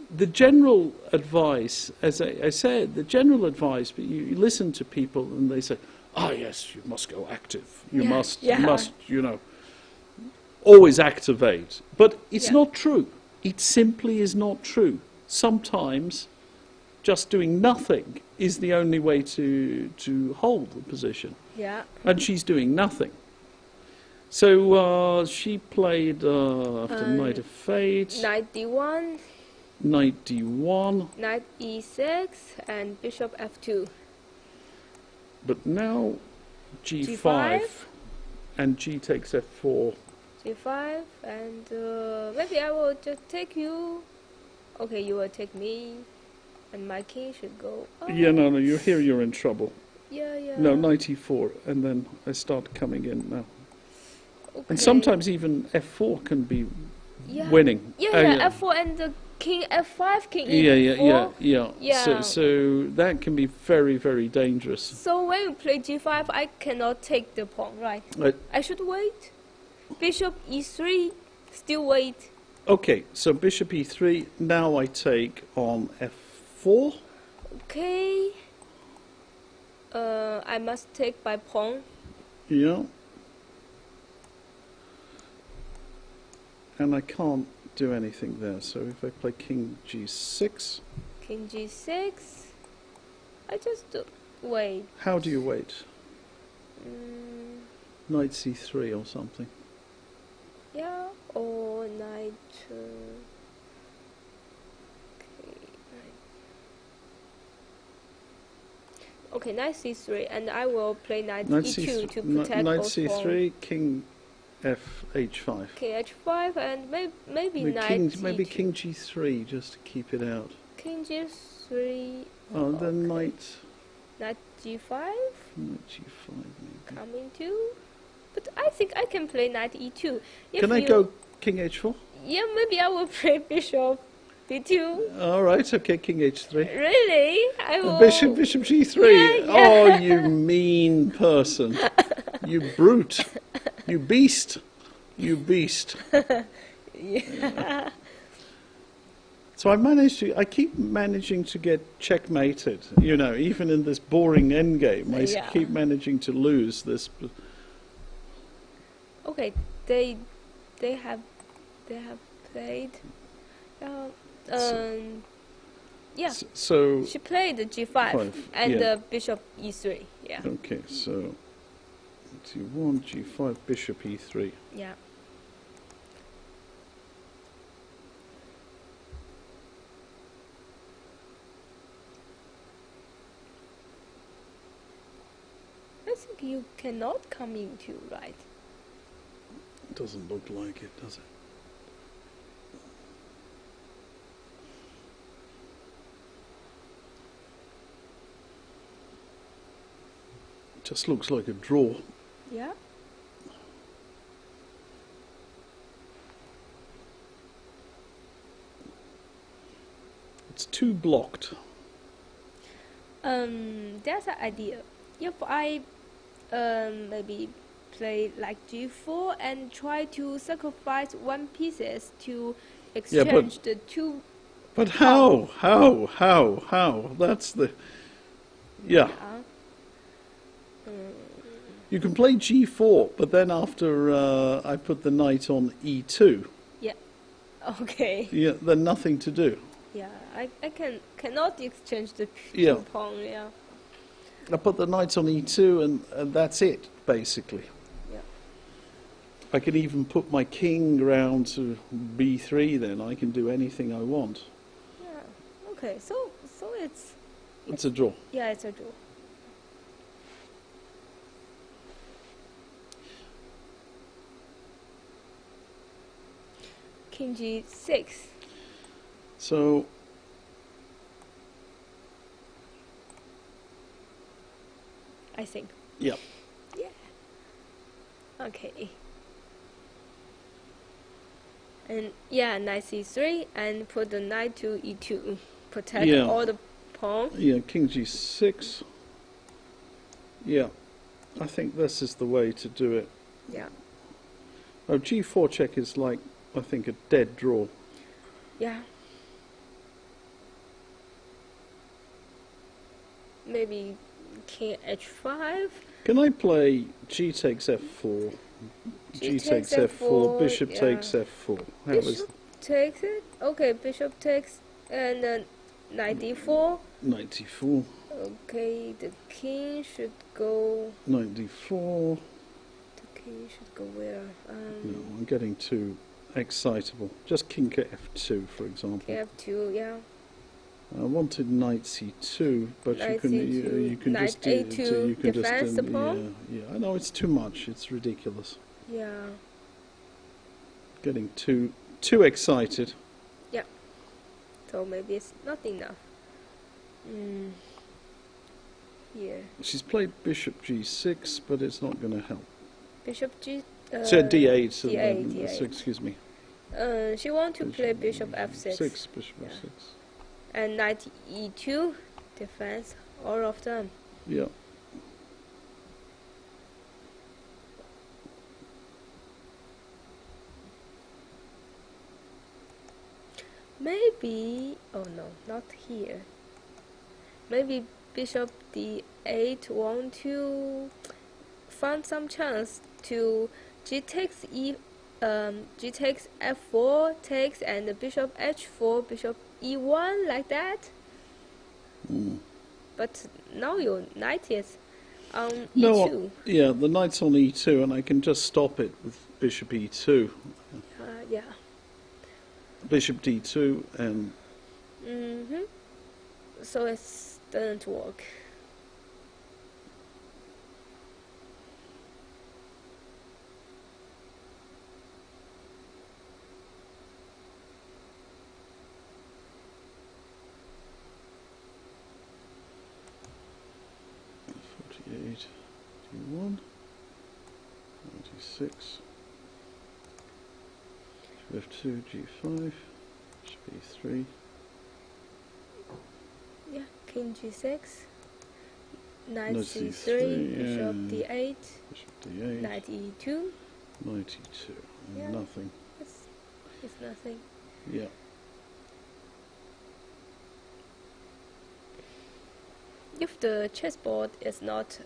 Speaker 1: the general advice, as I said, the general advice, but you listen to people and they say, "Ah, yes, you must go active. You must, you know, always activate." But it's not true. It simply is not true. Sometimes just doing nothing is the only way to hold the position.
Speaker 2: Yeah.
Speaker 1: And she's doing nothing. So she played after knight f8,
Speaker 2: knight d1,
Speaker 1: knight d1,
Speaker 2: knight e6, and bishop f2.
Speaker 1: But now g5, and g takes f4.
Speaker 2: g5, and maybe I will just take you. Okay, you will take me, and my king should go. Oh.
Speaker 1: Yeah, no, you're in trouble.
Speaker 2: Yeah.
Speaker 1: No, knight e4, and then I start coming in now.
Speaker 2: Okay.
Speaker 1: And sometimes even f4 can be winning.
Speaker 2: Yeah, f4 and the king f5, king e4.
Speaker 1: Yeah. So that can be very, very dangerous.
Speaker 2: So when you play g5, I cannot take the pawn, right? I should wait. Bishop e3, still wait.
Speaker 1: Okay, so bishop e3. Now I take on f4.
Speaker 2: Okay. I must take by pawn.
Speaker 1: Yeah. And I can't do anything there, so if I play king g6...
Speaker 2: King g6... I just wait.
Speaker 1: How do you wait? Knight c3 or something?
Speaker 2: Yeah, or knight... Okay, knight c3, and I will play knight e2 to protect
Speaker 1: knight
Speaker 2: both
Speaker 1: c3,
Speaker 2: pawns.
Speaker 1: king h5.
Speaker 2: King h5, and maybe knight
Speaker 1: king g3 just to keep it out.
Speaker 2: king g3.
Speaker 1: Oh, then knight
Speaker 2: g5.
Speaker 1: Knight g5 maybe.
Speaker 2: Coming to. But I think I can play knight e2.
Speaker 1: Can I go king h4?
Speaker 2: Yeah, maybe I will play bishop b2.
Speaker 1: All right, okay, king h3.
Speaker 2: Really? I will.
Speaker 1: Bishop g3.
Speaker 2: Yeah, yeah.
Speaker 1: Oh, you mean person. You brute. You beast. You beast.
Speaker 2: Yeah.
Speaker 1: So I keep managing to get checkmated, you know, even in this boring endgame. I keep managing to lose this.
Speaker 2: Okay, they have played. Yeah.
Speaker 1: So
Speaker 2: she played g5 and bishop e3. Yeah.
Speaker 1: Okay, so g1, g5, bishop e3.
Speaker 2: Yeah. I think you cannot come into, right?
Speaker 1: Doesn't look like it, does it? Just looks like a draw.
Speaker 2: Yeah.
Speaker 1: It's too blocked.
Speaker 2: There's an idea. If I maybe play like g4 and try to sacrifice one pieces to exchange the two.
Speaker 1: But how? How? That's the. Yeah. You can play g4, but then after I put the knight on e2.
Speaker 2: Yeah. Okay.
Speaker 1: Yeah. Then nothing to do.
Speaker 2: Yeah, I cannot exchange the two pawn. Yeah.
Speaker 1: I put the knight on e2, and that's it, basically.
Speaker 2: Yeah.
Speaker 1: I can even put my king round to b3. Then I can do anything I want.
Speaker 2: Yeah. Okay. So it's.
Speaker 1: It's a draw.
Speaker 2: Yeah, it's a draw. King g6.
Speaker 1: So.
Speaker 2: I think.
Speaker 1: Yeah.
Speaker 2: Yeah. Okay. And yeah, knight c3 and put the knight to e2. Protect all the pawns.
Speaker 1: Yeah, king g6. Yeah. I think this is the way to do it.
Speaker 2: Yeah.
Speaker 1: Oh, g4 check is like, I think, a dead draw.
Speaker 2: Yeah. Maybe king h5.
Speaker 1: Can I play g takes f4, g takes f4, bishop takes f4?
Speaker 2: Bishop takes it. Okay, bishop takes and knight d4.
Speaker 1: Knight d4.
Speaker 2: Okay, the king should go.
Speaker 1: Knight d4.
Speaker 2: The king should go where?
Speaker 1: No, I'm getting too excitable. Just king f2, for example.
Speaker 2: King f2, yeah.
Speaker 1: I wanted knight c2, but
Speaker 2: knight
Speaker 1: you can
Speaker 2: knight
Speaker 1: just do
Speaker 2: a2
Speaker 1: you can
Speaker 2: defense the pawn.
Speaker 1: Yeah, I know it's too much. It's ridiculous.
Speaker 2: Yeah.
Speaker 1: Getting too excited.
Speaker 2: Yeah. So maybe it's not enough. Here.
Speaker 1: She's played bishop g6, but it's not going to help.
Speaker 2: Bishop g.
Speaker 1: So d8.
Speaker 2: D8.
Speaker 1: So excuse me.
Speaker 2: She wants to play bishop f6.
Speaker 1: Bishop f6.
Speaker 2: And knight e2, defense all of them.
Speaker 1: Yeah.
Speaker 2: Maybe, oh no, not here. Maybe bishop d8 want to find some chance to g takes g takes f4 takes and bishop h4 bishop e1 like that. But now your knight is on e2.
Speaker 1: Yeah, the knight's on e2, and I can just stop it with bishop e2.
Speaker 2: Yeah.
Speaker 1: Bishop d2 and.
Speaker 2: So it doesn't work.
Speaker 1: d8, d1, 96, f2, g5, b3.
Speaker 2: Yeah, king g6, knight
Speaker 1: Knight
Speaker 2: c3,
Speaker 1: c3,
Speaker 2: bishop
Speaker 1: yeah.
Speaker 2: d8,
Speaker 1: Bishop d8,
Speaker 2: knight e2.
Speaker 1: knight e2,
Speaker 2: Yeah.
Speaker 1: nothing.
Speaker 2: It's nothing.
Speaker 1: Yeah.
Speaker 2: If the chessboard is not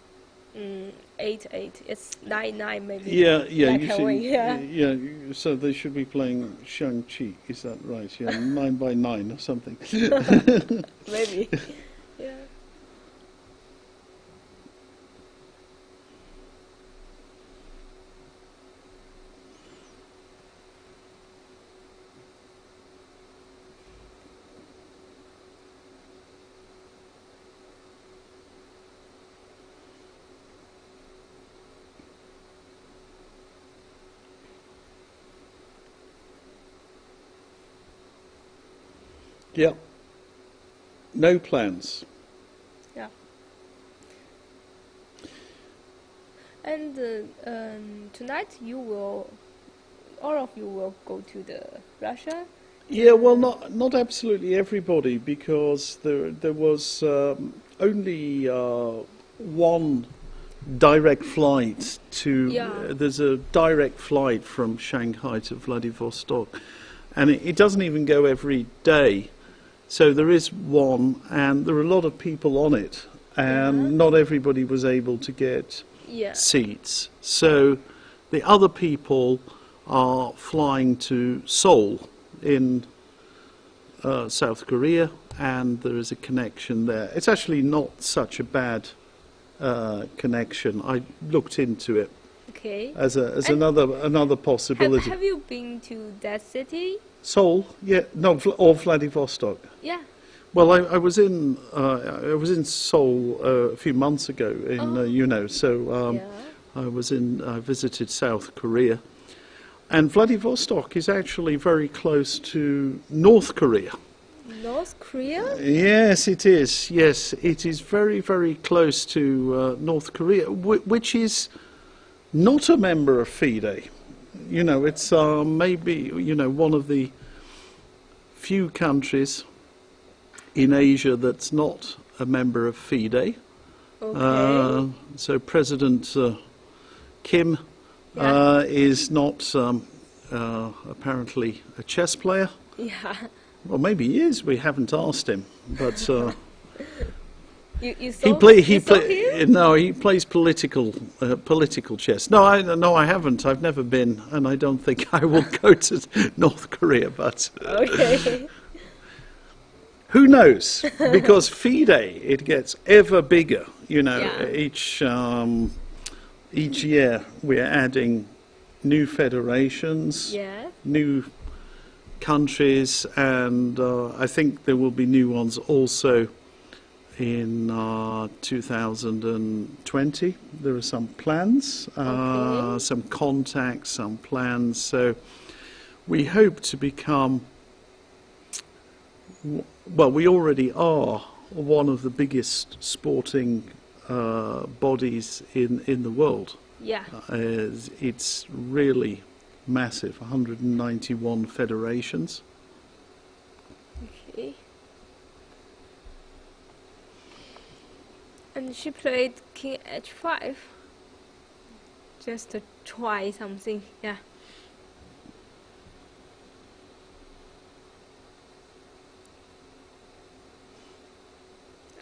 Speaker 2: 8-8, it's 9-9 maybe.
Speaker 1: Yeah, yeah,
Speaker 2: Black
Speaker 1: you
Speaker 2: and white,
Speaker 1: see,
Speaker 2: yeah.
Speaker 1: so they should be playing Shang-Chi, is that right? Yeah, 9 by 9 or something.
Speaker 2: Maybe. Yeah.
Speaker 1: Yeah. No plans.
Speaker 2: Yeah. And tonight all of you will go to the Russia.
Speaker 1: Yeah, well, not absolutely everybody, because there was only one direct flight to.
Speaker 2: Yeah.
Speaker 1: There's a direct flight from Shanghai to Vladivostok, and it doesn't even go every day. So there is one, and there are a lot of people on it, and not everybody was able to get seats. So the other people are flying to Seoul in South Korea, and there is a connection there. It's actually not such a bad connection. I looked into it as another possibility.
Speaker 2: Have you been to that city?
Speaker 1: Seoul, yeah, no, or Vladivostok.
Speaker 2: Yeah.
Speaker 1: Well, I was in Seoul a few months ago so I visited South Korea, and Vladivostok is actually very close to North Korea.
Speaker 2: North Korea?
Speaker 1: Yes, it is. Yes, it is very, very close to North Korea, which is not a member of FIDE. You know, it's maybe, one of the few countries in Asia that's not a member of FIDE.
Speaker 2: Okay.
Speaker 1: So President Kim is not apparently a chess player.
Speaker 2: Yeah.
Speaker 1: Well, maybe he is. We haven't asked him, but
Speaker 2: you saw him?
Speaker 1: No, he plays political chess. No, I haven't. I've never been, and I don't think I will go to North Korea. But
Speaker 2: okay.
Speaker 1: Who knows? Because FIDE, it gets ever bigger. Each year we're adding new federations, new countries, and I think there will be new ones also in 2020. There are some plans, some contacts, some plans. So we hope to become, well, we already are one of the biggest sporting bodies in the world.
Speaker 2: Yeah.
Speaker 1: It's really massive, 191 federations.
Speaker 2: Okay. And she played King h5 just to try something. Yeah.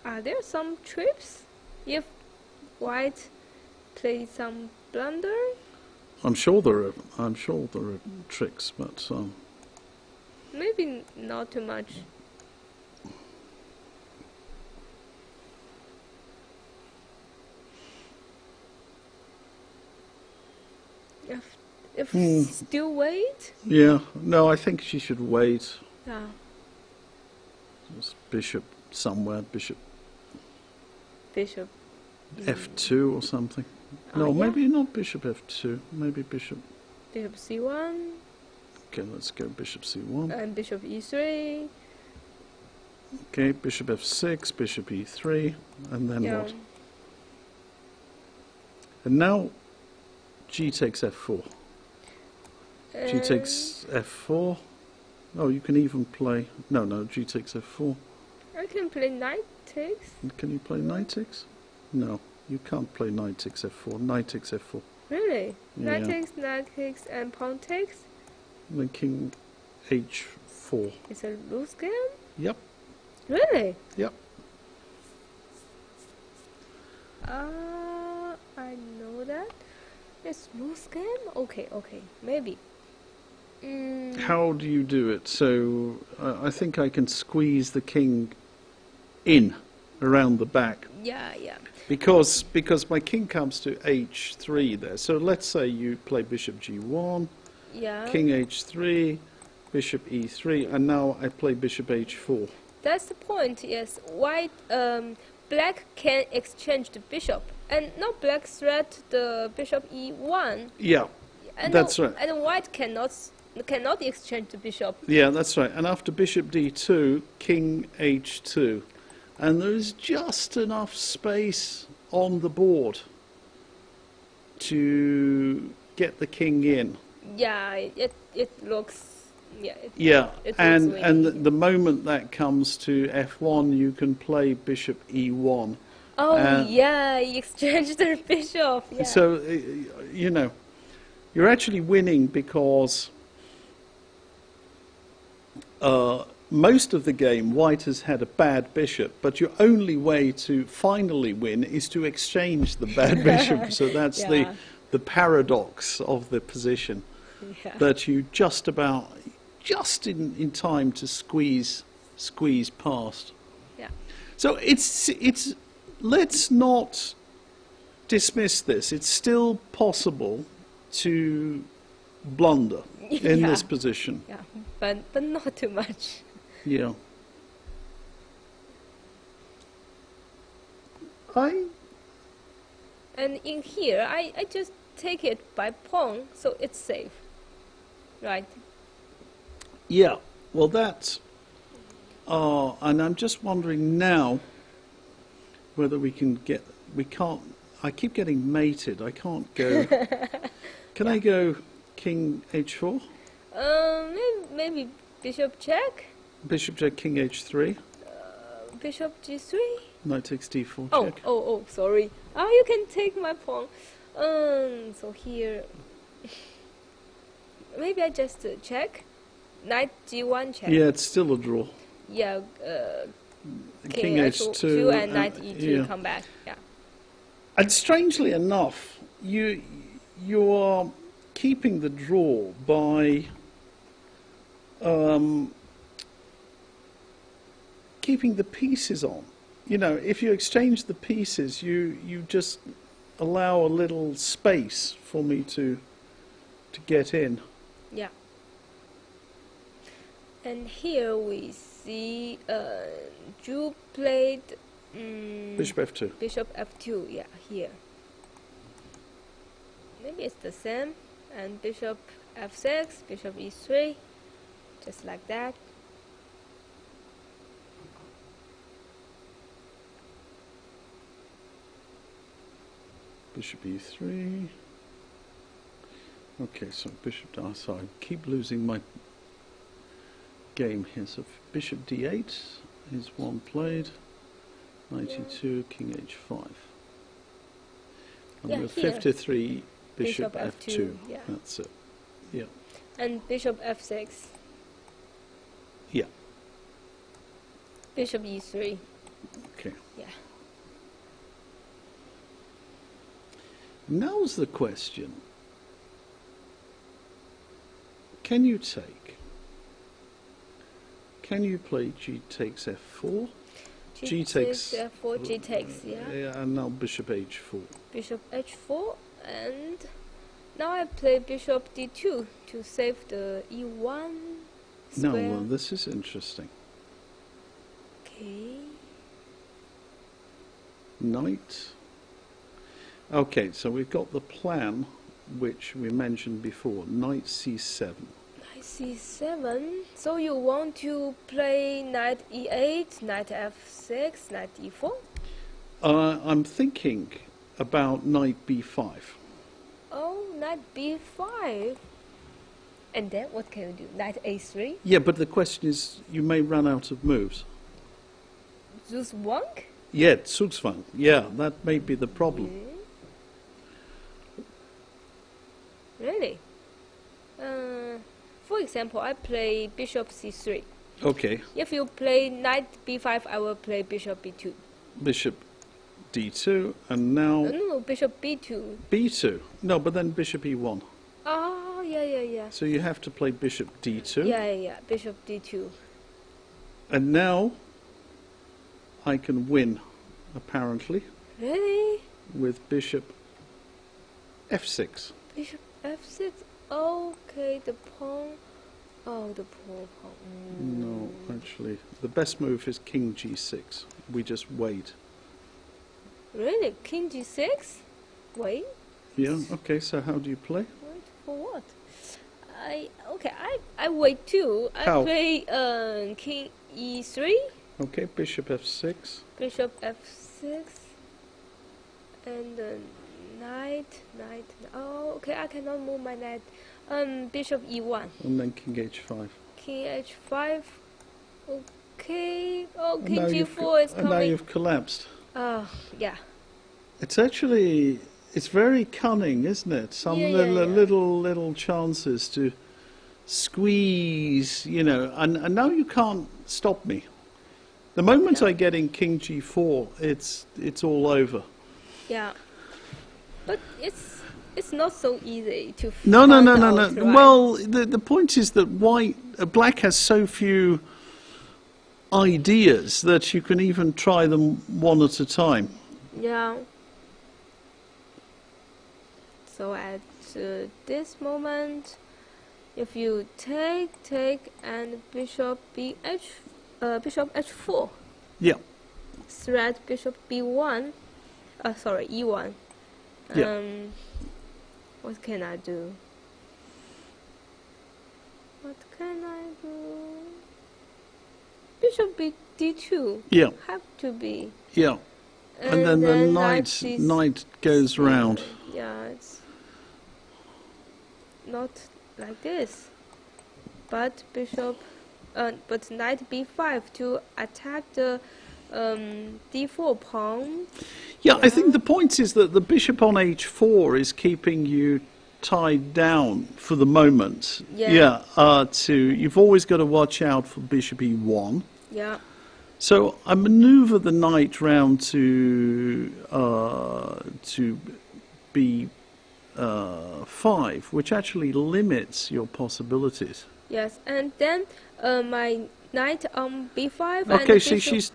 Speaker 2: Are there some trips if White played some blunder?
Speaker 1: I'm sure there are tricks, but
Speaker 2: maybe not too much. If still wait?
Speaker 1: Yeah, no, I think she should wait.
Speaker 2: Yeah.
Speaker 1: Just bishop somewhere, bishop f2 or something. No, maybe not bishop f2, maybe bishop
Speaker 2: c1.
Speaker 1: Okay, let's go bishop c1.
Speaker 2: And bishop e3.
Speaker 1: Okay, bishop f6, bishop e3, and then what? And now g takes f4. G takes f4. Oh, you can even play... No, g takes f4.
Speaker 2: I can play knight takes.
Speaker 1: Can you play knight takes? No, you can't play knight takes f4. Knight takes f4.
Speaker 2: Really?
Speaker 1: Yeah.
Speaker 2: Knight takes, and pawn takes?
Speaker 1: And then king h4.
Speaker 2: It's a loose game?
Speaker 1: Yep.
Speaker 2: Really?
Speaker 1: Yep.
Speaker 2: I know that. It's loose game? Okay, maybe.
Speaker 1: How do you do it? So I think I can squeeze the king in around the back.
Speaker 2: Yeah.
Speaker 1: Because my king comes to h3 there. So let's say you play bishop g1, king h3, bishop e3, and now I play bishop h4.
Speaker 2: That's the point, yes. White, black can exchange the bishop, and now black threat the bishop e1.
Speaker 1: Yeah,
Speaker 2: and
Speaker 1: that's right.
Speaker 2: And white cannot exchange the bishop.
Speaker 1: Yeah, that's right. And after bishop d2, king h2. And there's just enough space on the board to get the king in.
Speaker 2: Yeah, it looks...
Speaker 1: And the moment that comes to f1, you can play bishop e1.
Speaker 2: Oh, you exchange the bishop. Yeah.
Speaker 1: So, you're actually winning because most of the game, white has had a bad bishop, but your only way to finally win is to exchange the bad bishop. So that's the paradox of the position, that you just in time to squeeze past.
Speaker 2: Yeah.
Speaker 1: So it's let's not dismiss this. It's still possible to blunder in this position.
Speaker 2: Yeah, but not too much.
Speaker 1: Yeah.
Speaker 2: And in here, I just take it by pawn, so it's safe, right?
Speaker 1: Yeah. Well, that's... and I'm just wondering now whether we can get... We can't... I keep getting mated. I can't go... Can I go king h4?
Speaker 2: Maybe bishop check?
Speaker 1: Bishop check, king h3.
Speaker 2: Bishop g3?
Speaker 1: Knight takes d4 check.
Speaker 2: Oh, sorry. You can take my pawn. So here... Maybe I just check. Knight g1 check.
Speaker 1: Yeah, it's still a draw.
Speaker 2: Yeah,
Speaker 1: king h2
Speaker 2: and knight e2 come back. Yeah.
Speaker 1: And strangely enough, you are keeping the draw by keeping the pieces on. If you exchange the pieces, you just allow a little space for me to get in.
Speaker 2: Yeah. And here we see Zhu played
Speaker 1: bishop f2.
Speaker 2: Bishop f2, yeah, here. Maybe it's the same. And bishop f6, bishop e3, just like that.
Speaker 1: Bishop e3. Okay, so bishop... so I keep losing my game here. So bishop d8 is one played. Knight e2, king h5. And with 53, bishop f2.
Speaker 2: Yeah.
Speaker 1: That's it. Yeah.
Speaker 2: And bishop f6.
Speaker 1: Yeah.
Speaker 2: Bishop e3.
Speaker 1: Okay.
Speaker 2: Yeah.
Speaker 1: Now's the question. Can you take? Can you play g takes f4? G takes
Speaker 2: f4, g takes, yeah.
Speaker 1: And now bishop h4.
Speaker 2: Bishop h4, and now I play bishop d2 to save the e1 square.
Speaker 1: No, well, this is interesting.
Speaker 2: Okay.
Speaker 1: Knight. Okay, so we've got the plan which we mentioned before. Knight c7.
Speaker 2: Knight c7. So you want to play knight e8, knight f6, knight e4?
Speaker 1: I'm thinking about knight b5.
Speaker 2: Oh, knight b5. And then what can you do? Knight a3?
Speaker 1: Yeah, but the question is, you may run out of moves.
Speaker 2: Zugzwang?
Speaker 1: Yeah, Zugzwang. Yeah, that may be the problem.
Speaker 2: Really? For example, I play bishop c3.
Speaker 1: Okay.
Speaker 2: If you play knight b5, I will play bishop b2.
Speaker 1: Bishop d2, and now...
Speaker 2: No, bishop b2.
Speaker 1: b2. No, but then bishop e1.
Speaker 2: Oh, yeah.
Speaker 1: So you have to play bishop d2.
Speaker 2: Yeah, bishop d2.
Speaker 1: And now I can win, apparently.
Speaker 2: Really?
Speaker 1: With bishop f6.
Speaker 2: Bishop f6? Okay, the pawn... Oh, the poor pawn.
Speaker 1: No, actually, the best move is king g6. We just wait.
Speaker 2: Really? King g6? Wait?
Speaker 1: Yeah, okay, so how do you play?
Speaker 2: Wait for what? I wait too. I
Speaker 1: How?
Speaker 2: play king e3.
Speaker 1: Okay, bishop f6.
Speaker 2: Bishop f6. And knight. Oh, okay, I cannot move my knight. Bishop e1.
Speaker 1: And then king h5.
Speaker 2: King h5. Okay. Oh, king
Speaker 1: Now
Speaker 2: g4 is
Speaker 1: and now
Speaker 2: coming.
Speaker 1: you've collapsed.
Speaker 2: Yeah.
Speaker 1: It's actually, it's very cunning, isn't it? Some little chances to squeeze, you know, and now you can't stop me. The moment I get in king g4, it's all over.
Speaker 2: Yeah. But it's not so easy to
Speaker 1: No.
Speaker 2: find out, right?
Speaker 1: Well, the point is that black has so few ideas that you can even try them one at a time.
Speaker 2: Yeah. So at this moment, if you take and bishop bishop h4.
Speaker 1: Yeah.
Speaker 2: Threat bishop b1. Sorry, e1.
Speaker 1: Yeah.
Speaker 2: What can I do? Bishop d2.
Speaker 1: Yeah.
Speaker 2: Have to be.
Speaker 1: Yeah. And then the knight goes round.
Speaker 2: Yeah, it's not like this. But but knight b5 to attack the d4 pawn.
Speaker 1: Yeah, I think the point is that the bishop on h4 is keeping you tied down for the moment.
Speaker 2: Yeah.
Speaker 1: You've always got to watch out for bishop e1.
Speaker 2: Yeah.
Speaker 1: So I maneuver the knight round to b5, which actually limits your possibilities.
Speaker 2: Yes, and then my knight on b5.
Speaker 1: Okay,
Speaker 2: and
Speaker 1: see,
Speaker 2: bishop.
Speaker 1: she's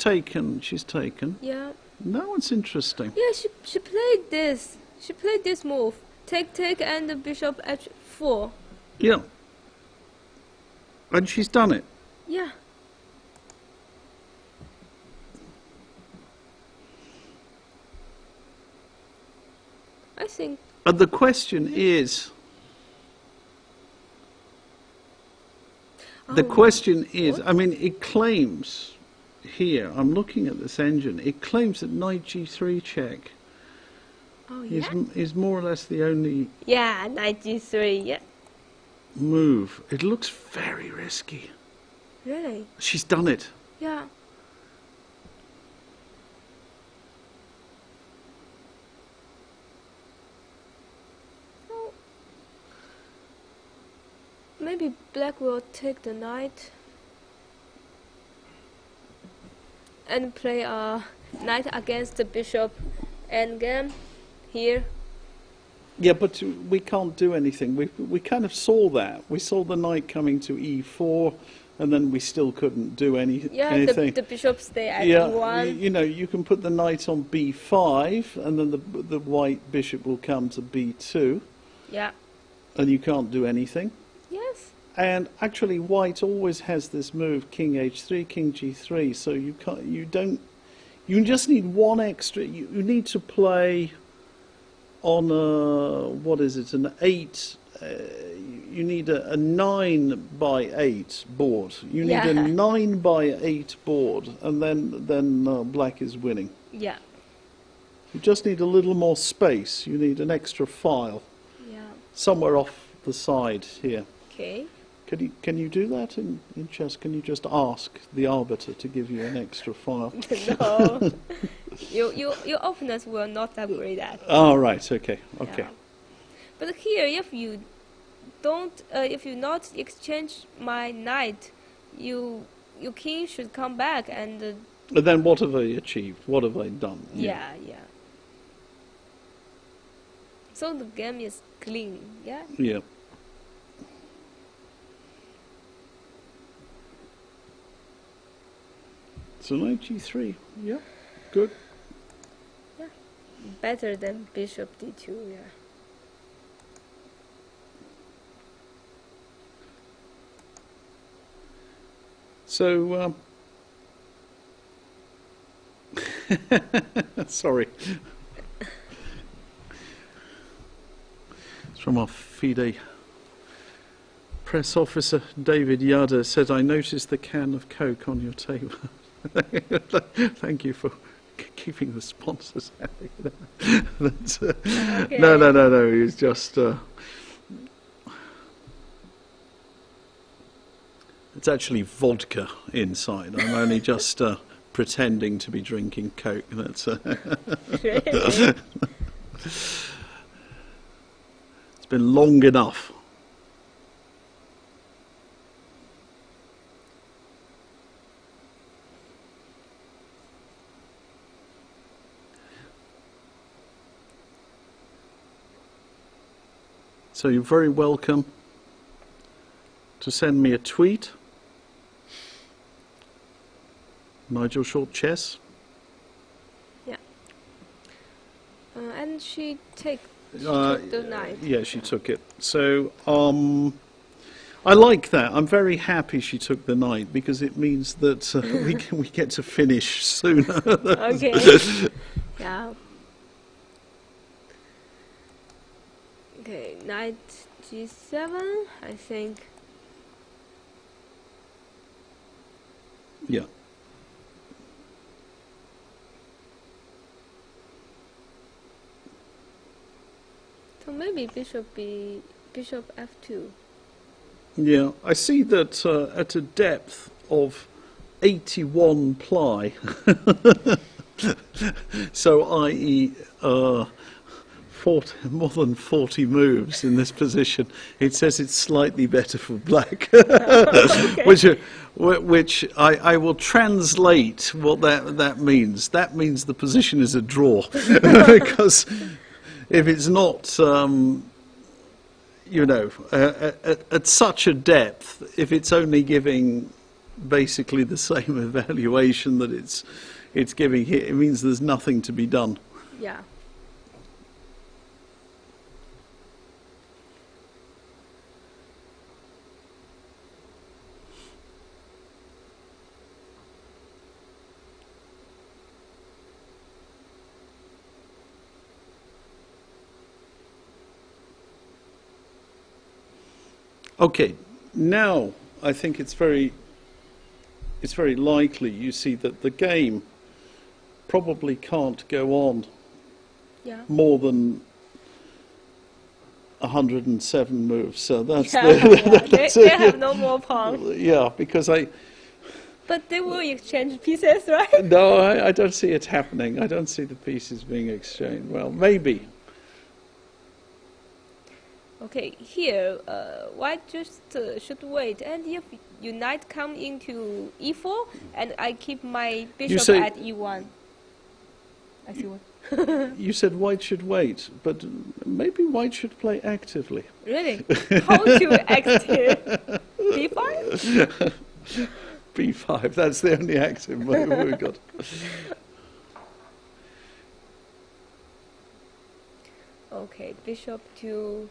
Speaker 1: taken.
Speaker 2: Yeah.
Speaker 1: No, it's interesting.
Speaker 2: Yeah, she played this. She played this move. Take and bishop h4.
Speaker 1: Yeah. And she's done it.
Speaker 2: Yeah. I think.
Speaker 1: And the question is. The question is, I mean, it claims here, I'm looking at this engine, it claims that knight g3 check is more or less the only
Speaker 2: knight g3, yeah.
Speaker 1: move. It looks very risky.
Speaker 2: Really?
Speaker 1: She's done it.
Speaker 2: Yeah. So, maybe black will take the knight and play a knight against the bishop endgame here.
Speaker 1: Yeah, but we can't do anything. We kind of saw that. We saw the knight coming to e4, and then we still couldn't do anything.
Speaker 2: The bishop stay at e1.
Speaker 1: You know, you can put the knight on b5, and then the white bishop will come to b2.
Speaker 2: Yeah.
Speaker 1: And you can't do anything.
Speaker 2: Yes.
Speaker 1: And actually, white always has this move, king h3, king g3. So you can't. You just need one extra. You need to play on what is it? An 8. You need a 9 by 8 board. You need a 9 by 8 board, and then black is winning.
Speaker 2: Yeah.
Speaker 1: You just need a little more space. You need an extra file.
Speaker 2: Yeah.
Speaker 1: Somewhere off the side here.
Speaker 2: Okay.
Speaker 1: Can you do that in chess? Can you just ask the arbiter to give you an extra file?
Speaker 2: No. Your opponents will not agree that.
Speaker 1: Oh, right. Okay. Okay.
Speaker 2: Yeah. But here, if you not exchange my knight, your king should come back and.
Speaker 1: But then what have I achieved? What have I done?
Speaker 2: Yeah. So the game is clean. Yeah.
Speaker 1: Yeah. So knight g3. Yeah. Good.
Speaker 2: Yeah. Better than bishop d2. Yeah.
Speaker 1: So, sorry. It's from our FIDE press officer, David Yada, said, I noticed the can of Coke on your table. Thank you for keeping the sponsors happy.
Speaker 2: Okay.
Speaker 1: No, he's just... It's actually vodka inside. I'm only just pretending to be drinking Coke. That's
Speaker 2: Really?
Speaker 1: It's been long enough. So you're very welcome to send me a tweet. Nigel Short Chess.
Speaker 2: Yeah. And she took the knife.
Speaker 1: Yeah, she took it. So I like that. I'm very happy she took the knight because it means that we get to finish sooner.
Speaker 2: Okay. Yeah. Okay, knight g7, I think.
Speaker 1: Yeah.
Speaker 2: So maybe bishop f2.
Speaker 1: Yeah, I see that at a depth of 81 ply, so i.e. more than 40 moves in this position, it says it's slightly better for black,
Speaker 2: Okay.
Speaker 1: which I will translate what that means. That means the position is a draw, because if it's not, at such a depth, if it's only giving basically the same evaluation that it's giving here, it means there's nothing to be done.
Speaker 2: Yeah.
Speaker 1: Okay, now I think it's very likely you see that the game probably can't go on more than 107 moves. So that's
Speaker 2: they have no more pawns.
Speaker 1: Yeah, because
Speaker 2: But they will exchange pieces, right?
Speaker 1: No, I don't see it happening. I don't see the pieces being exchanged. Well, maybe.
Speaker 2: Okay, here, white just should wait, and if your knight come into e4, and I keep my bishop at e1. I see what.
Speaker 1: You said white should wait, but maybe white should play actively.
Speaker 2: Really? How to active? b5?
Speaker 1: b5, that's the only active move we've got.
Speaker 2: Okay, bishop to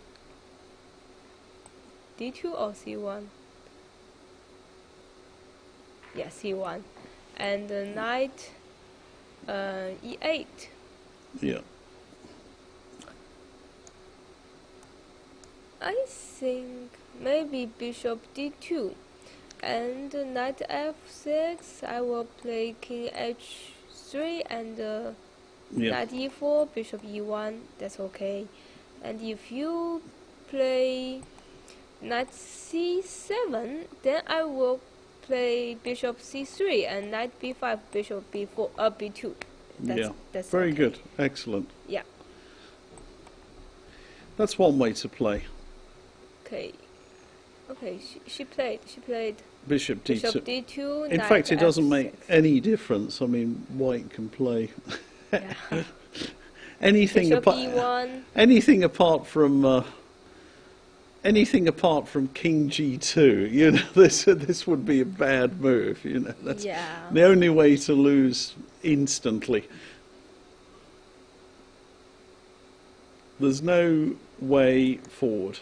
Speaker 2: d2 or c1? Yeah, c1. And the knight e8.
Speaker 1: Yeah.
Speaker 2: I think maybe bishop d2. And knight f6, I will play king h3 and knight e4, bishop e1, that's okay. And if you play knight c7, then I will play bishop c3 and knight b5, bishop b4, b2. That's
Speaker 1: very
Speaker 2: okay.
Speaker 1: good, excellent.
Speaker 2: Yeah.
Speaker 1: That's one way to play.
Speaker 2: Okay. Okay, she played
Speaker 1: Bishop d2.
Speaker 2: Bishop d2.
Speaker 1: In fact, it doesn't make any difference. I mean, white can play anything
Speaker 2: Bishop e1.
Speaker 1: anything apart from king g2. You know, this would be a bad move. You know, that's the only way to lose instantly. There's no way forward.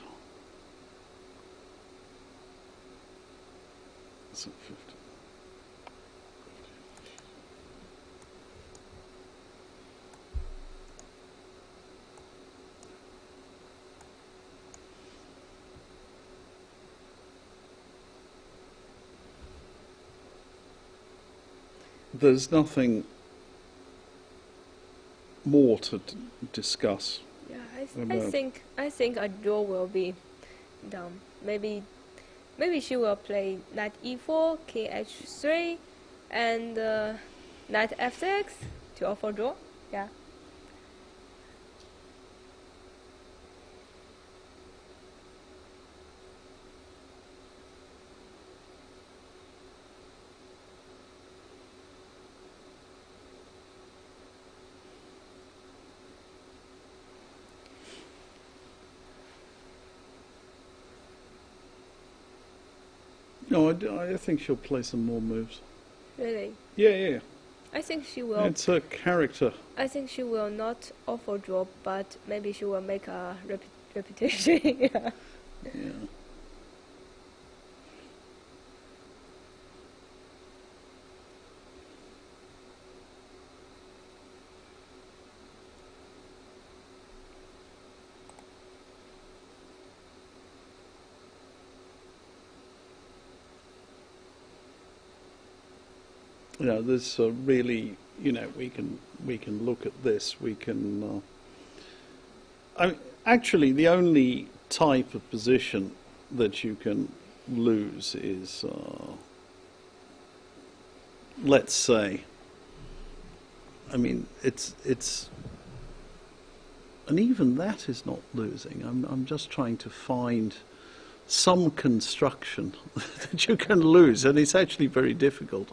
Speaker 1: There's nothing more to discuss.
Speaker 2: Yeah, I think a draw will be done. Maybe she will play knight e4, king h3, and knight f6 to offer draw. Yeah.
Speaker 1: No, I think she'll play some more moves.
Speaker 2: Really?
Speaker 1: Yeah.
Speaker 2: I think she will.
Speaker 1: It's her character.
Speaker 2: I think she will not offer draw, but maybe she will make a reputation. Yeah.
Speaker 1: You know, there's really, you know, we can look at this. We can. Actually, the only type of position that you can lose is, let's say. I mean, it's, and even that is not losing. I'm just trying to find some construction that you can lose, and it's actually very difficult.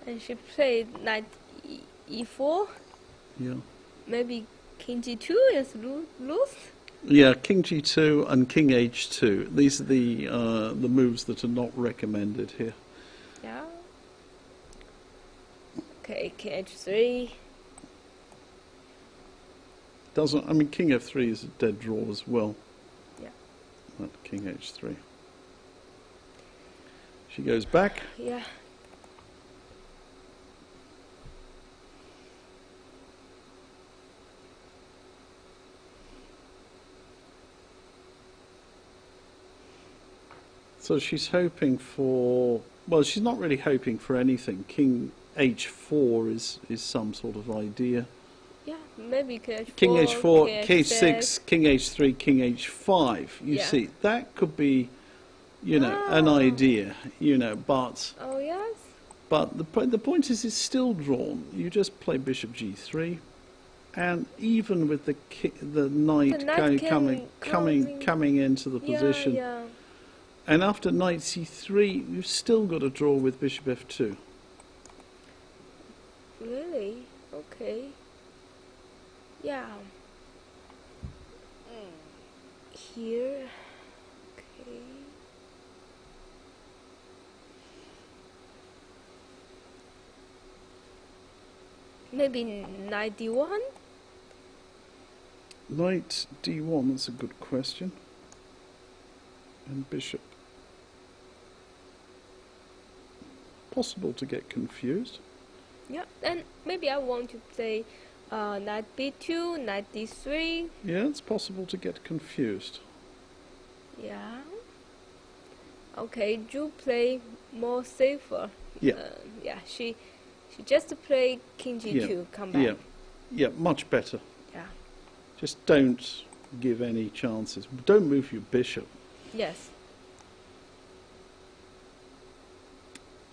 Speaker 2: And she played knight e4.
Speaker 1: Yeah.
Speaker 2: Maybe king g2 is loose.
Speaker 1: Yeah, king g2 and king h2. These are the moves that are not recommended here.
Speaker 2: Yeah. Okay, king h3.
Speaker 1: Doesn't. I mean, king f3 is a dead draw as well.
Speaker 2: Yeah.
Speaker 1: Not king h3. She goes back.
Speaker 2: Yeah.
Speaker 1: So she's hoping for, well, she's not really hoping for anything. King h4 is some sort of idea.
Speaker 2: Yeah, maybe king h4,
Speaker 1: king h4, k6, king h3, king h5. You see, that could be, you know, an idea, you know, but...
Speaker 2: Oh, yes?
Speaker 1: But the point is, it's still drawn. You just play bishop g3, and even with the knight coming into the position,
Speaker 2: yeah.
Speaker 1: And after knight c3, you've still got a draw with bishop f2.
Speaker 2: Really? Okay. Yeah. Here. Okay. Maybe knight d1?
Speaker 1: Knight d1, that's a good question. And bishop. Possible to get confused.
Speaker 2: Yeah, and maybe I want to play knight b2, knight d3.
Speaker 1: Yeah, it's possible to get confused.
Speaker 2: Yeah. Okay, Zhu play more safer.
Speaker 1: Yeah.
Speaker 2: Yeah, she She just play king g2, come back.
Speaker 1: Yeah, much better.
Speaker 2: Yeah.
Speaker 1: Just don't give any chances. Don't move your bishop.
Speaker 2: Yes.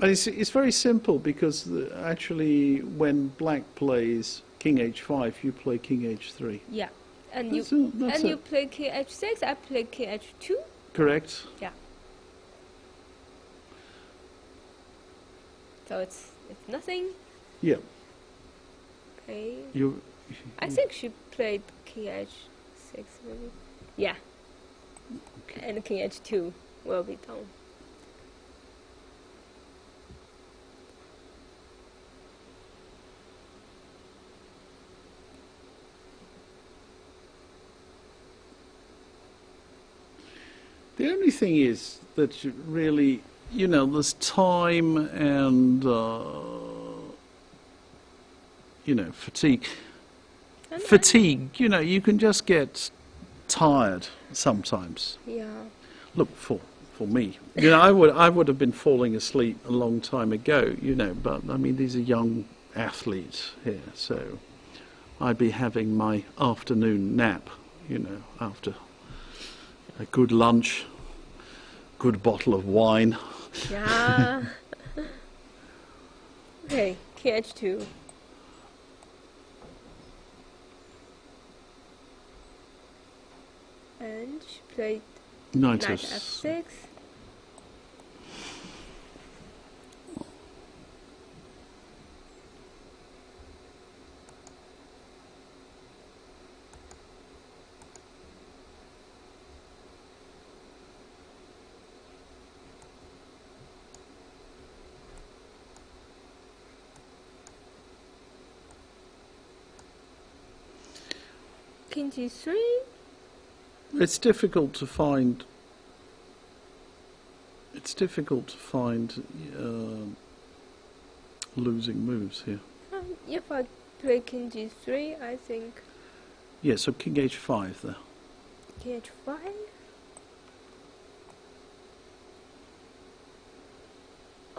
Speaker 1: And it's very simple because actually when black plays king h5, you play king h3.
Speaker 2: Yeah. And
Speaker 1: That's
Speaker 2: you play king h6, I play king h2.
Speaker 1: Correct.
Speaker 2: Yeah. So it's nothing.
Speaker 1: Yeah.
Speaker 2: Okay. I think she played king h6 maybe. Yeah. Okay. And king h2 will be done.
Speaker 1: The only thing is that you really, there's time and, fatigue. Fatigue, you can just get tired sometimes.
Speaker 2: Yeah.
Speaker 1: Look, for me, I would have been falling asleep a long time ago, but I mean, these are young athletes here, so I'd be having my afternoon nap, after a good lunch, good bottle of wine.
Speaker 2: Yeah. Okay, king h2. And she played knight f6. King g3.
Speaker 1: It's difficult to find. Losing moves here.
Speaker 2: If I play king g3, I think.
Speaker 1: Yeah, so king h5 there.
Speaker 2: King h5.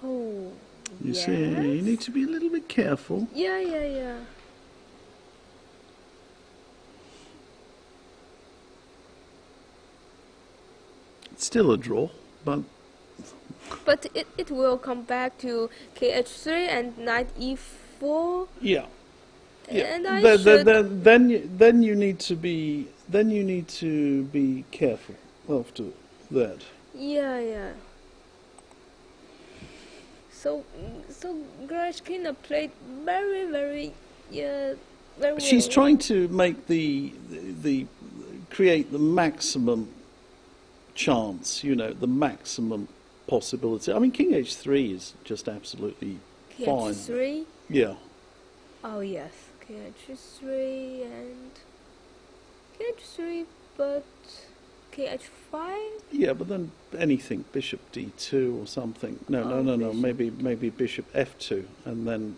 Speaker 2: Oh.
Speaker 1: You see, you need to be a little bit careful.
Speaker 2: Yeah.
Speaker 1: It's still a draw, but
Speaker 2: it will come back to kh3 and knight e4.
Speaker 1: Yeah.
Speaker 2: And
Speaker 1: then you need to be careful after that.
Speaker 2: Yeah. So Grashkina played very well.
Speaker 1: She's trying to make the create the maximum chance, the maximum possibility. I mean, king h3 is just absolutely
Speaker 2: king
Speaker 1: fine.
Speaker 2: h3?
Speaker 1: Yeah.
Speaker 2: Oh, yes. King h3 and king h3, but king h5?
Speaker 1: Yeah, but then anything, bishop d2 or something. No. Maybe bishop f2 and then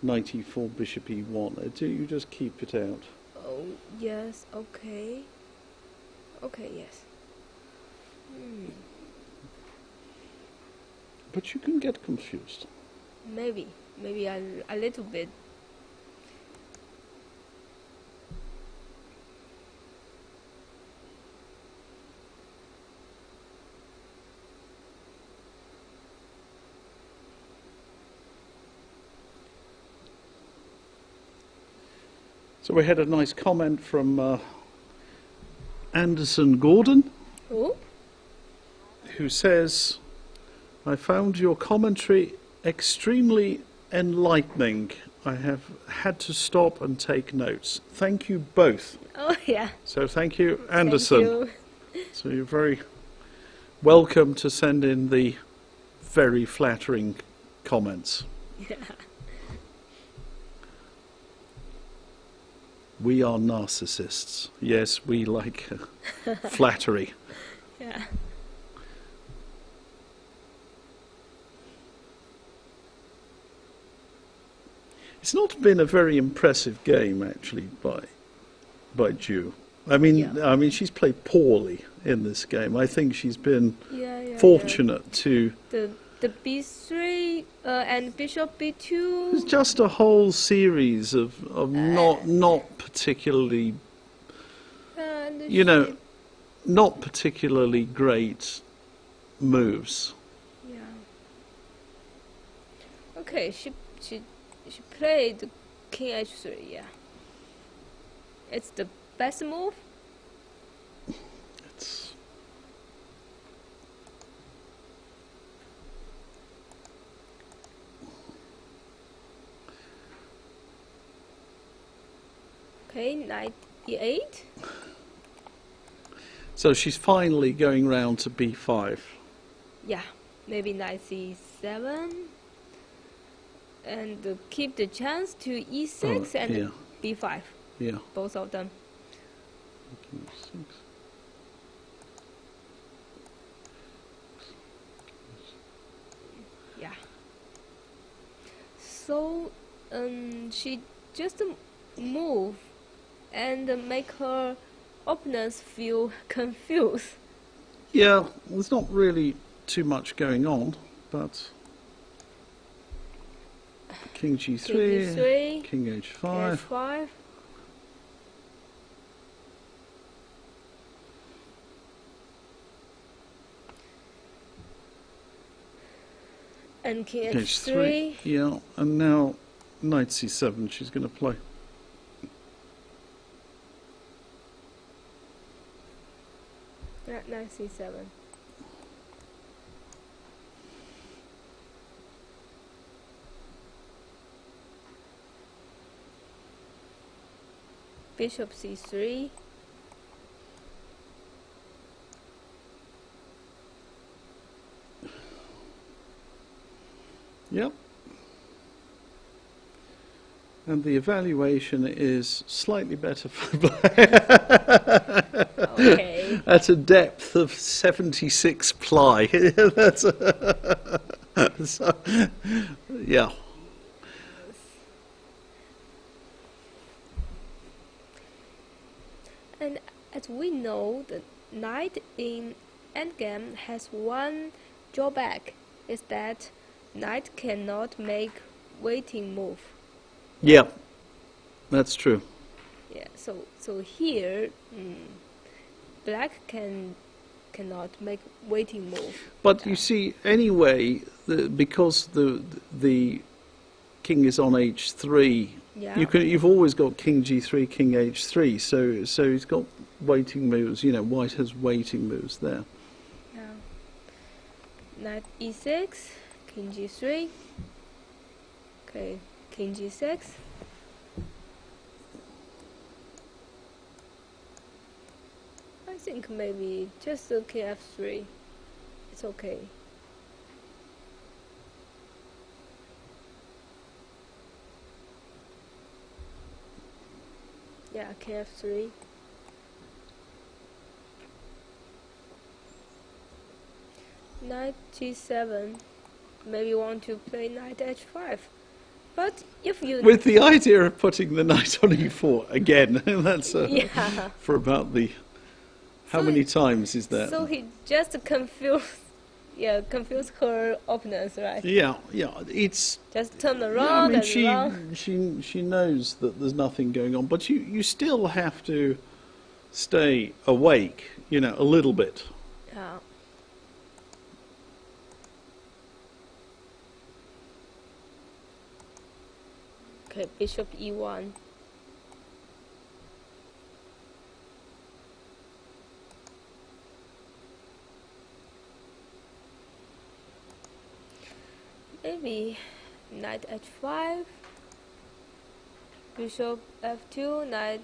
Speaker 1: knight e4, bishop e1. You just keep it out.
Speaker 2: Oh, yes. Okay. Okay, yes.
Speaker 1: But you can get confused.
Speaker 2: Maybe a little bit.
Speaker 1: So we had a nice comment from Anderson Gordon.
Speaker 2: Oh?
Speaker 1: Who says, I found your commentary extremely enlightening. I have had to stop and take notes. Thank you both.
Speaker 2: Oh, yeah.
Speaker 1: So thank you, Anderson.
Speaker 2: Thank you.
Speaker 1: So you're very welcome to send in the very flattering comments.
Speaker 2: Yeah.
Speaker 1: We are narcissists. Yes, we like flattery.
Speaker 2: Yeah.
Speaker 1: It's not been a very impressive game, actually, by Zhu. I mean, she's played poorly in this game. I think she's been fortunate to
Speaker 2: the b3 and bishop b2.
Speaker 1: It's just a whole series of not particularly, you know, not particularly great moves.
Speaker 2: Yeah. Okay, she played king h3. Yeah. It's the best move.
Speaker 1: It's
Speaker 2: okay, knight e8.
Speaker 1: so she's finally going round to b5.
Speaker 2: Yeah, maybe knight c7, and keep the chance to e6 and
Speaker 1: yeah.
Speaker 2: b5.
Speaker 1: Yeah.
Speaker 2: Both of them. Yeah. So she just move and make her opponents feel confused.
Speaker 1: Yeah, there's not really too much going on, but king g3, king h5.
Speaker 2: h5. And king h3.
Speaker 1: Yeah, and now knight c7 she's going to play.
Speaker 2: Yeah, knight c7. Bishop c3.
Speaker 1: Yep. And the evaluation is slightly better for black.
Speaker 2: Okay.
Speaker 1: At a depth of 76 ply. That's so, yeah.
Speaker 2: And as we know, the knight in Endgame has one drawback, is that knight cannot make waiting move.
Speaker 1: Yeah, that's true.
Speaker 2: Yeah, so here, black cannot make waiting move.
Speaker 1: But you see, anyway, because the king is on h3,
Speaker 2: Yeah.
Speaker 1: you've always got king g3, king h3. So he's got waiting moves. You know, white has waiting moves there.
Speaker 2: Yeah. Knight e6, king g3. Okay, king g6. I think maybe just king f3. It's okay. Yeah, king f3. Knight g7. Maybe want to play knight h5. But if you...
Speaker 1: With the idea of putting the knight on e4 again, that's
Speaker 2: yeah.
Speaker 1: for about the... How many times is that?
Speaker 2: So he just confused her opponents, right?
Speaker 1: Yeah, it's...
Speaker 2: Just turn
Speaker 1: Yeah,
Speaker 2: around
Speaker 1: I mean,
Speaker 2: and
Speaker 1: she knows that there's nothing going on, but you still have to stay awake, you know, a little bit.
Speaker 2: Yeah. Okay, bishop e1. Maybe knight h5, bishop f2, knight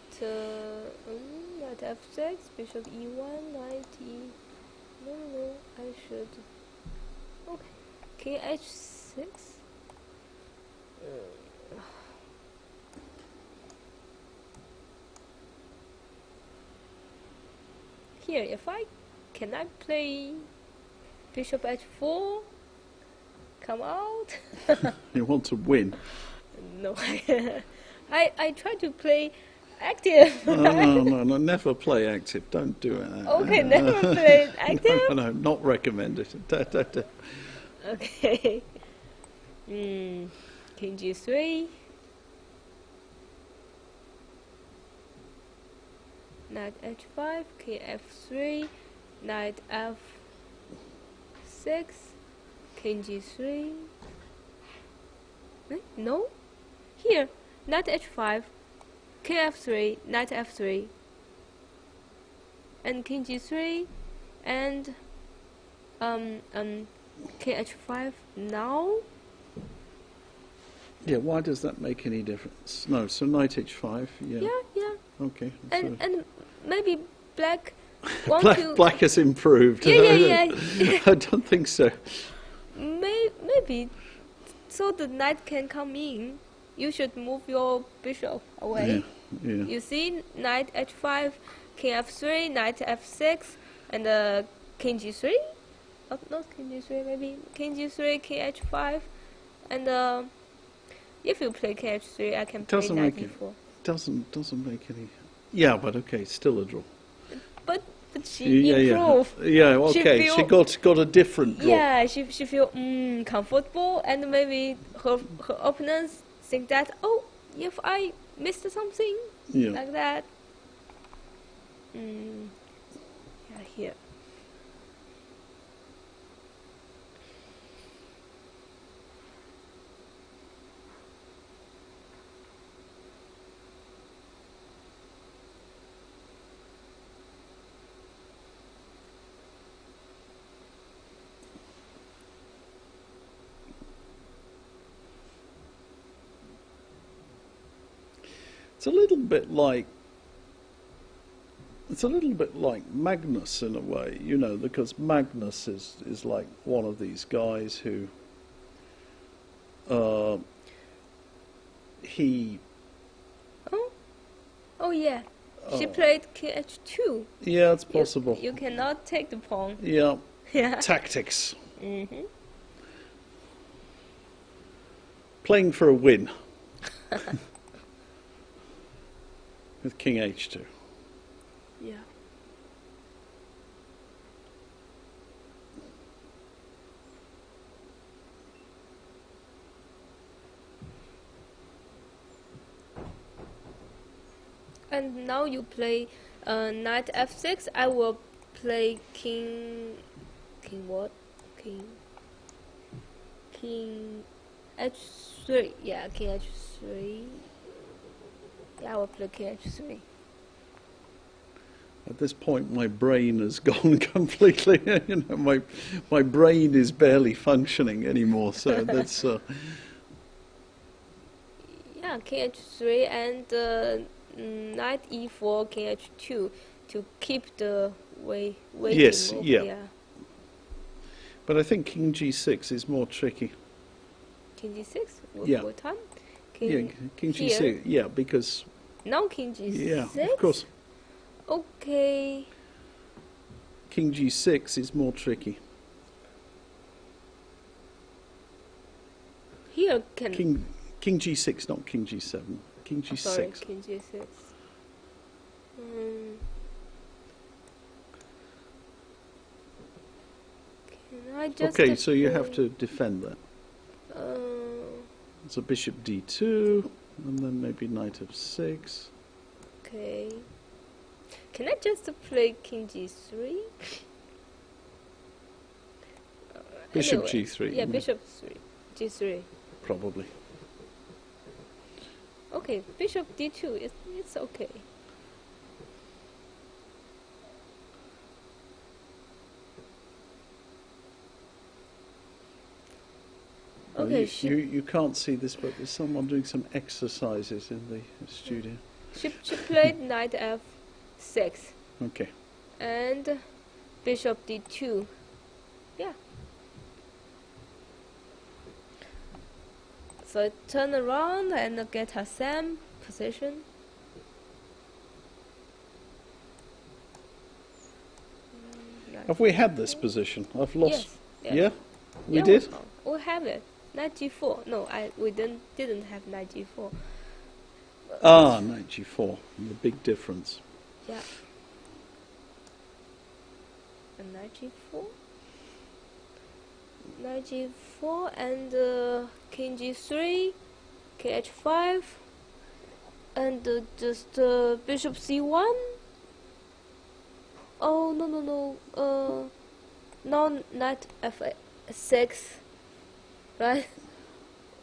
Speaker 2: f6, bishop e1, knight e... No, I should... Okay, king h6. Here, can I play bishop h4? Come out.
Speaker 1: You want to win.
Speaker 2: No, I try to play active.
Speaker 1: No, never play active. Don't do it.
Speaker 2: Okay, never play active.
Speaker 1: No, not recommended.
Speaker 2: Okay. King G3. Knight H5, King F3, Knight F6, King G3. No? Here, Knight H5, King F3, Knight F3, and King G3, and King H5 now?
Speaker 1: Yeah, why does that make any difference? No, so Knight H5, yeah.
Speaker 2: Yeah.
Speaker 1: Okay.
Speaker 2: And maybe black want to...
Speaker 1: Black has improved.
Speaker 2: Yeah.
Speaker 1: I don't think so.
Speaker 2: Maybe, so the knight can come in. You should move your bishop away.
Speaker 1: Yeah.
Speaker 2: You see, knight H5, King F3, knight F6, and King G3? Oh, not King G3, maybe King G3, King H5, and if you play King H3, I can play knight E4.
Speaker 1: Doesn't make any... Yeah, but okay, still a draw.
Speaker 2: But she improved.
Speaker 1: Yeah, okay, she got a different draw.
Speaker 2: Yeah, she feel comfortable, and maybe her opponents think that, oh, if I missed something like that. Yeah, here.
Speaker 1: It's a little bit like Magnus in a way, you know, because Magnus is like one of these guys who he...
Speaker 2: Oh yeah, she played King H2.
Speaker 1: Yeah, it's possible.
Speaker 2: You cannot take the pawn.
Speaker 1: Yeah.
Speaker 2: Yeah.
Speaker 1: Tactics. Playing for a win. With King H2.
Speaker 2: Yeah. And now you play knight F6. I will play King what? King H3. Yeah, King H3. Yeah, I will play King H3.
Speaker 1: At this point, my brain has gone completely. You know, my brain is barely functioning anymore. So that's.
Speaker 2: Yeah, King H3 and Knight E4, King H2 to keep the waiting
Speaker 1: yes,
Speaker 2: move.
Speaker 1: yeah. But I think King G6 is more tricky.
Speaker 2: King G6? What time?
Speaker 1: King G6. Yeah, because.
Speaker 2: Now King G6?
Speaker 1: Yeah, of course.
Speaker 2: Okay.
Speaker 1: King G6 is more tricky.
Speaker 2: Here can...
Speaker 1: King G6, not King G7. King G6.
Speaker 2: Sorry, King G6. Can I just...
Speaker 1: Okay, so you have to defend that. It's a bishop D2, and then maybe knight F6.
Speaker 2: Okay. Can I just play King G3?
Speaker 1: Bishop
Speaker 2: anyway,
Speaker 1: G3.
Speaker 2: Yeah, bishop G3.
Speaker 1: Probably.
Speaker 2: Okay, bishop D2, it's okay. Okay,
Speaker 1: you can't see this, but there's someone doing some exercises in the studio.
Speaker 2: She played knight F6.
Speaker 1: Okay.
Speaker 2: And bishop D2. Yeah. So turn around and get her same position.
Speaker 1: Have we had this position? I've lost.
Speaker 2: Yes.
Speaker 1: Yeah? We did?
Speaker 2: We have it. Knight G4. No, we didn't have knight G4.
Speaker 1: Ah, knight G4. The big difference.
Speaker 2: Yeah. And knight G4. Knight G4 and King G3, KH5, and just Bishop C1. Oh no. No, Knight F6, right?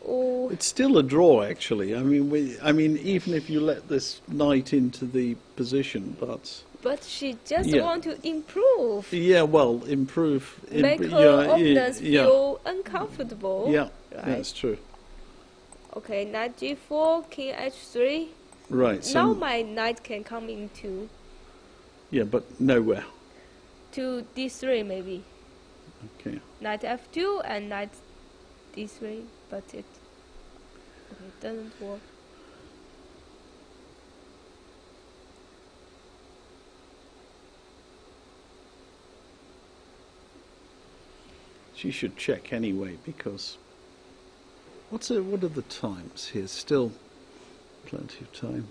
Speaker 2: Oh.
Speaker 1: It's still a draw, actually. I mean, even if you let this knight into the position,
Speaker 2: But she just
Speaker 1: Yeah.
Speaker 2: want to improve.
Speaker 1: yeah, well, improve.
Speaker 2: Make her opponents feel uncomfortable.
Speaker 1: Yeah,
Speaker 2: right?
Speaker 1: that's true.
Speaker 2: Okay, Knight G4, King H3.
Speaker 1: Right. So
Speaker 2: Now my knight can come into
Speaker 1: yeah, but nowhere.
Speaker 2: to D3 maybe.
Speaker 1: Okay.
Speaker 2: Knight F2 and Knight D3, but it doesn't work.
Speaker 1: She should check anyway, because what are the times here? Still plenty of time.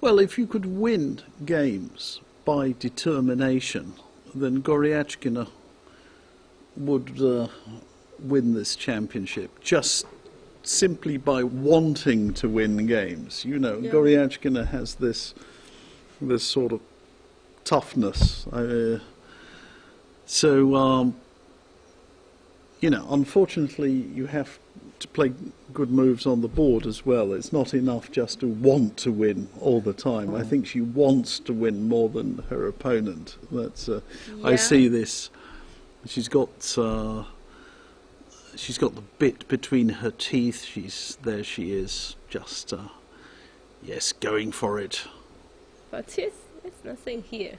Speaker 1: Well, if you could win games by determination, then Goryachkina would win this championship just simply by wanting to win games. You know,
Speaker 2: Yeah.
Speaker 1: Goryachkina has this sort of toughness. You know, unfortunately, you have to play good moves on the board as well. It's not enough just to want to win all the time. I think she wants to win more than her opponent. That's I see this. She's got the bit between her teeth. There. She is just yes, going for it.
Speaker 2: But it's nothing here.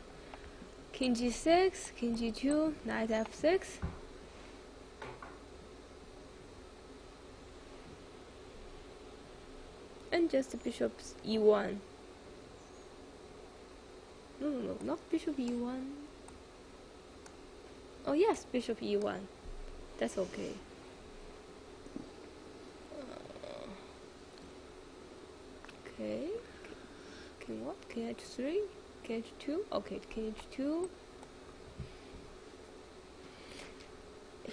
Speaker 2: King G6, King G2, Knight F6. And just Bishop E1. No, not Bishop E1. Oh yes, Bishop E1. That's okay. Okay. King what? King H3? King H2? Okay, King H2.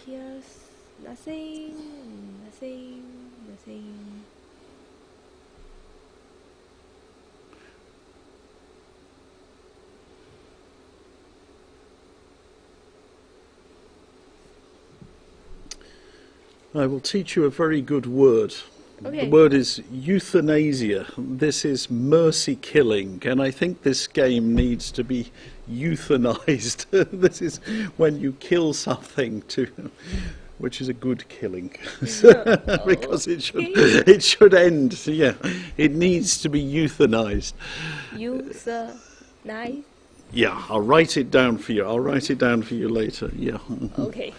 Speaker 2: Here's nothing.
Speaker 1: I will teach you a very good word.
Speaker 2: Okay.
Speaker 1: The word is euthanasia. This is mercy killing, and I think this game needs to be euthanized. This is when you kill something which is a good killing, because it should end. Yeah, it needs to be euthanized.
Speaker 2: Euthanize.
Speaker 1: Yeah, I'll write it down for you. I'll write it down for you later. Yeah.
Speaker 2: Okay.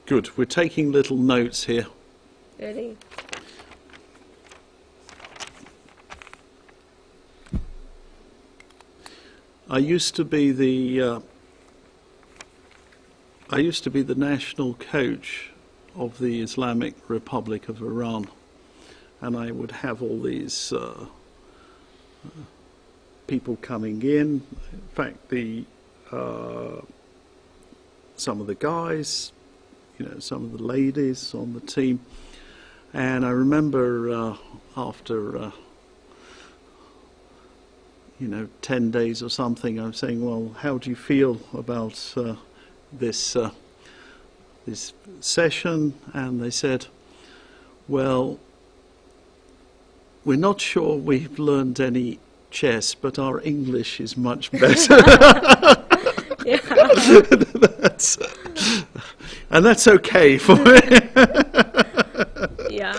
Speaker 1: Good. We're taking little notes here.
Speaker 2: Really?
Speaker 1: I used to be the national coach of the Islamic Republic of Iran, and I would have all these people coming in. In fact, some of the guys, you know, some of the ladies on the team, and I remember after 10 days or something, I was saying, well, how do you feel about this session? And they said, well, we're not sure we've learned any chess, but our English is much better.
Speaker 2: Yeah.
Speaker 1: And that's okay for me.
Speaker 2: Yeah.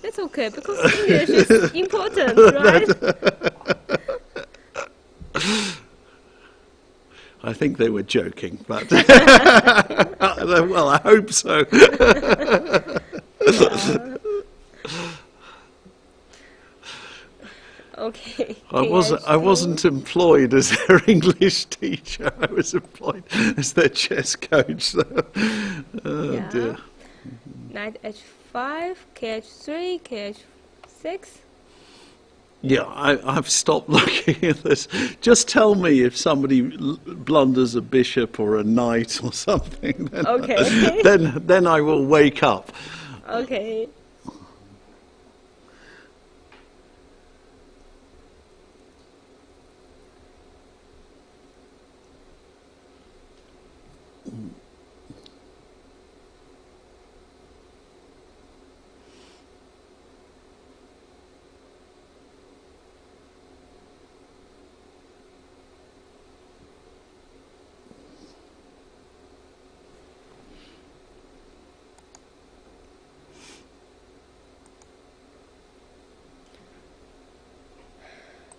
Speaker 2: That's okay, because English is important, right?
Speaker 1: I think they were joking, but well, I hope so.
Speaker 2: Okay.
Speaker 1: I wasn't employed as their English teacher. I was employed as their chess coach. So. Oh dear.
Speaker 2: Knight h5, kh3, kh6.
Speaker 1: Yeah, I've stopped looking at this. Just tell me if somebody blunders a bishop or a knight or something. Then,
Speaker 2: Okay.
Speaker 1: then I will wake up.
Speaker 2: Okay.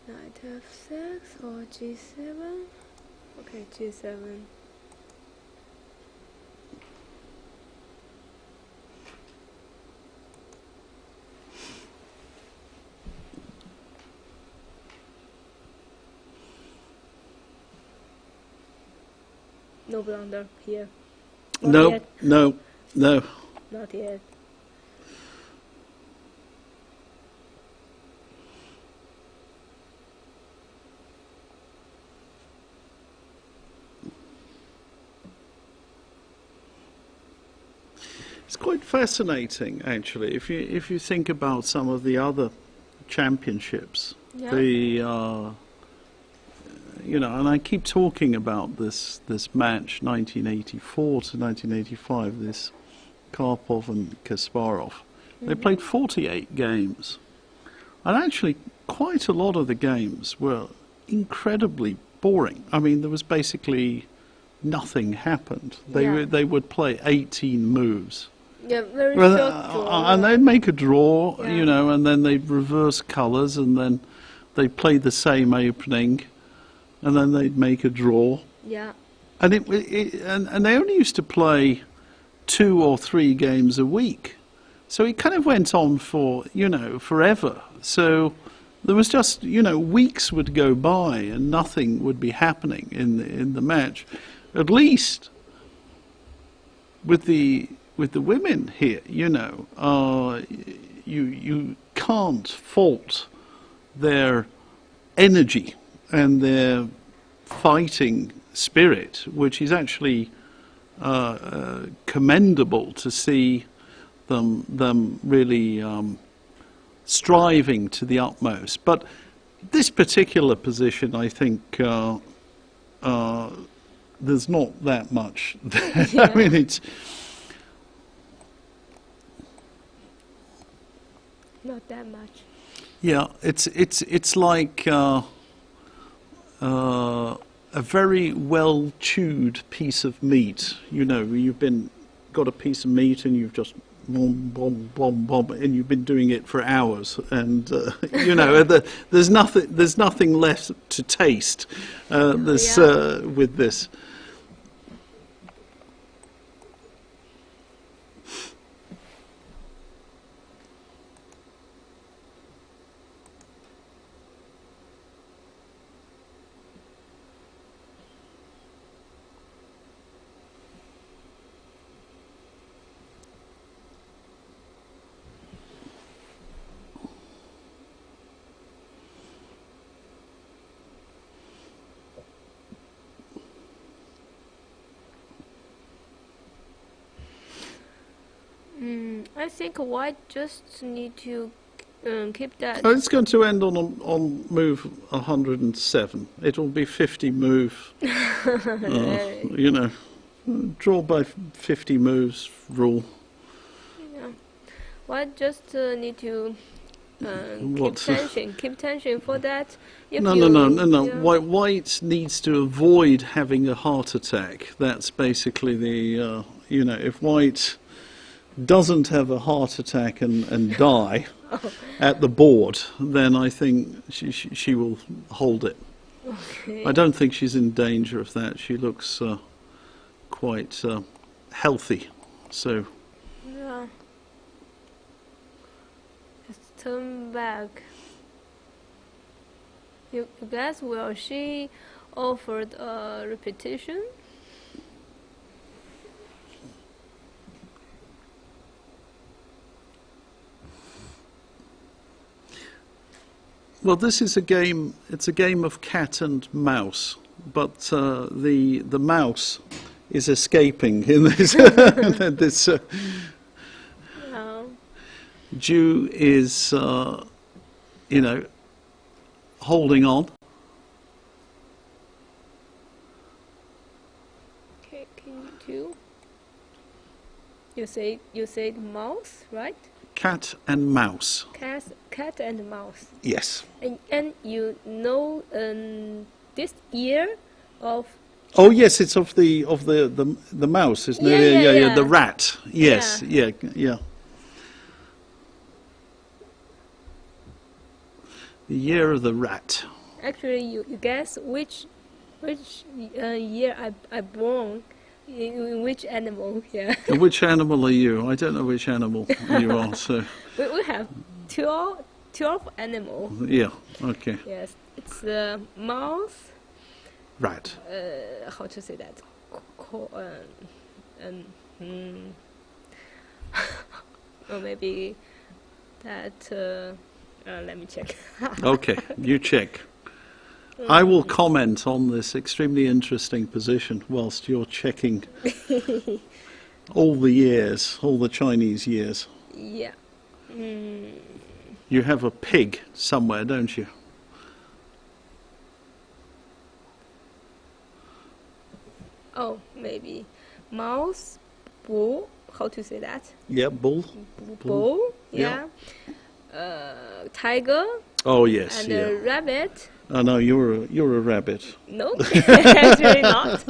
Speaker 2: Knight f6 or g7. Okay, g7. No blunder here.
Speaker 1: No,
Speaker 2: Yet.
Speaker 1: no, no.
Speaker 2: Not yet.
Speaker 1: It's quite fascinating, actually, if you think about some of the other championships.
Speaker 2: Yeah.
Speaker 1: The and I keep talking about this match, 1984 to 1985, this Karpov and Kasparov. They played 48 games, and actually quite a lot of the games were incredibly boring. I mean, there was basically nothing happened. They would play 18 moves.
Speaker 2: Yeah, very short draw.
Speaker 1: And they'd make a draw,
Speaker 2: Yeah.
Speaker 1: and then they'd reverse colours, and then they'd play the same opening, and then they'd make a draw.
Speaker 2: Yeah.
Speaker 1: And and they only used to play 2 or 3 games a week, so it kind of went on for forever. So there was just weeks would go by and nothing would be happening in the match. At least with the women here, you can't fault their energy and their fighting spirit, which is actually commendable to see them really striving to the utmost. But this particular position, I think, there's not that much there.
Speaker 2: Yeah.
Speaker 1: I mean, it's
Speaker 2: Not that much.
Speaker 1: yeah, it's like a very well chewed piece of meat. You've got a piece of meat and you've just bomb, bomb, bomb, bomb, and you've been doing it for hours, and there's nothing left to taste. With this.
Speaker 2: I think white just need to keep that.
Speaker 1: Oh, it's going to end on move 107. It'll be 50 move. Draw by 50 moves rule.
Speaker 2: Yeah. White just need to
Speaker 1: What?
Speaker 2: keep tension for that. If
Speaker 1: No.
Speaker 2: Yeah.
Speaker 1: White needs to avoid having a heart attack. That's basically the if White doesn't have a heart attack and die at the board, then I think she will hold it.
Speaker 2: Okay.
Speaker 1: I don't think she's in danger of that. She looks quite healthy. So
Speaker 2: Yeah. Just turn back. You guess, will she offered a repetition?
Speaker 1: well, this is a game. It's a game of cat and mouse, but the mouse is escaping in this. this
Speaker 2: No.
Speaker 1: Jew is, holding on.
Speaker 2: Okay, can you do? You said mouse, right?
Speaker 1: Cat and mouse.
Speaker 2: Cat and mouse.
Speaker 1: Yes.
Speaker 2: And you know this year of.
Speaker 1: Oh yes, it's of the mouse, isn't it?
Speaker 2: Yeah.
Speaker 1: The rat. Yes, yeah. The year of the rat.
Speaker 2: Actually, you guess which year I born in which animal? Yeah.
Speaker 1: And which animal are you? I don't know which animal you are. So
Speaker 2: we have 12 animals.
Speaker 1: yeah, okay.
Speaker 2: Yes, it's mouse.
Speaker 1: Rat.
Speaker 2: How to say that? Or maybe that. Let me check.
Speaker 1: Okay, you check. I will comment on this extremely interesting position whilst you're checking all the years, all the Chinese years.
Speaker 2: Yeah.
Speaker 1: You have a pig somewhere, don't you?
Speaker 2: Oh, maybe mouse, bull. How to say that?
Speaker 1: Yeah, bull.
Speaker 2: Bull. Yeah. Tiger.
Speaker 1: Oh yes,
Speaker 2: And
Speaker 1: yeah.
Speaker 2: a rabbit.
Speaker 1: Oh no, you're a rabbit.
Speaker 2: No, actually not.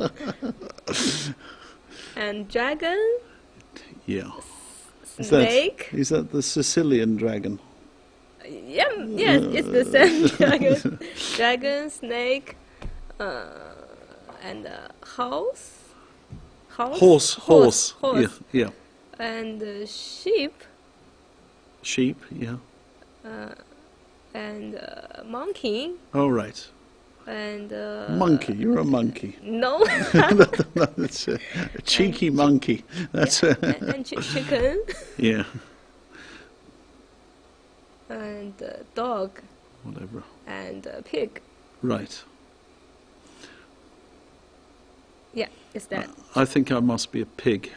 Speaker 2: And dragon.
Speaker 1: Yeah.
Speaker 2: Snake.
Speaker 1: Is that the Sicilian dragon?
Speaker 2: Yeah, yes, it's the same dragon. Dragon, snake, and horse.
Speaker 1: Yeah.
Speaker 2: And sheep.
Speaker 1: Sheep, yeah.
Speaker 2: And monkey.
Speaker 1: All right.
Speaker 2: And
Speaker 1: Monkey, you're a monkey.
Speaker 2: no.
Speaker 1: That's a cheeky monkey. That's
Speaker 2: and chicken.
Speaker 1: Yeah.
Speaker 2: And dog.
Speaker 1: Whatever.
Speaker 2: And pig.
Speaker 1: Right.
Speaker 2: Yeah, it's that.
Speaker 1: I think I must be a pig.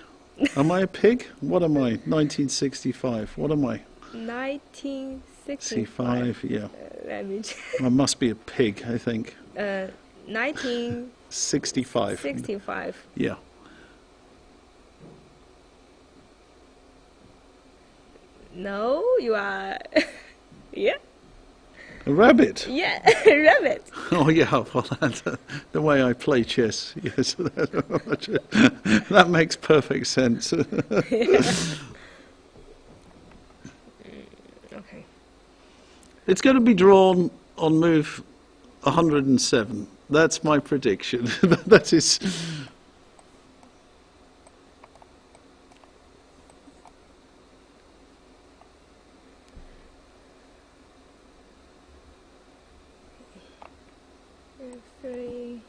Speaker 1: Am I a pig? What am I? 1965. What am I?
Speaker 2: 1965.
Speaker 1: Yeah.
Speaker 2: Let me check.
Speaker 1: I must be a pig, I think.
Speaker 2: 1965.
Speaker 1: 65. Yeah.
Speaker 2: No, you are. Yeah.
Speaker 1: A rabbit.
Speaker 2: Yeah, rabbit.
Speaker 1: Oh yeah, well, that's the way I play chess. Yes, that makes perfect sense.
Speaker 2: Okay.
Speaker 1: It's going to be drawn on move 107. That's my prediction. That is.
Speaker 2: Three.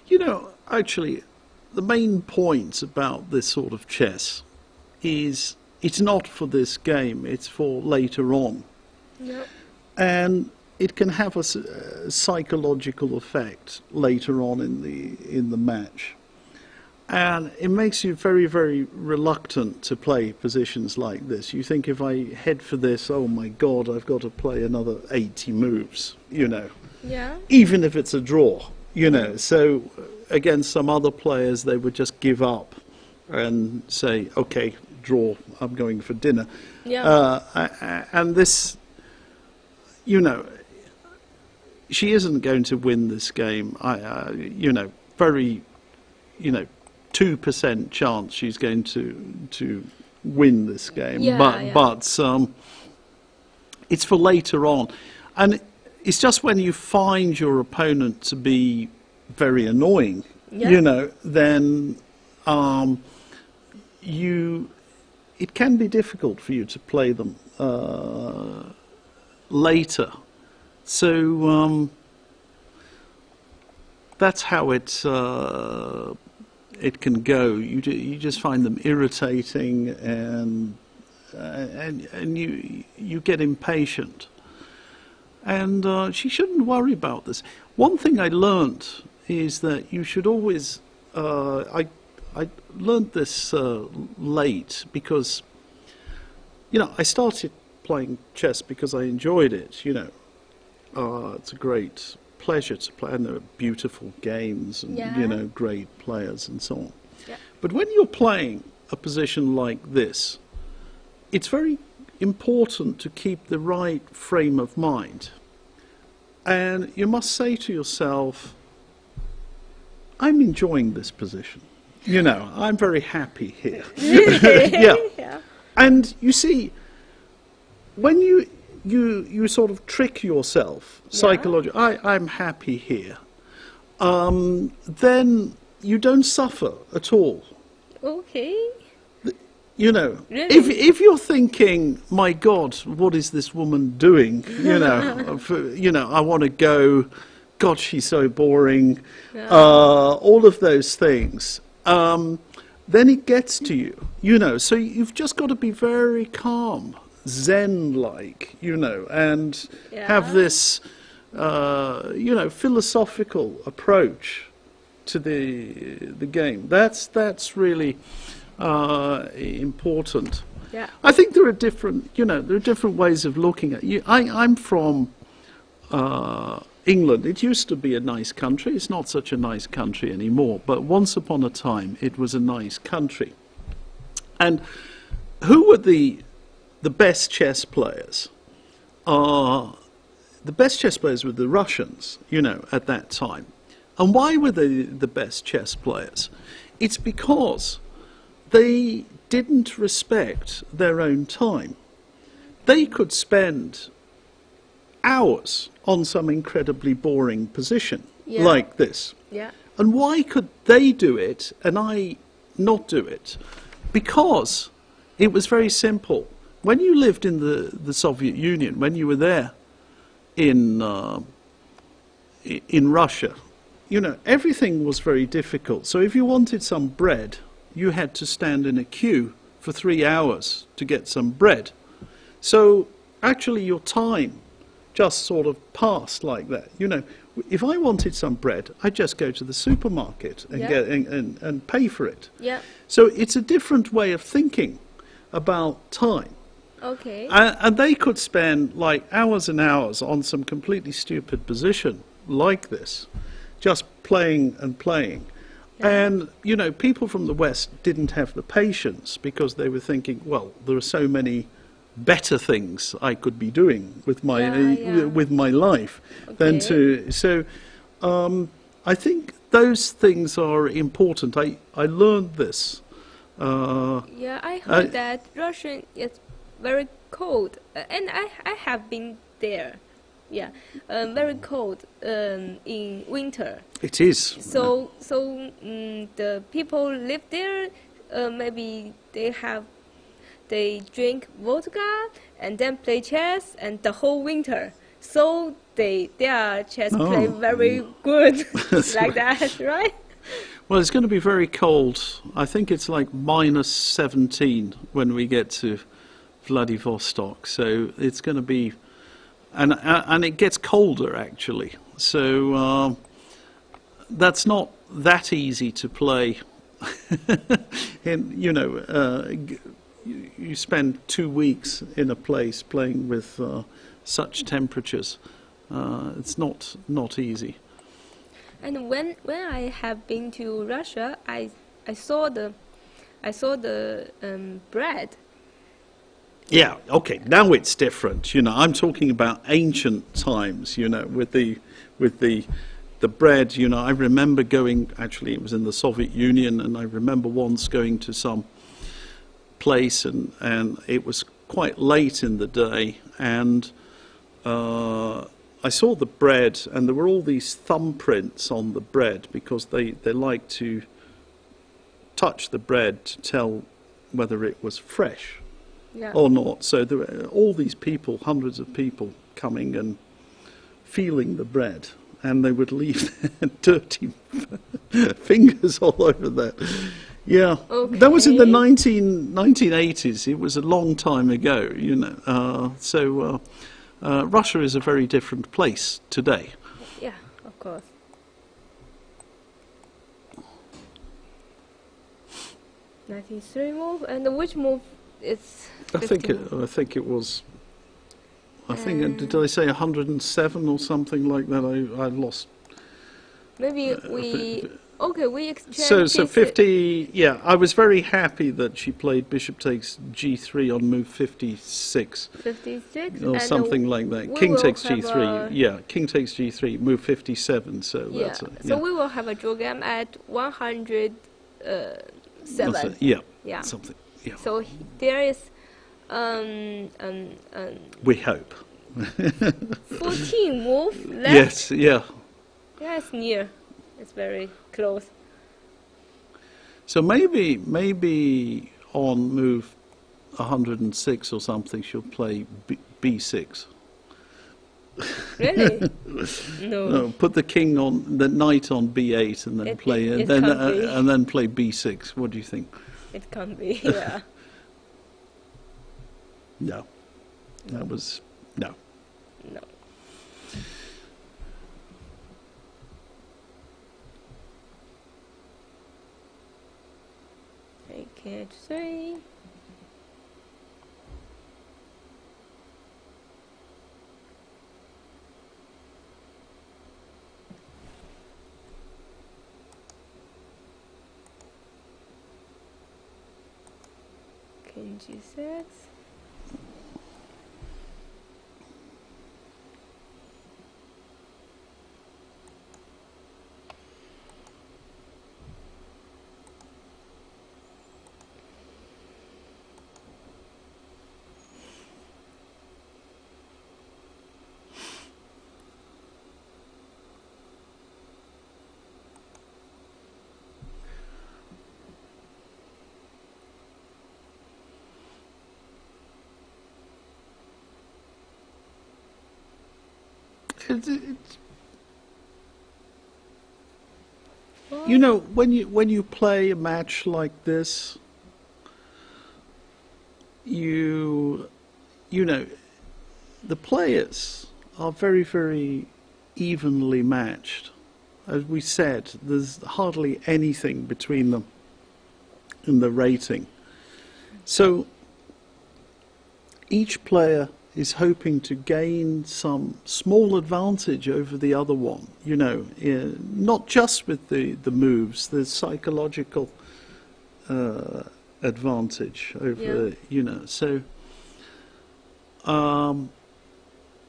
Speaker 1: You know, actually, the main point about this sort of chess is it's not for this game, it's for later on.
Speaker 2: Yep.
Speaker 1: And it can have a psychological effect later on in the match. And it makes you very, very reluctant to play positions like this. You think, if I head for this, oh my God, I've got to play another 80 moves, you know.
Speaker 2: Yeah.
Speaker 1: Even if it's a draw, you know. So against some other players, they would just give up and say, okay, draw, I'm going for dinner.
Speaker 2: Yeah.
Speaker 1: And this, you know, she isn't going to win this game. You know, very, you know, 2% chance she's going to win this game.
Speaker 2: Yeah,
Speaker 1: but it's for later on, and it's just when you find your opponent to be very annoying, then it can be difficult for you to play them later. So that's how it can go. You just find them irritating, and you get impatient. And she shouldn't worry about this. One thing I learnt is that you should always. I learnt this late because, I started playing chess because I enjoyed it. It's a great pleasure to play, and there are beautiful games and great players and so on.
Speaker 2: Yeah.
Speaker 1: But when you're playing a position like this, it's very important to keep the right frame of mind, and you must say to yourself, I'm enjoying this position, I'm very happy here. Yeah. And you see, when you sort of trick yourself psychologically, I'm happy here, then you don't suffer at all.
Speaker 2: Okay.
Speaker 1: Really? If you're thinking, my God, what is this woman doing? I want to go, God, she's so boring, all of those things, then it gets to you, so you've just got to be very calm, Zen-like, and have this, philosophical approach to the game. That's really important.
Speaker 2: Yeah.
Speaker 1: I think there are different ways of looking at it. I'm from England. It used to be a nice country. It's not such a nice country anymore, but once upon a time it was a nice country. And who were the best chess players? The best chess players were the Russians, at that time. And why were they the best chess players? It's because they didn't respect their own time. They could spend hours on some incredibly boring position like this.
Speaker 2: Yeah.
Speaker 1: And why could they do it and I not do it? Because it was very simple. When you lived in the Soviet Union, when you were there in Russia, everything was very difficult. So if you wanted some bread, you had to stand in a queue for 3 hours to get some bread. So actually your time just sort of passed like that. If I wanted some bread, I'd just go to the supermarket and get and pay for it.
Speaker 2: Yeah.
Speaker 1: So it's a different way of thinking about time.
Speaker 2: Okay.
Speaker 1: And they could spend like hours and hours on some completely stupid position like this, just playing and playing. And, people from the West didn't have the patience because they were thinking, well, there are so many better things I could be doing with my life than to. So I think those things are important. I learned this.
Speaker 2: I heard that Russian is very cold, and I have been there. Yeah, very cold in winter.
Speaker 1: It is.
Speaker 2: So the people live there. Maybe they drink vodka and then play chess and the whole winter. So their chess play very good like that, right?
Speaker 1: Well, it's going to be very cold. I think it's like -17 when we get to Vladivostok. So it's going to be, and it gets colder actually. So that's not that easy to play. And you spend 2 weeks in a place playing with such temperatures. It's not easy.
Speaker 2: And when I have been to Russia, I saw the bread.
Speaker 1: Yeah. Okay. Now it's different. I'm talking about ancient times. With the the bread, you know, I remember going, actually it was in the Soviet Union, and I remember once going to some place, and it was quite late in the day, and I saw the bread, and there were all these thumbprints on the bread, because they like to touch the bread to tell whether it was fresh or not. So there were all these people, hundreds of people coming and feeling the bread, and they would leave their dirty fingers all over that. Yeah, that was in the 1980s. It was a long time ago, you know. Russia is a very different place today.
Speaker 2: Yeah, of course. '93 move, and which move is?
Speaker 1: I think it was. I think did I say 107 or something like that? I lost.
Speaker 2: Maybe we exchanged.
Speaker 1: So 50. Yeah, I was very happy that she played bishop takes g3 on move 56.
Speaker 2: 56
Speaker 1: or something like that. King takes g3. Yeah, king takes g3. Move 57. So
Speaker 2: yeah.
Speaker 1: that's it.
Speaker 2: So we will have a draw game at 107.
Speaker 1: Yeah. Something. Yeah.
Speaker 2: So there is.
Speaker 1: We hope.
Speaker 2: 14 move left.
Speaker 1: Yes. Yeah.
Speaker 2: Yeah, it's near. It's very close.
Speaker 1: So maybe on move 106 or something, she'll play b6.
Speaker 2: Really? No.
Speaker 1: Put the king on the knight on b8 and then and then play b6. What do you think?
Speaker 2: It can't be. Yeah.
Speaker 1: No. That was no.
Speaker 2: No. King h3. King g6.
Speaker 1: You know, when you play a match like this, you know, the players are very, very evenly matched. As we said, there's hardly anything between them in the rating. So each player is hoping to gain some small advantage over the other one, you know, not just with the moves, the psychological advantage over, you know. So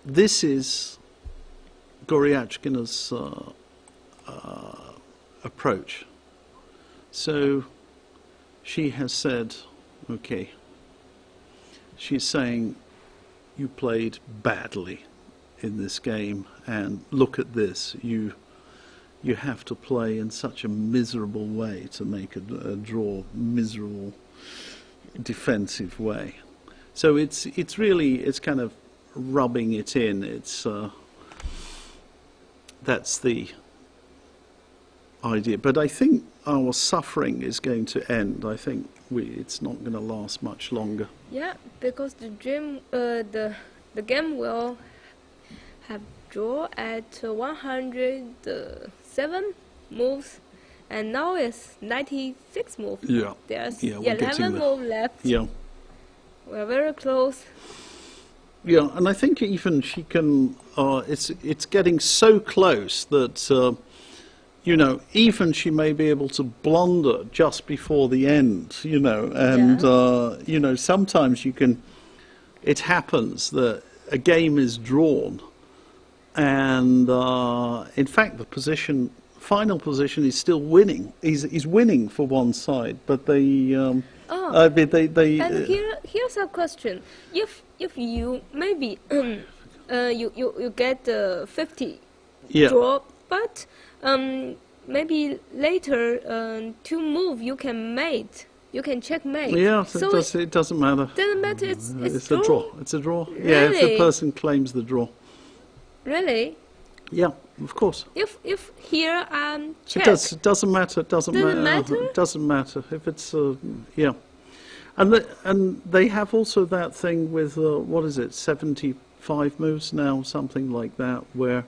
Speaker 1: this is Goryachkina's approach. So she has said, okay, she's saying, you played badly in this game, and look at this. You have to play in such a miserable way to make a draw, miserable defensive way. So it's kind of rubbing it in. It's that's the idea. But I think our suffering is going to end. I think it's not going to last much longer.
Speaker 2: Yeah, because the game will have draw at 107 moves, and now it's 96 moves.
Speaker 1: Yeah.
Speaker 2: There's 11 moves left.
Speaker 1: Yeah.
Speaker 2: We're very close.
Speaker 1: Yeah, and I think even she can. It's getting so close that. You know, even she may be able to blunder just before the end, you know, and, you know, sometimes it happens that a game is drawn and in fact, the final position is still winning. Is winning for one side, but they.
Speaker 2: And here's a question: if you maybe you get the 50 draw, but maybe later to move you can mate. You can checkmate.
Speaker 1: Yeah,
Speaker 2: so
Speaker 1: it doesn't matter.
Speaker 2: Doesn't matter. It's
Speaker 1: a draw. It's a draw.
Speaker 2: Really?
Speaker 1: Yeah, if the person claims the draw.
Speaker 2: Really?
Speaker 1: Yeah, of course.
Speaker 2: If here check.
Speaker 1: It doesn't matter. It doesn't matter. It doesn't matter if it's yeah. And they have also that thing with what is it, 75 moves now, something like that, where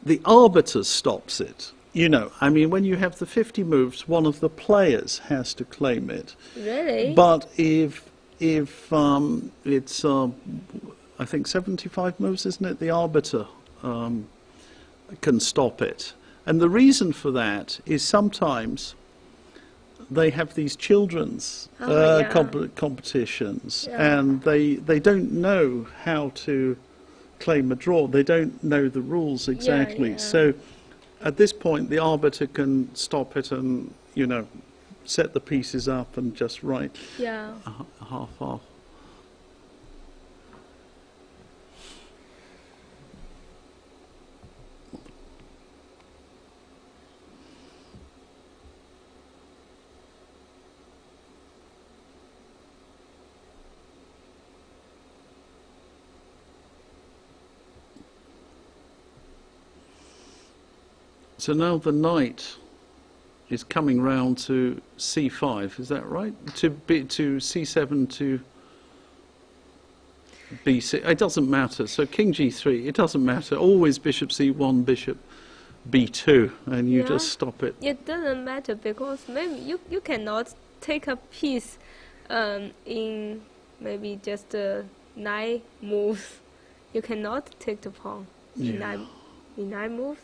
Speaker 1: the arbiter stops it. You know, I mean, when you have the 50 moves, one of the players has to claim it.
Speaker 2: Really?
Speaker 1: But if it's I think 75 moves, isn't it? The arbiter can stop it, and the reason for that is sometimes they have these children's competitions, and they don't know how to claim a draw. They don't know the rules exactly. So at this point, the arbiter can stop it and, you know, set the pieces up and just write half. So now the knight is coming round to c5, is that right? To c7 to b6. It doesn't matter. So king g3, it doesn't matter. Always bishop c1, bishop b2, and you just stop it.
Speaker 2: It doesn't matter because maybe you cannot take a piece in maybe just 9 moves. You cannot take the pawn in 9 moves.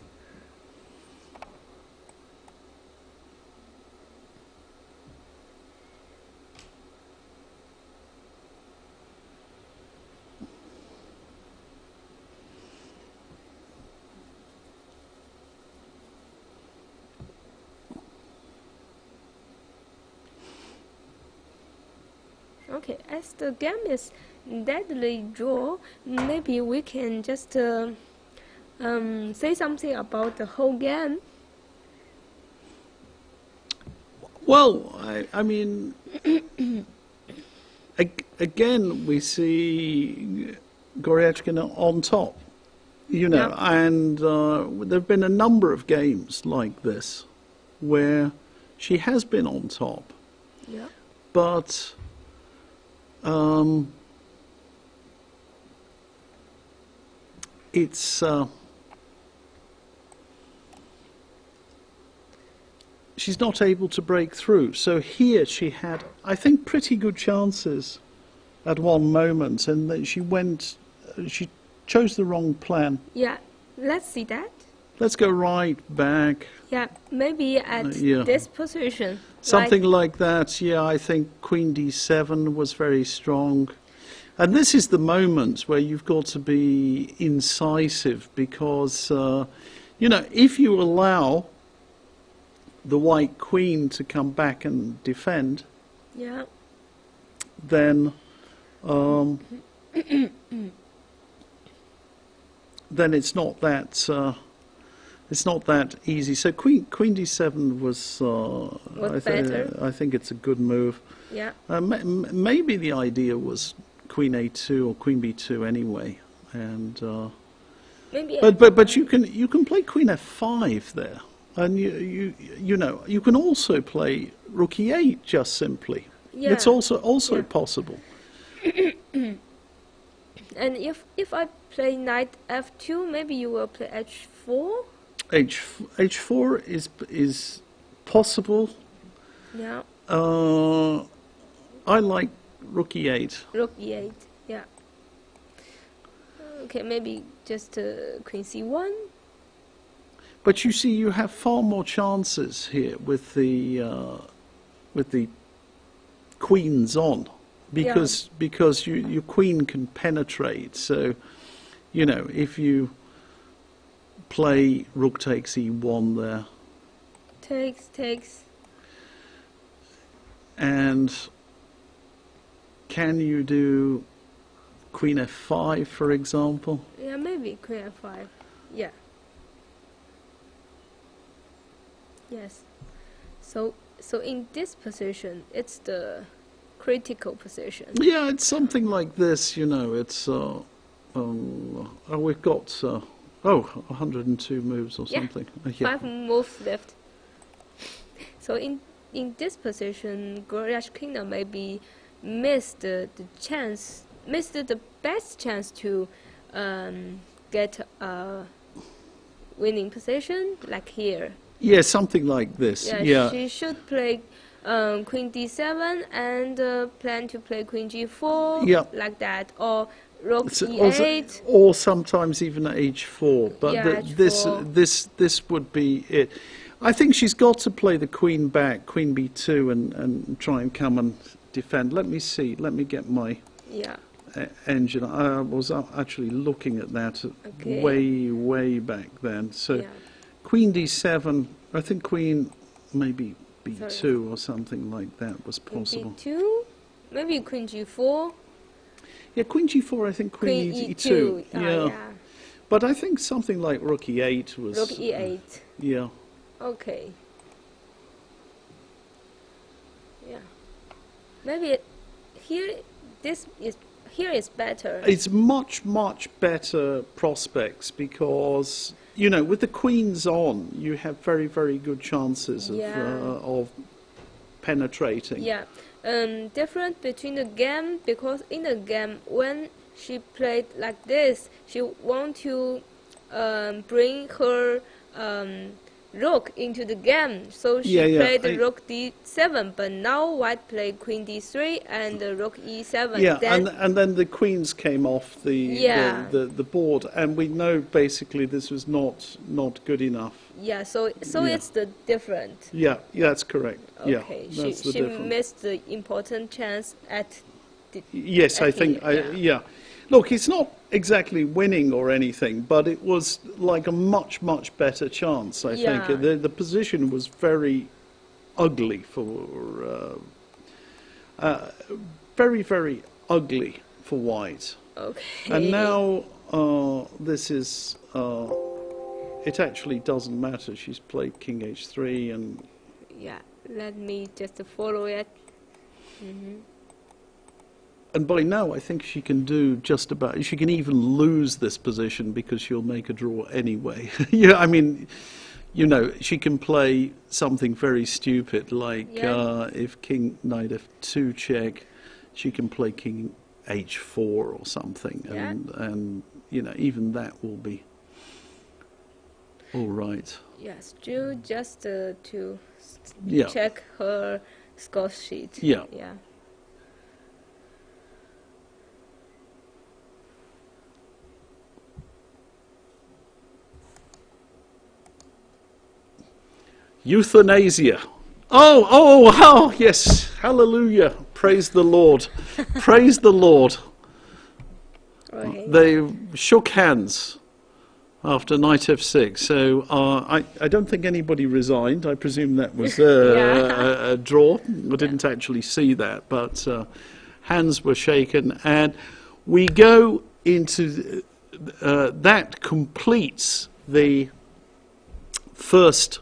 Speaker 2: Okay, as the game is deadly draw, maybe we can just say something about the whole game.
Speaker 1: Well, I mean, again, we see Goryachkin on top, you know, and there have been a number of games like this where she has been on top, but it's she's not able to break through. So here she had, I think, pretty good chances at one moment, and then she chose the wrong plan.
Speaker 2: Yeah, let's see that.
Speaker 1: Let's go right back.
Speaker 2: Yeah, maybe at this position.
Speaker 1: Something like that, yeah, I think Queen d7 was very strong. And this is the moment where you've got to be incisive because, you know, if you allow the white queen to come back and defend, then then it's not that easy. So Queen d7 was
Speaker 2: better.
Speaker 1: I think it's a good move.
Speaker 2: Yeah.
Speaker 1: Maybe the idea was Queen a2 or Queen b2 anyway, and
Speaker 2: maybe.
Speaker 1: But you can play Queen f5 there, and you know you can also play Rook e8 just simply. Yeah. It's also possible.
Speaker 2: And if I play Knight f2, maybe you will play h4.
Speaker 1: H4 is possible.
Speaker 2: Yeah.
Speaker 1: I like Rook e8.
Speaker 2: Rook e8, yeah. Okay, maybe just Queen c1.
Speaker 1: But you see, you have far more chances here with the queens on, because your queen can penetrate. So you know, if you play rook takes e1 there,
Speaker 2: takes.
Speaker 1: and can you do queen f5, for example?
Speaker 2: Yeah, maybe queen f5. Yeah. Yes. So in this position, it's the critical position.
Speaker 1: Yeah, it's something like this, you know. It's we've got 102 moves or something.
Speaker 2: Yeah. 5 moves left. So in this position, Glorious Kingdom maybe missed the best chance to get a winning position, like here.
Speaker 1: Yeah, something like this. Yeah.
Speaker 2: She should play queen d7 and plan to play queen g4, like that, or rook e8,
Speaker 1: or sometimes even h4. But
Speaker 2: h4.
Speaker 1: This would be it. I think she's got to play the queen back, queen b2, and try and come and defend. Let me see. Let me get my engine. I was actually looking at that way back then. So queen d7. I think queen maybe b2 or something like that was possible.
Speaker 2: b2, maybe queen g4.
Speaker 1: Yeah, queen g4. I think queen e2. Yeah. But I think something like rook e8 was.
Speaker 2: Rook e8.
Speaker 1: Yeah.
Speaker 2: Okay. Yeah. Maybe here is better.
Speaker 1: It's much better prospects because, you know, with the queens on, you have very good chances of penetrating.
Speaker 2: Yeah. Different between the game, because in the game when she played like this, she want to bring her rook into the game, so she played rook d7, but now white played queen d3 and rook e7.
Speaker 1: Yeah, and then the queens came off the board, and we know basically this was not good enough.
Speaker 2: Yeah, so it's the different.
Speaker 1: Yeah, that's correct.
Speaker 2: Okay,
Speaker 1: yeah,
Speaker 2: she missed the important chance at the.
Speaker 1: Yes, I think. Yeah. Look, it's not exactly winning or anything, but it was like a much better chance, I think. The position was very ugly very ugly for white.
Speaker 2: Okay.
Speaker 1: And now this is, it actually doesn't matter. She's played king h3 and...
Speaker 2: Yeah, let me just follow it. Mm-hmm.
Speaker 1: And by now, I think she can do just about... She can even lose this position because she'll make a draw anyway. Yeah, I mean, you know, she can play something very stupid, like if king knight f2 check, she can play king h4 or something. And you know, even that will be all right.
Speaker 2: Yes, just to check her score sheet.
Speaker 1: Yeah. Euthanasia. Oh, yes. Hallelujah. Praise the Lord. Praise the Lord.
Speaker 2: Okay.
Speaker 1: They shook hands after knight f6. So I don't think anybody resigned. I presume that was a draw. I didn't actually see that, but hands were shaken. And we go into... that completes the first...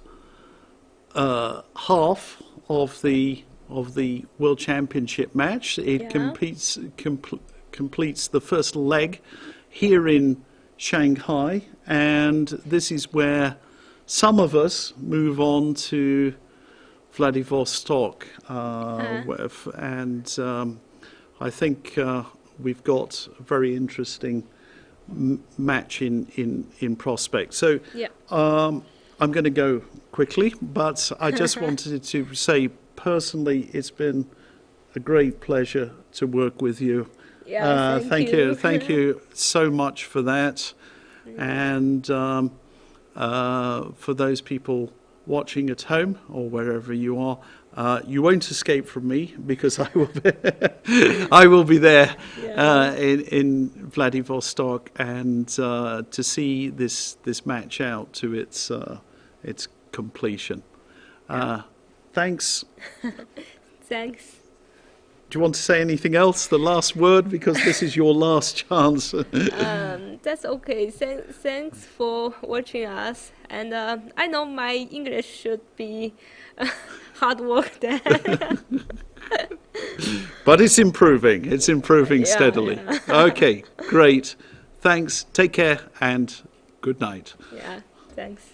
Speaker 1: half of the World Championship match. It completes the first leg here in Shanghai, and this is where some of us move on to Vladivostok, and I think we've got a very interesting match in prospect. So I'm going to go quickly, but I just wanted to say personally it's been a great pleasure to work with you. Thank you. Thank you so much for that. And for those people watching at home or wherever you are, you won't escape from me because I will be, I will be there in Vladivostok and to see this match out to its completion. Thanks.
Speaker 2: Thanks.
Speaker 1: Do you want to say anything else? The last word, because this is your last chance.
Speaker 2: That's okay. Thanks for watching us. And I know my English should be hard work then.
Speaker 1: But it's improving. It's improving steadily.
Speaker 2: Yeah.
Speaker 1: Okay, great. Thanks. Take care and good night.
Speaker 2: Yeah, thanks.